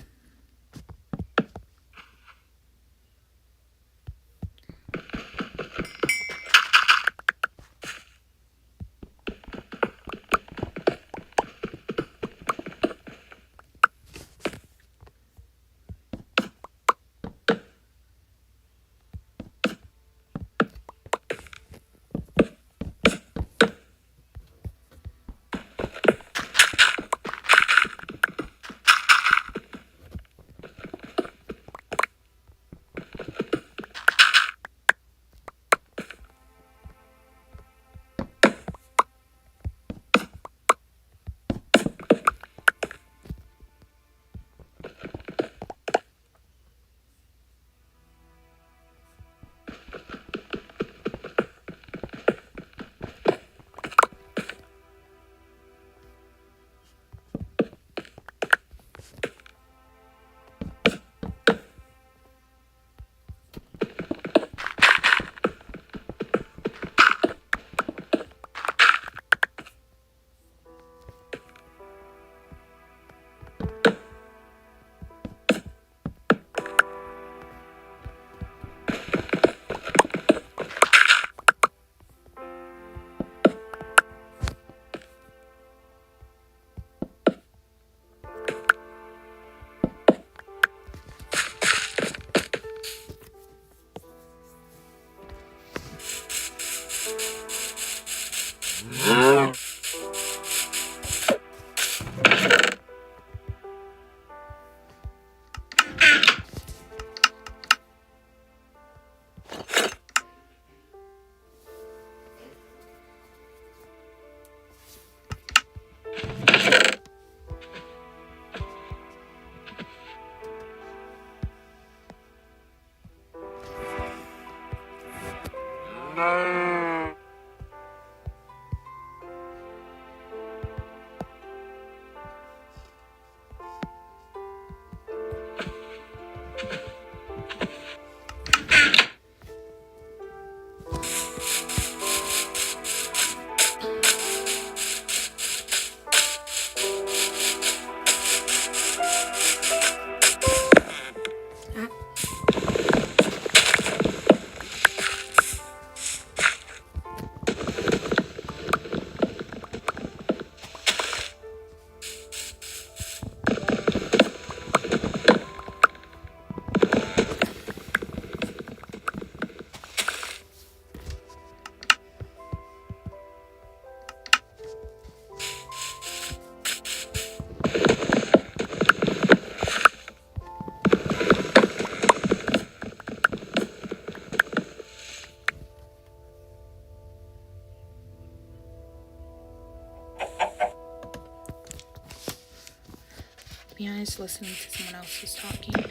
To be honest, listening to someone else who's talking is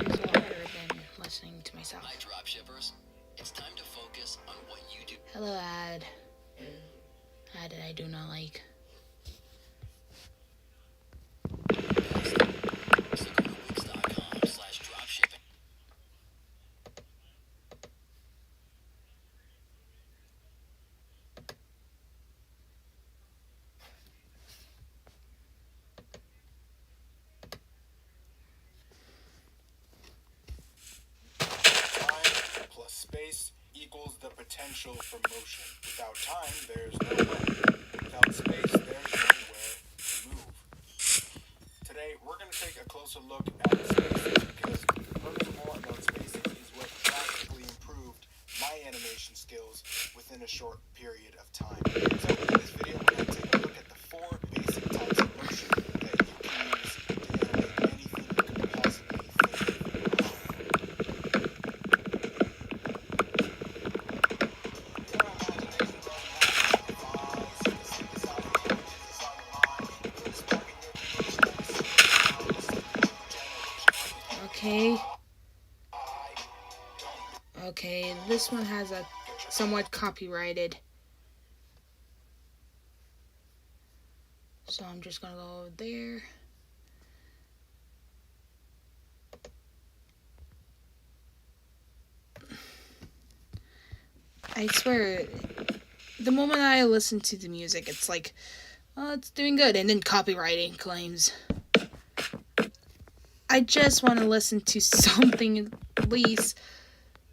a lot better than listening to myself. Hi, dropshippers. It's time to focus on what you do. Hello, ad. Ad that I do not like. So go to wix.com/dropshipping. Time plus space equals the potential for motion. Without time, there's no way. Without space, there's nowhere to move. Today, we're going to take a closer look at spaces because learning more about spaces is what drastically improved my animation skills within a short period of time. So in this video, we're going to take a look at the 4 basic types of motion that you can use to animate anything you could possibly think of. Okay, this one has a somewhat copyrighted. So I'm just gonna go over there. I swear, the moment I listen to the music, it's like, oh, it's doing good, and then copywriting claims. I just want to listen to something at least,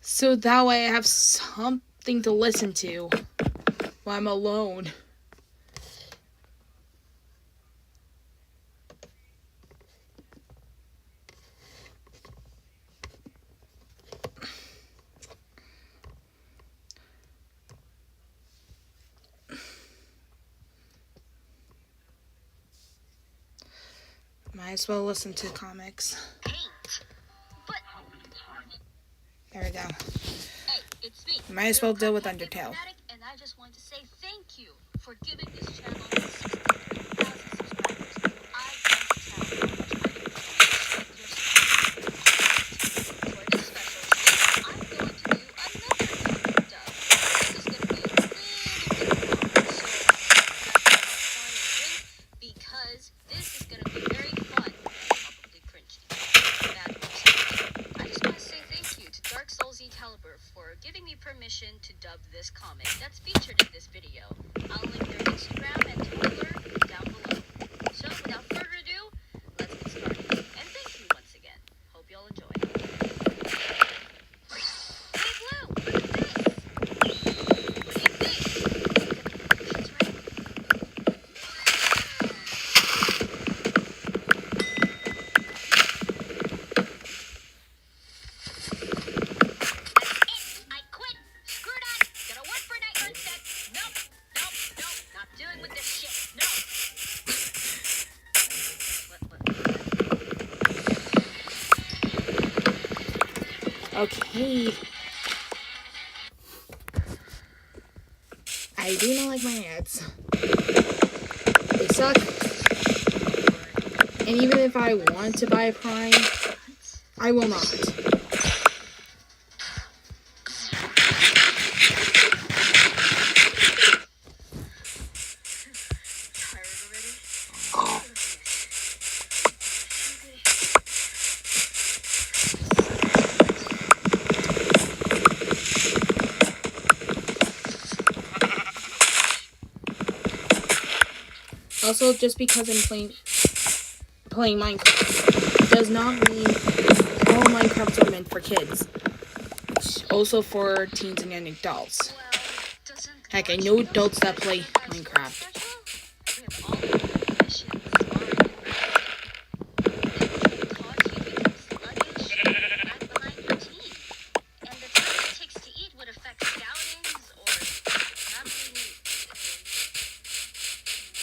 so that way I have something to listen to while I'm alone. Might as well listen to comics. There we go. Hey, it's me. Might as well deal with Undertale. And I just want to say thank you for giving this channel 63,000 subscribers. I can't tell how much I appreciate your support. For this special treat, I'm going to do another comic dub. This is going to be a little bit longer, so because this is going to be very fun and probably cringy. Bad news. I just want to say thank you to Dark Souls Caliber for giving me permission to dub this comic that's featured in this video. I'll link their Instagram and Twitter down below. So without further ado, let's get started. And thank you once again. Hope you all enjoy. Hey Blue, look at this! What do you think? It's ready. I quit. Screw that. Gonna work for Nightmare instead. Nope. Not dealing with this shit. No. Okay. I do not like my ads. They suck. And even if I want to buy Prime, I will not. Tired already? Also, just because I'm playing Minecraft does not mean all Minecrafts are meant for kids. It's also for teens and young adults. Well, doesn't Heck, I know adults that play Minecraft. We have all of the missions already ready. It will cause you to become sluggish and lag behind your team. And the time it takes to eat would affect scoutings or having...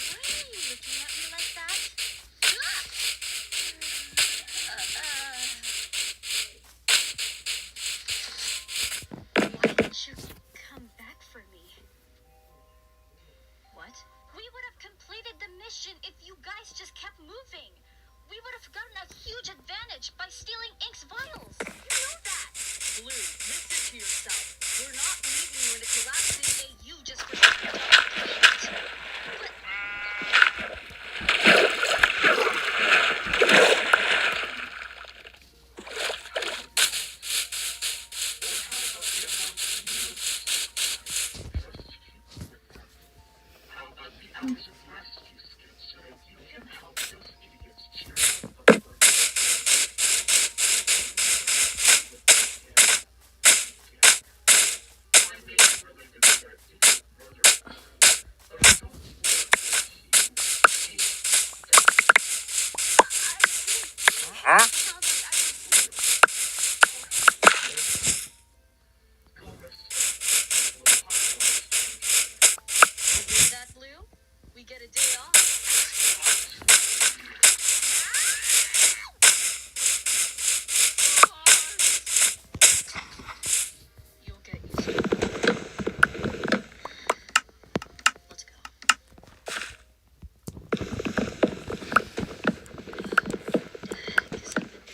Why are you looking at me like that? Why didn't you come back for me? What? We would have completed the mission if you guys just kept moving. We would have gotten a huge advantage by stealing Ink's vials. You know that. Blue, listen to yourself. We're not leaving you in a collapsing AU just for some dumb idiot. But... that, Blue? We get a day off. You'll get used to it. Let's go. Guess I've been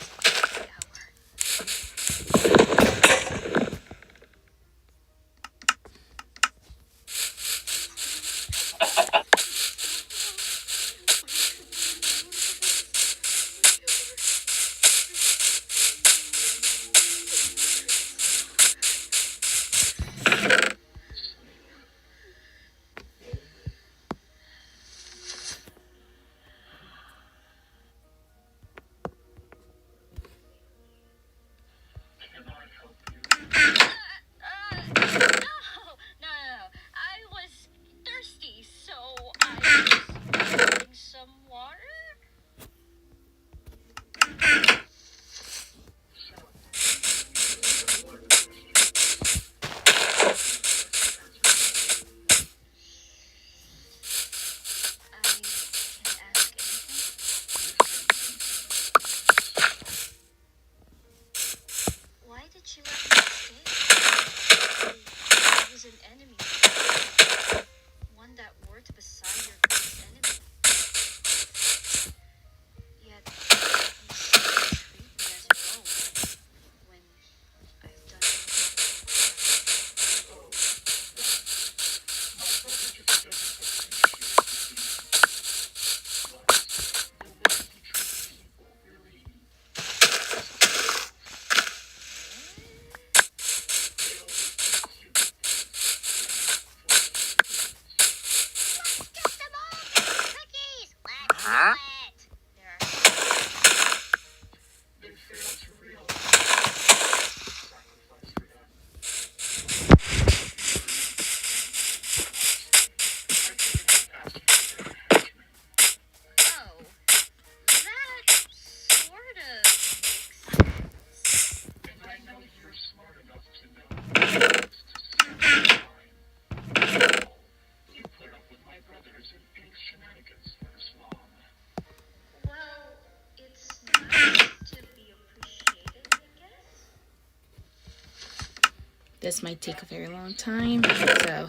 This might take a very long time, so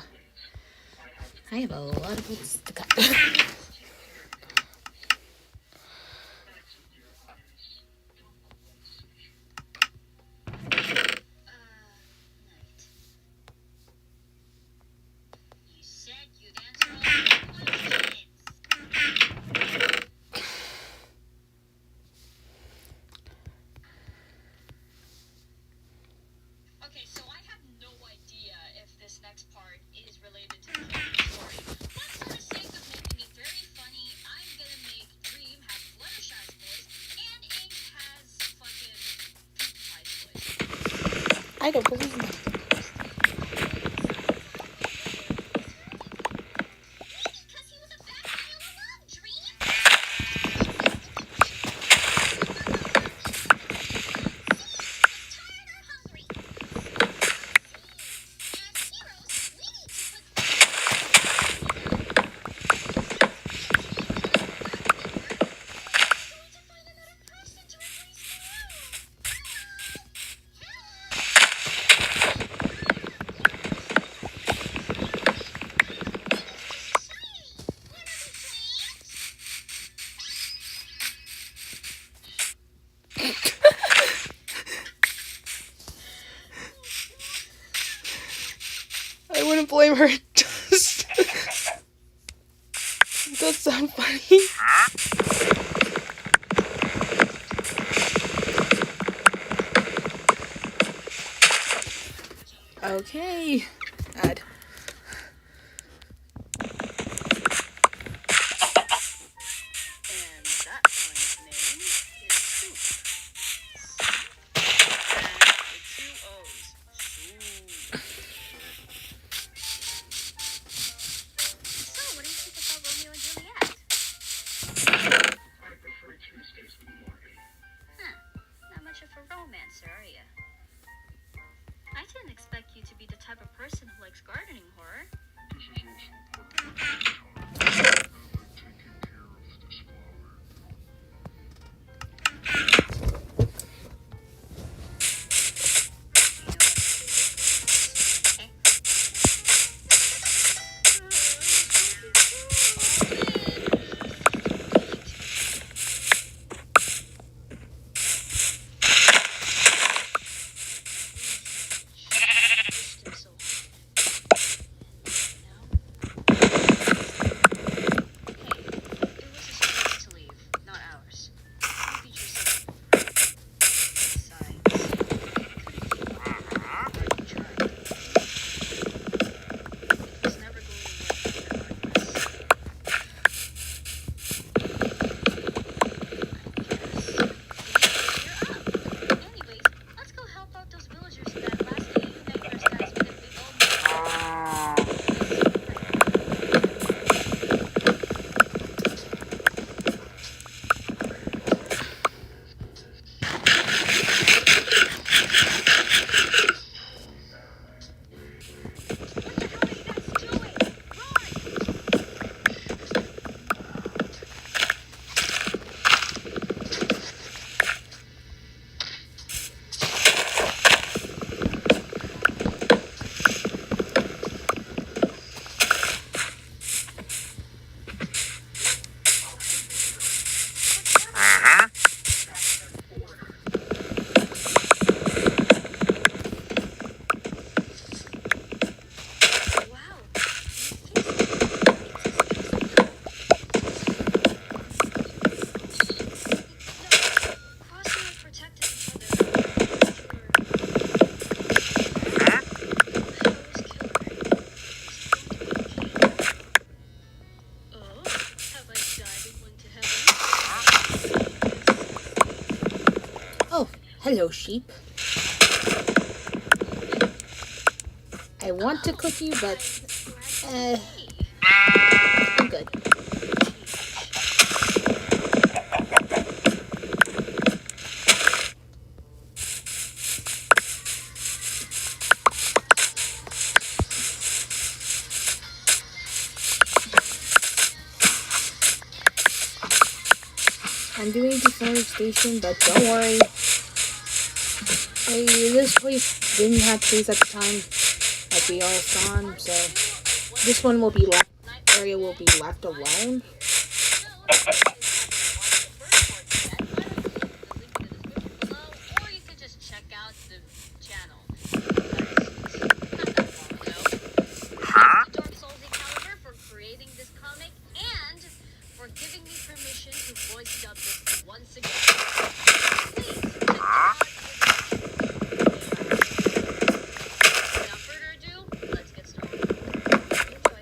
I have a lot of books to cut. You said you'd answer all my questions. Okay, so I have no idea if this next part is related to the whole story. But for the sake of making it very funny, I'm gonna make Dream have Fluttershy's voice and Ink has fucking Pinkie Pie's voice. I don't believe that. Because he was a bad guy all along, Dream. Tired or hungry? As heroes, we need to put going to find another person to replace I wouldn't blame her. Just it does sound funny. Okay. Add. And that one's name is Soup. And with 2 O's. Soup. So, what do you think about Romeo and Juliet? Huh. Not much of a romancer, are you? I didn't expect you to be the type of person who likes gardening, Horror. Hello, sheep. I want to cook you, but I'm good. I'm doing deforestation, but don't worry. This place didn't have trees at the time, like we all saw them, so this one will be left. Area will be left alone. Or you could just check out the channel. Dark Souls Excalibur for creating this comic and for giving me permission to voice dub this once again. Please check it out. Without further ado, let's get started. Enjoy.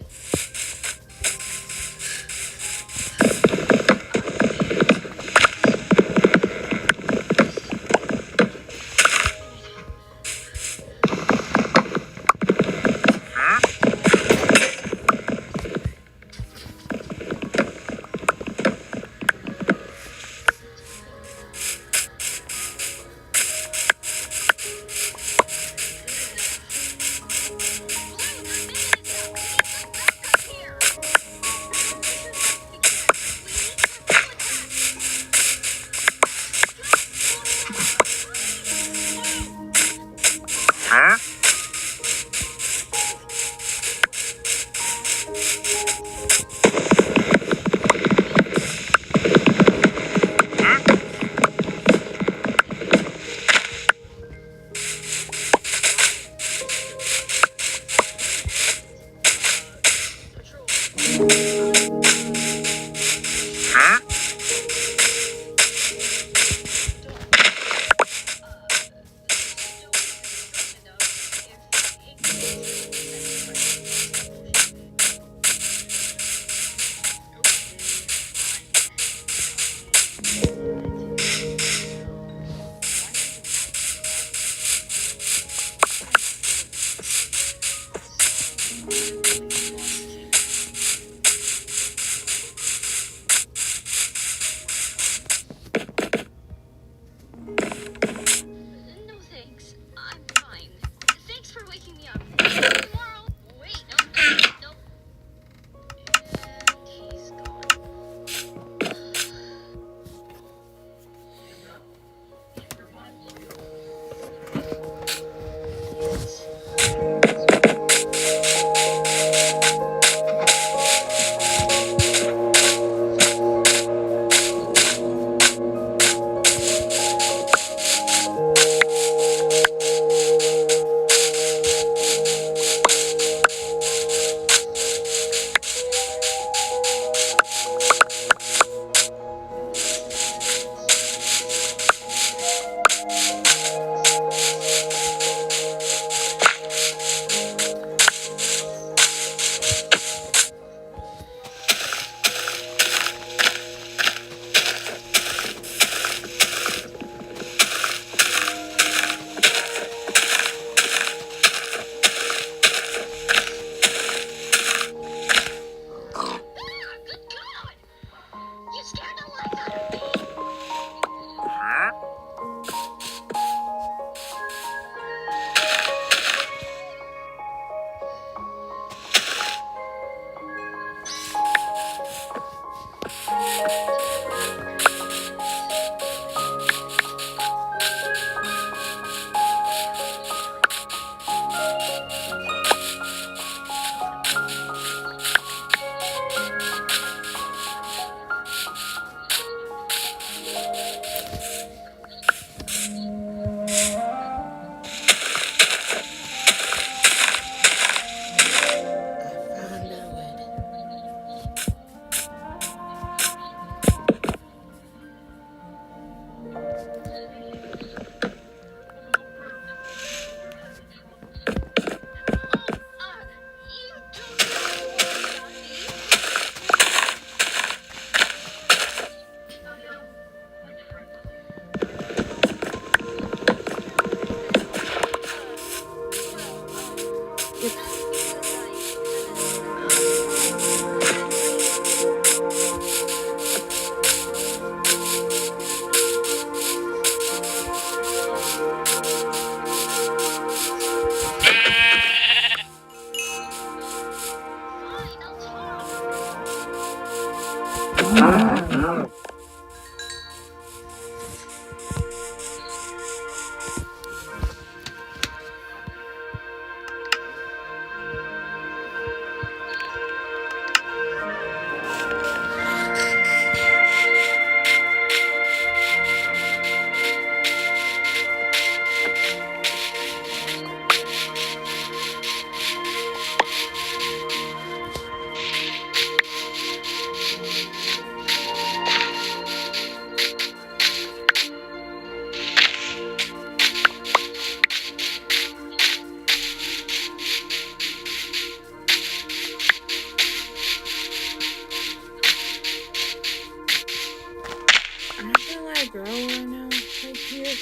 gonna let it grow right now, right here.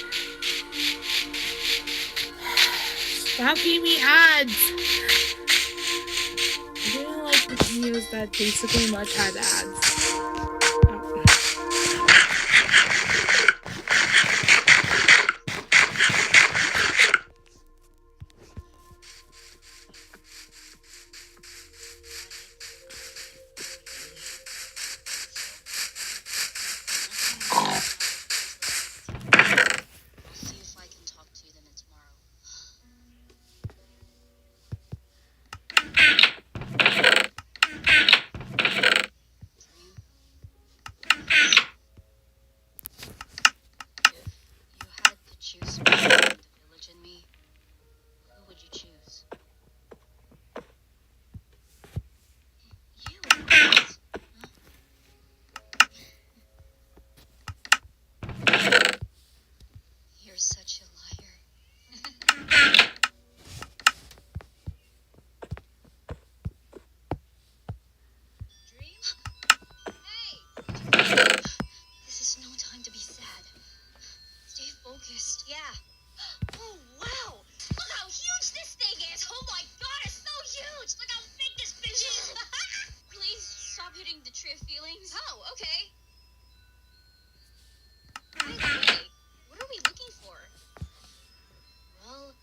Stop giving me ads! I didn't like the videos that basically much had ads. I'll see if I can talk to them tomorrow. Dream, if you had to choose between the village and me, who would you choose? You, of course. You're such a liar. Dream? Hey! This is no time to be sad. Stay focused. Yeah. Oh, wow! Look how huge this thing is! Oh my god, it's so huge! Look how big this bitch is! Please stop hitting the tree of feelings. Oh, okay. By the way, what are we looking for? Well,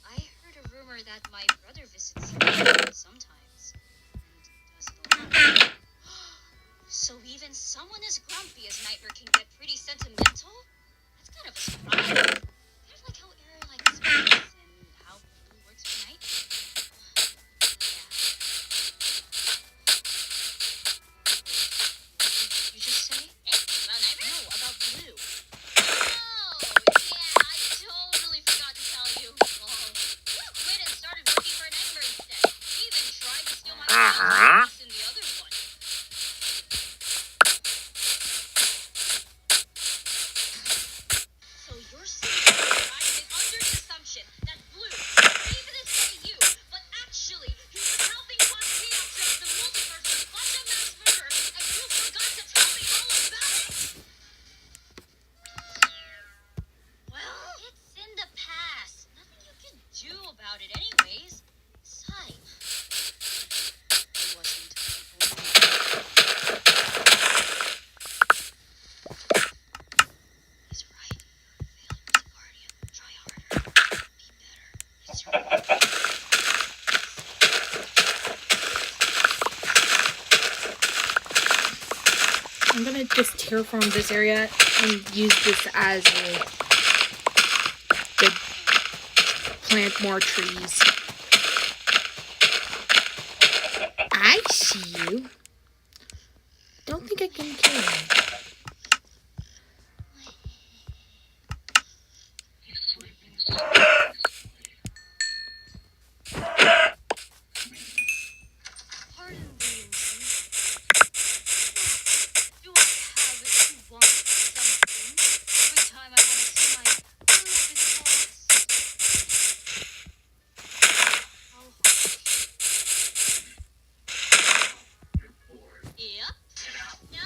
I heard a rumor that my brother visits here sometimes. And does it a lot. So even someone as grumpy as Nightmare can get pretty sentimental? That's kind of a surprise. Kind of like how Aaron likes space and how Blue works for Night. Yeah. You just say? About Nightmare? No, about Blue. Oh, yeah, I totally forgot to tell you. Well, you quit and started working for Nightmare instead. He even tried to steal my place in the other one. So you're saying I is under the assumption that Blue even is saying you, but actually he was helping one chaos trip the multiverse with bunch of mass murder, and you forgot to tell me all about it? Well, it's in the past. Nothing you can do about it anyways. Besides, it wasn't He's right. Failure is a guardian. Try harder. Be better. It's your I'm gonna just terraform this area and use this as to plant more trees. I see you. Don't think I can kill you. Pardon me, do I have it to want something? Every time I want to see my beloved boss. How hard? Yep. No.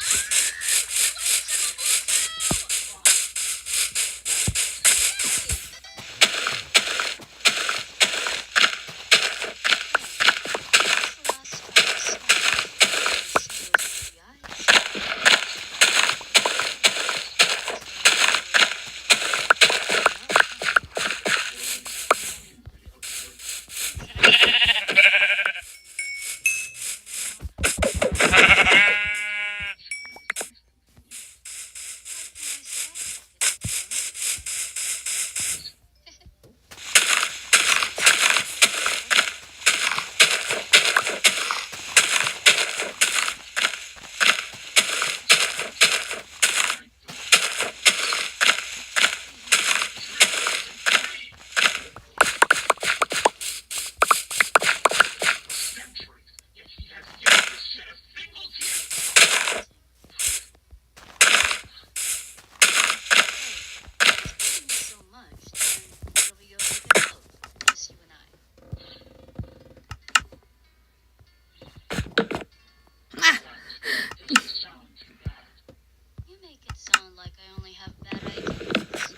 like I only have bad ideas.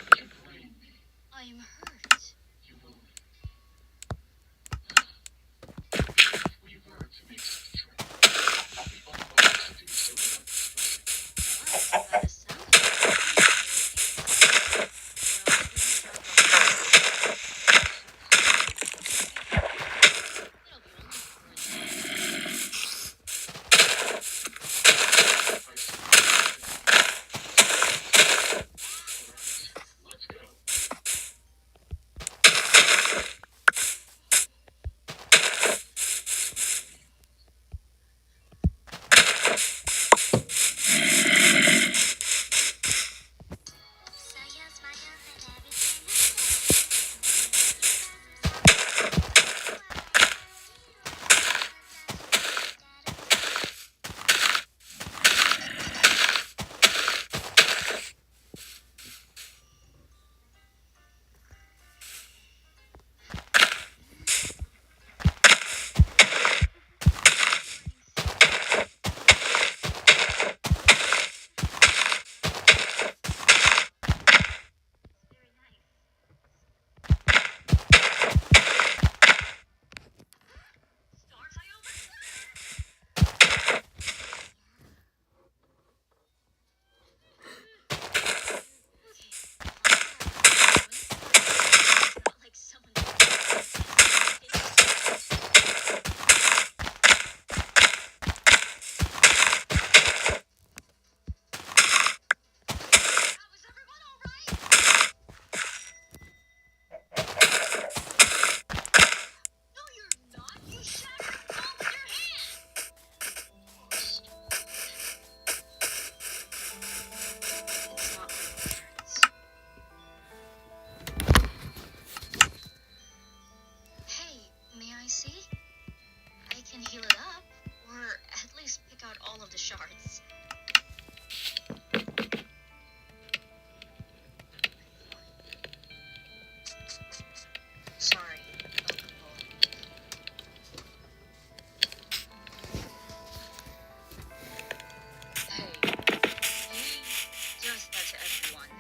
I am hurt. Well, by the sound of it, it'll be only for a day. Like someone. Was everyone all right? No, you're not. You shattered the ball with your hand. It's not like it hurts. Hey, may I see? I can heal it up, or at least pick out all of the shards. Sorry, alcohol. Hey, he does that to everyone.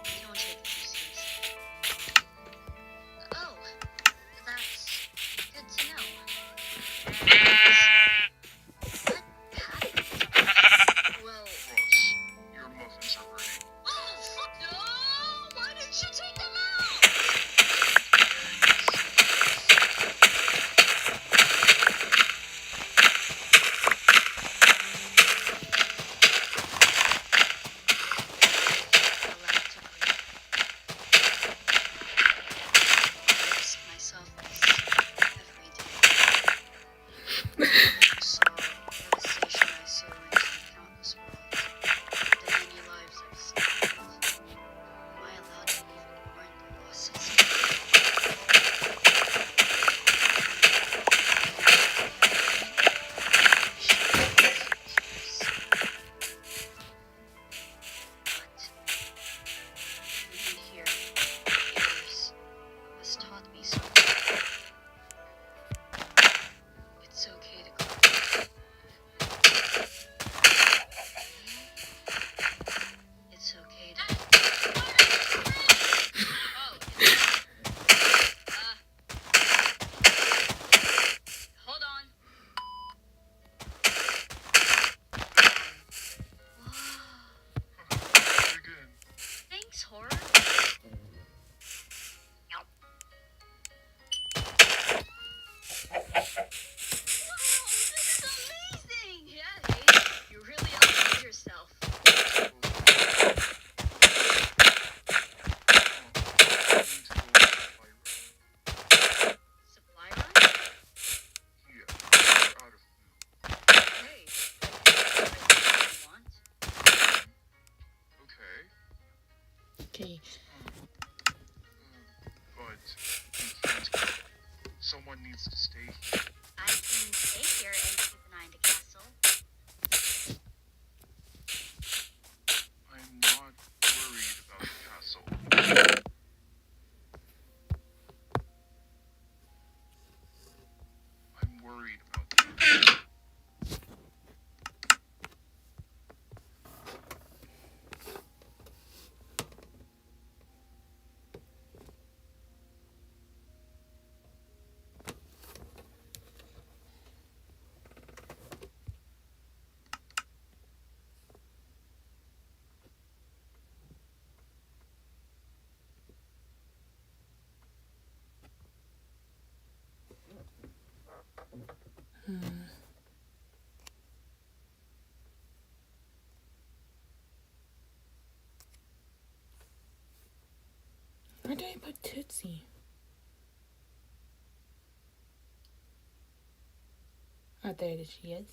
We don't take it too seriously. Oh, that's good to know. What happened? Well, Your muffins are ready. oh, fuck no! Why didn't you take them out? Allowed to breathe. I ask myself this every day. So, devastation I saw in countless worlds, the many lives I've saved. Am I allowed to even mourn the losses? But even here, years has taught me something. It's okay to cry. It's okay to. Oh, hold on. You're good. Thanks, Horror. Wow, this is amazing! Yeah, hey, you really outdid yourself. Supply run? Yeah, we're out of food. Hey, if you want. Okay. Okay. But we can't go. Someone needs to stay here. I can stay here and keep an eye on the castle. I'm not worried about the castle. I'm worried about you. Tootsie. Oh, there she is.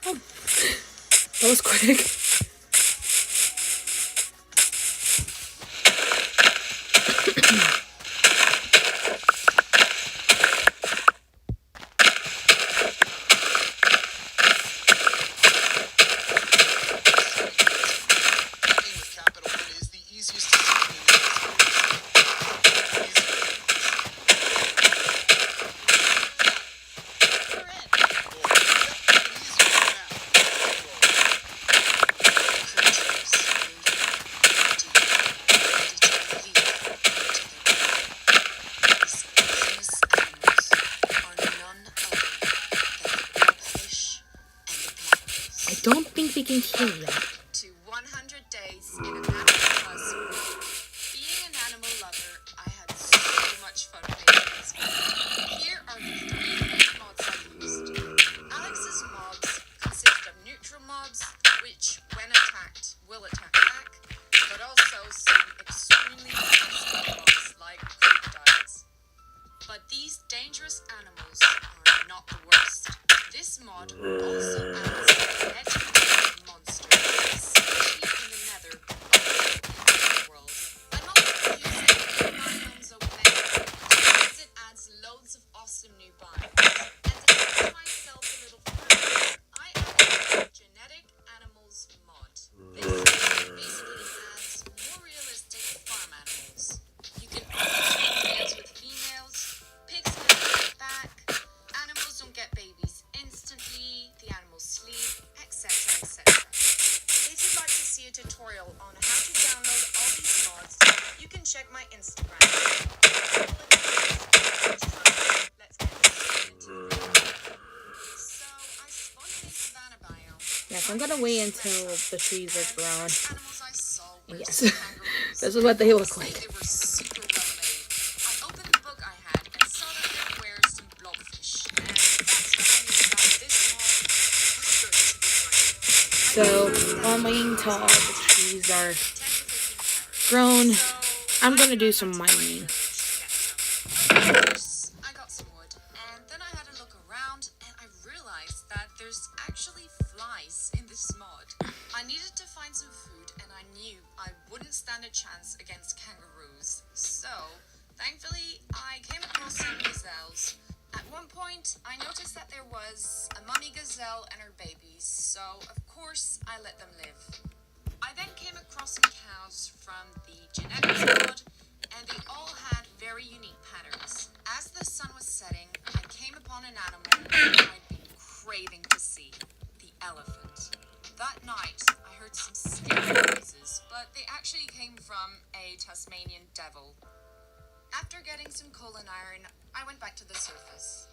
Oh, that was quick. Working with Capital One is the easiest decision in the You're in. I don't think we can kill that. To 100 days in an animal plus. Being an animal lover, I had so much fun making this mod. Here are the 3 mods I used. Alex's mobs consist of neutral mobs, which, when attacked, will attack back, but also some extremely nasty mobs like crocodiles. But these dangerous animals are not the worst. This mod also adds legendary monsters, especially in the nether world. I'm also using biomes open because it adds loads of awesome new biomes. And to make myself a little further, I added genetic animals mod. This basically adds more realistic farm animals. You can alternate males with females, pigs can fight back, animals don't get babies instantly, the animals sleep, etc. etc. If you'd like to see a tutorial on how to download all these mods, you can check my Instagram. Let's get straight into it. So I spawned in a savannah biome. Yes, I'm gonna wait until the trees are grown. Animals I saw were Yes. kangaroos. This is what they look like. They were super well made. I opened the book I had and saw that there were some blobfish. And that's when I knew that this mod was good to be running. So, while I'm waiting until all the trees are grown, I'm gonna do some mining. First, I got some wood, and then I had a look around, and I realized that there's actually flies in this mod. I needed to find some food, and I knew I wouldn't stand a chance against kangaroos. So, thankfully, I came across some gazelles. At one point, I noticed that there was a mummy gazelle and her babies, so of course I let them live. I then came across some cows from the genetics mod, and they all had very unique patterns. As the sun was setting, I came upon an animal that I'd been craving to see, the elephant. That night, I heard some scary noises, but they actually came from a Tasmanian devil. After getting some coal and iron, I went back to the surface.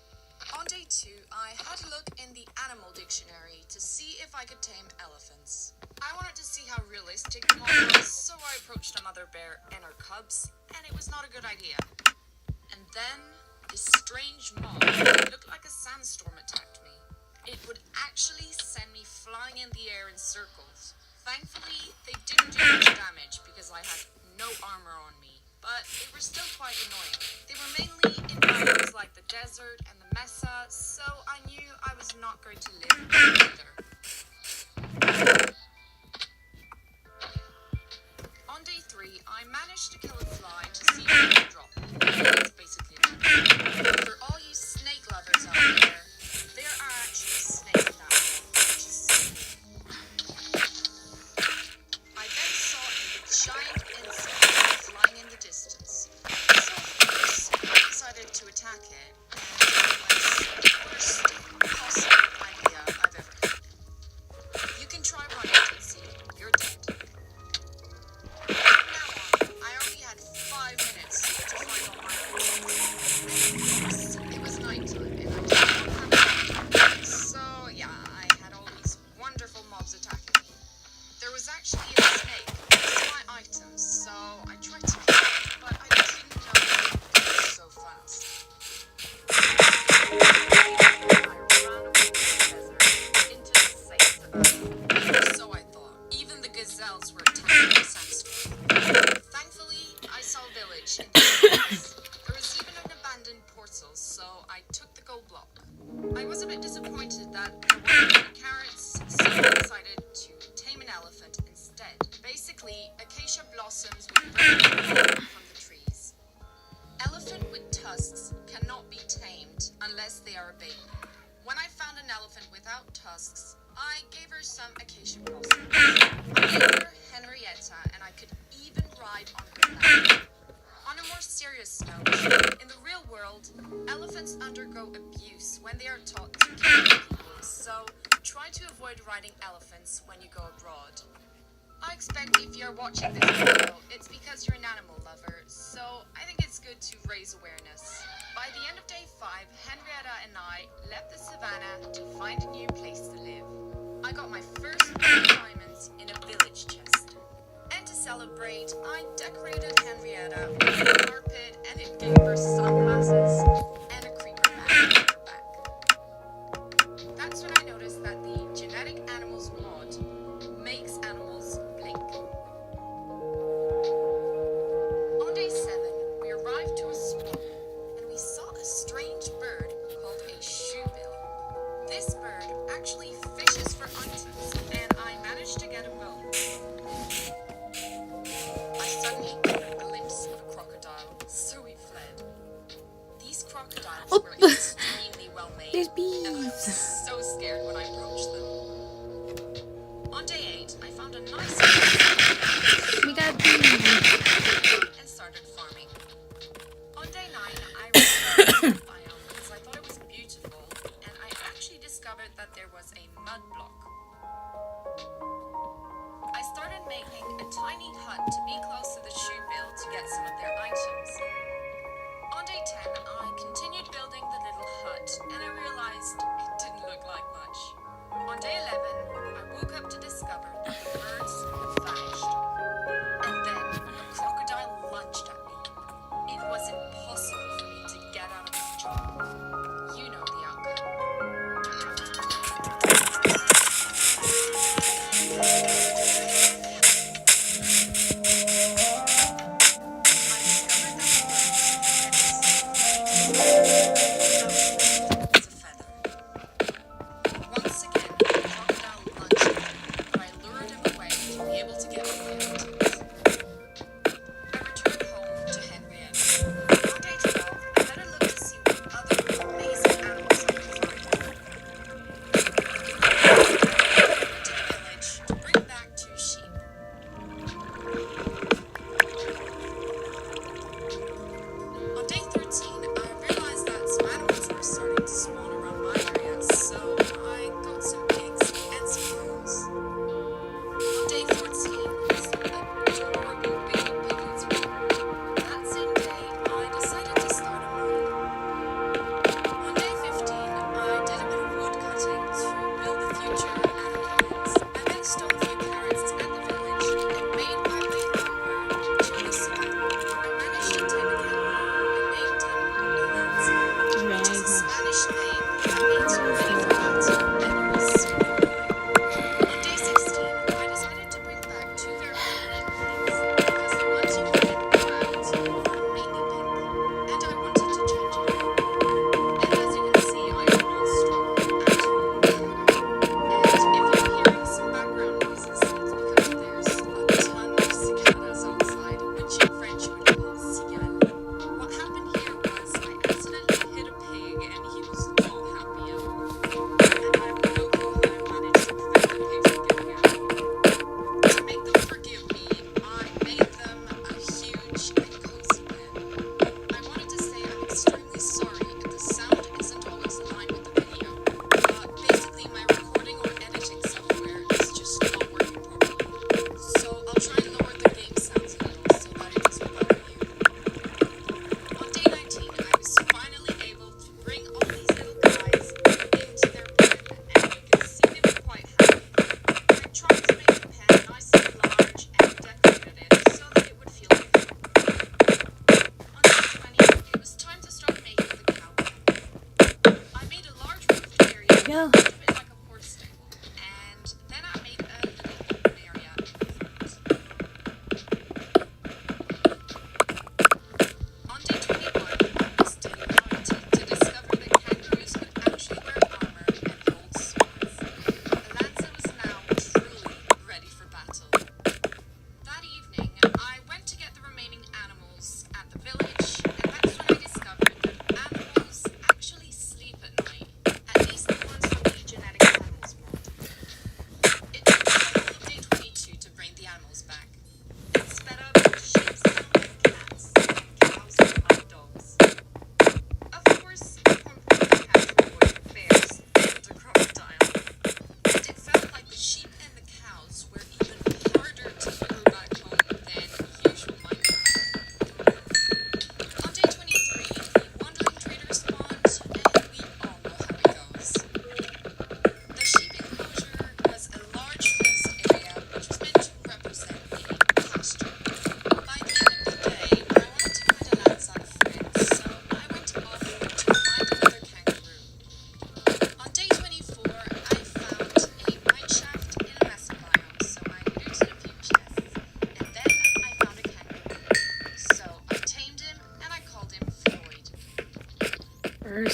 On day 2, I had a look in the animal dictionary to see if I could tame elephants. I wanted to see how realistic the mod was, so I approached a mother bear and her cubs, and it was not a good idea. And then, this strange mob that looked like a sandstorm attacked me. It would actually send me flying in the air in circles. Thankfully, they didn't do much damage because I had no armor on me, but they were still quite annoying. They were mainly in biomes like the desert and the mesa, so I knew I was not going to live either. On day 3, I managed to kill a fly to see what it would drop. It's basically nothing. For all you snake lovers out there are actually snakes in that world, which is so cool. I then saw a giant insect flying in the distance. So of course, I decided to attack it, and it was the worst possible idea I've ever had. without tusks, I gave her some acacia blossoms. I named her Henrietta, and I could even ride on her back. On a more serious note, in the real world, elephants undergo abuse when they are taught to care for people, so try to avoid riding elephants when you go abroad. I expect if you're watching this video, it's because you're an animal lover, so I think it's good to raise awareness. By the end of day 5, Henrietta and I left the savannah to find a new place to live. I got my first diamonds in a village chest. And to celebrate, I decorated Henrietta with a carpet and it gave her sunglasses and a creeper bag on her back. That's when I noticed that the genetic animals mod makes animals blink. On day 7, we arrived to a swamp and we saw a strange bird called a shoebill. This bird actually fishes for items and I managed to get a bone. I suddenly got a glimpse of a crocodile, so we fled. These crocodiles were extremely well made, There's and I was bees. so scared when I approached them. On day 8, I found a nice We got bees. and started farming. On day 9, I researched the biome because I thought it was beautiful, and I actually discovered that there was a mud block. I started making a tiny hut to be close to the shoebill to get some of their items. On day 10, I continued building the little hut, and I realized it didn't look like much. On day 11, I woke up to discover that the birds had vanished. And then a crocodile lunged at me. It was impossible for me to get out of this job. You know the outcome. Once again, the crocodile lunged at me, but I lured him away to be able to get my inheritance. I returned home to Henrietta. On day 12, I had a look to see what other amazing animals I could find. I went to the village to bring back 2 sheep. On day 13, I realized that some animals were starting to spawn around my area, so I got some pigs and some cows. On day 14, some adorable baby piglets were born. That same day, I decided to start a mine. On day 15, I did a bit of wood cutting to build the future animal pens. I then stole a few carrots at the village and made my way over to the savannah. I managed to tame a camel and named him Alonzo, which is a Spanish name that means favorite, and it was super cool. On day 16, I decided to bring back 2 very unique things because the ones you find around are mainly pink, and I wanted to change it up. And as you can see, I am not strong at all. And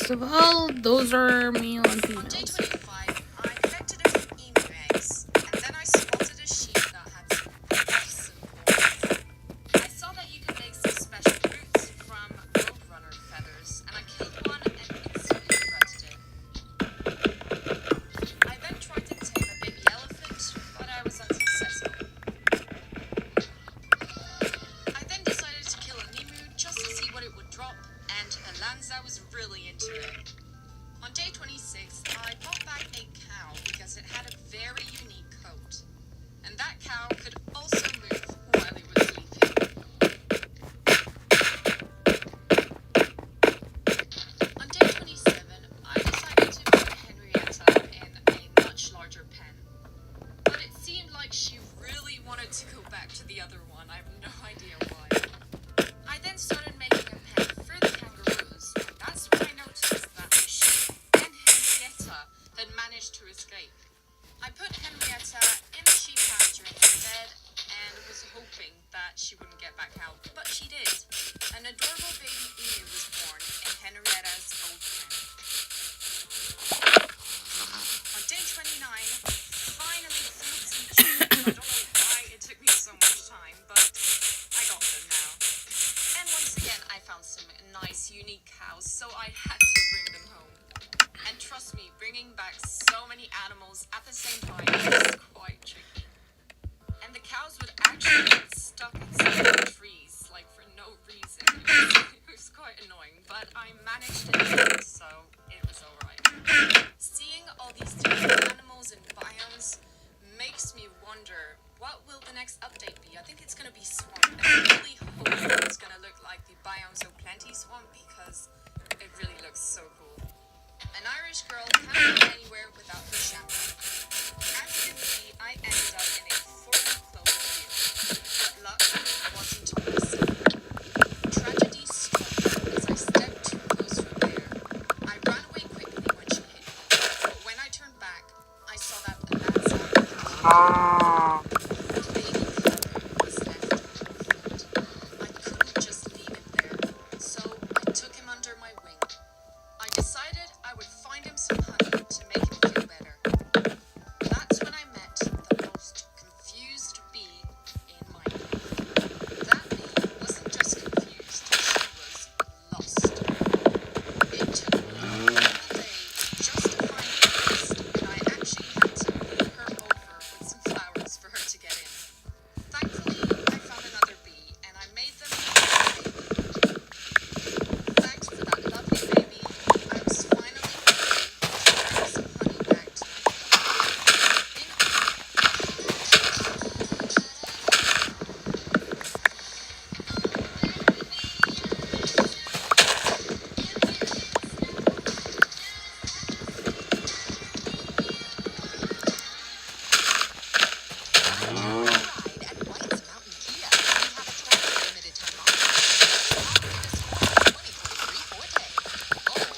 first of all, those are male and On day females. 25, I collected a few emu eggs, and then I spotted a sheep that had some awesome horns. I saw that you could make some special boots from roadrunner feathers, and I killed one and instantly regretted it. I then tried to tame a baby elephant, but I was unsuccessful. I then decided to kill an emu just to see what it would drop, and Alanza was really into it. On day 26, I bought back a cow because it had a very unique coat. And that cow could also move while it was sleeping. On day 27, I decided to put Henrietta in a much larger pen. But it seemed like she really wanted to go back to the other one. I have no idea why. I then started making a pen for the kangaroos, and that's when I noticed that the sheep and Henrietta had managed to escape. I put Henrietta in the sheep pasture instead and was hoping that she wouldn't get back out, but she did. An adorable baby emu was born in Henrietta's old pen. On day 29, finally fooled some chickens. I don't know why it took me so much time, but I got them now. And once again, I found some nice, unique cows, so I had to bring them home. And trust me, bringing back so many animals at the same time is quite tricky. And the cows would actually get stuck inside the trees, like for no reason. It was quite annoying, but I managed to do it, so it was alright. Seeing all these different animals and biomes makes me wonder, what will the next update be? I think it's going to be swamp, and I really hope it's going to look like the Biomes O'Plenty swamp because it really looks so cool. An Irish girl can't go anywhere without her shampoo. As you can see, I ended up in a foreign clover field, but luck wasn't on my side. Tragedy struck as I stepped too close to a bear. I ran away quickly when she hit me, but when I turned back, I saw that the man's eye the baby clover was left on the field. I couldn't just leave it there, so I took him under my wing. I decided I would find him some honey to make him feel better. That's when I met the most confused bee in Minecraft. That bee wasn't just confused, she was lost. It took me a whole day just to find the nest, and I actually had to move her over with some flowers for her to get in. Thankfully, I found another bee, and I made them a baby. Thanks for that lovely baby. I was finally able to carry some honey back to my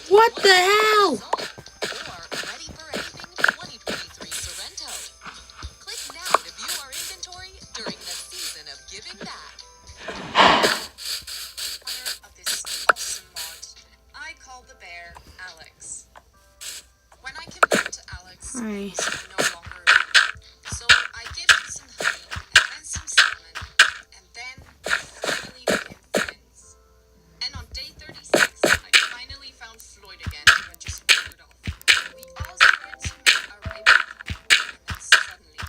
What the hell? Or ready for anything 2023 Sorrento. Click now to view our inventory during the season of giving back. owner of this awesome mod. I call the bear Alex. When I came back to Alex, Hi. he was no longer a bee. So I gave him some honey and then some salmon, and then we finally became friends. And on day 36, I finally found Floyd again, who had just wandered off. We all started to make our way back home, and then suddenly,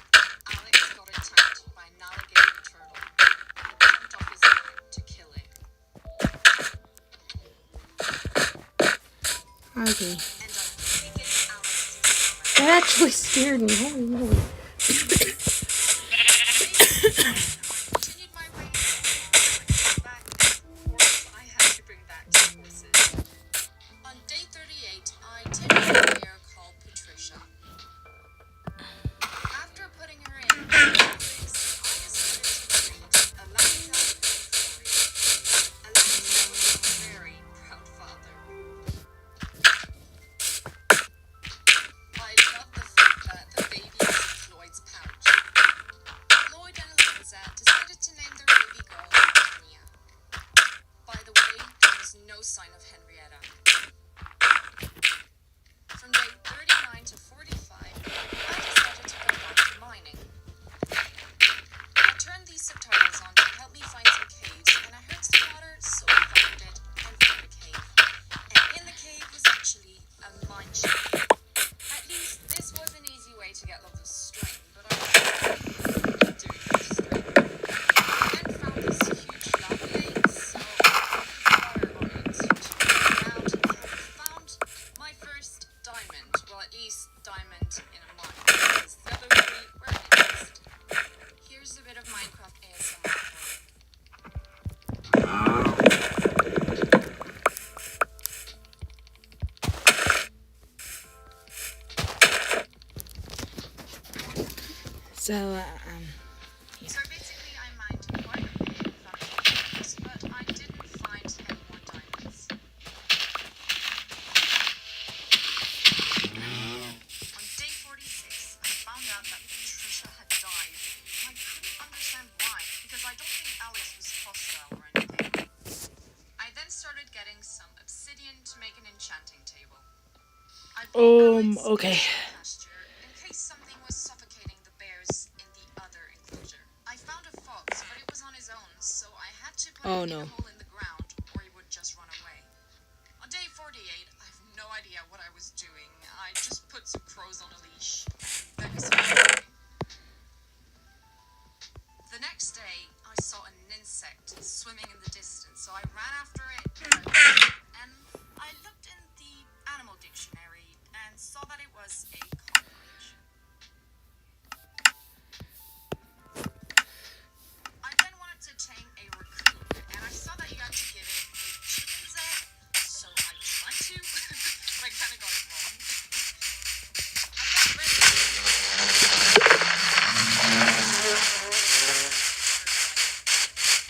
Alex got attacked by an alligator turtle. He jumped off his back to kill it. Okay. And I've taken Alex to That actually scared me. Holy moly. continued my way back, and of course I had to bring back some horses. On day 38, I tamed a bear called Patricia. After putting her in day 6, I decided to breed Alanza and Floyd. Alanza was a very proud father. I love the fact that the baby is in Floyd's pouch. to get lots of string, but I wasn't doing much string. I then found this huge lava lake, so I put water on it to move around and found my first diamond. Well, at least diamond in a mine, because the other three were mixed. Here's a bit of Minecraft ASMR for you. So, So basically, I mined quite a bit and found diamonds, but I didn't find any more diamonds. On day 46, I found out that Patricia had died. I couldn't understand why, because I don't think Alex was hostile or anything. I then started getting some obsidian to make an enchanting table. I brought Alex okay. into the pasture in case something was suffocating the bears in the other enclosure. I found a fox, but it was on his own, so I had to put Oh, him no. in a hole in the ground, or he would just run away. On day 48, I have no idea what I was doing. I just put some crows on a leash, and then he started walking. The next day, I saw an insect swimming in the distance, so I ran after it, and I looked in the animal dictionary and saw that it was a cockroach. I then wanted to tame a raccoon, and I saw that you had to give it a chicken's egg, so I tried to, but I kind of got it wrong. I then read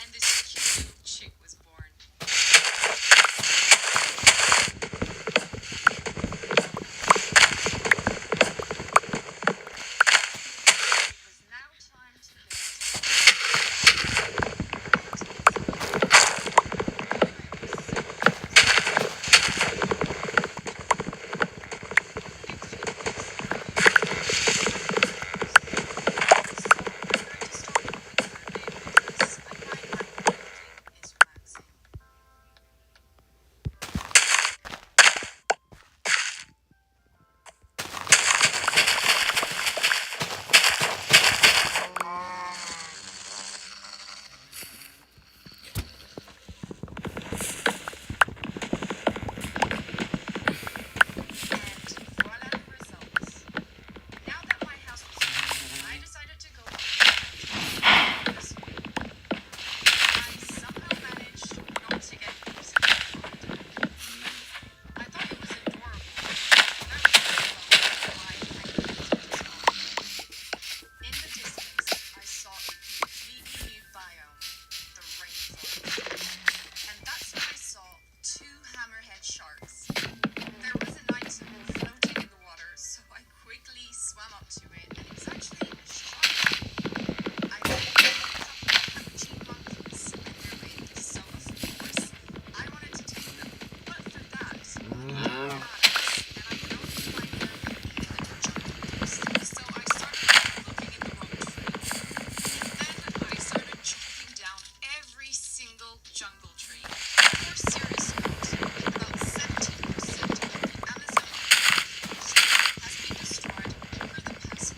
and this cute little chick was born. It was now time to voila the results. Now that my house was finished, I decided to go this way. I somehow managed not to get leaves in my garden. I thought it was adorable, but that was why I couldn't as well. In the distance, I saw a completely new biome, the rainforest. And that's when I saw two hammerhead sharks. There was an item floating in the water, so I quickly swam up to it, and it was actually a shark. I then picked up the capuchin monkeys, and they're big, so of course I wanted to take them. But for that, I needed bananas, and I could only find them in the little jungle books. So I started looking in the wrong tree. And then I started chopping down every single jungle tree. For serious note, about 70% of the Amazon rainforest has been destroyed over the past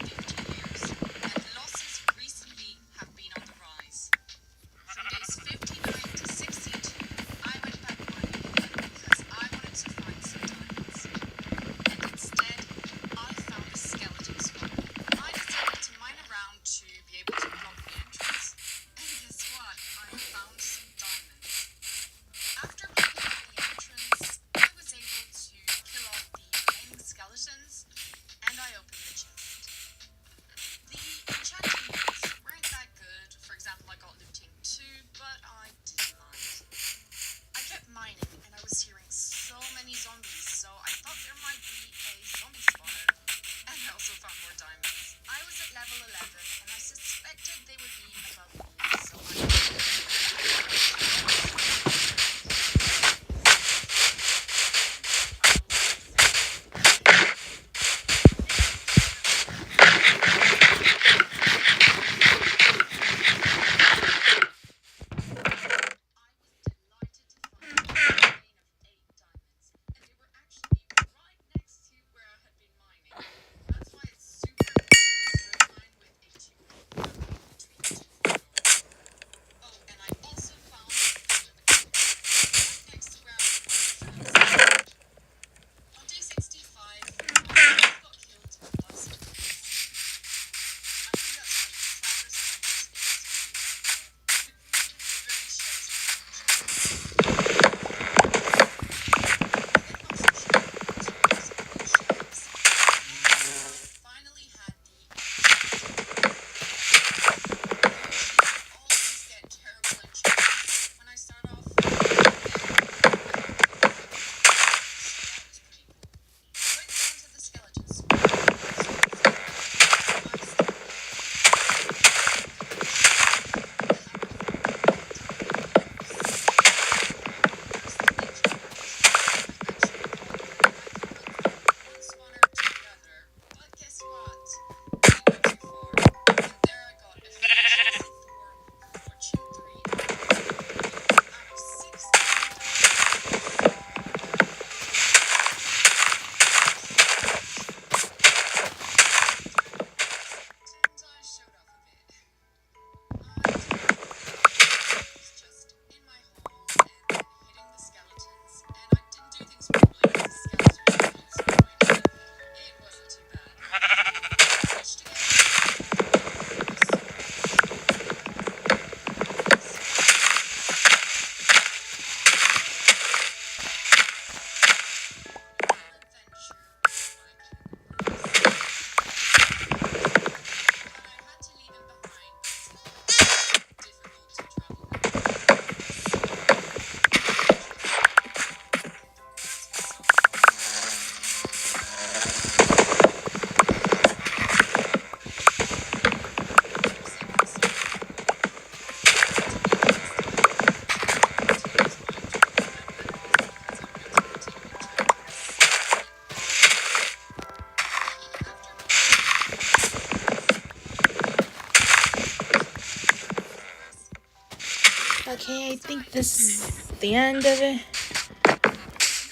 Okay, I think this is the end of it.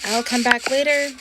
I'll come back later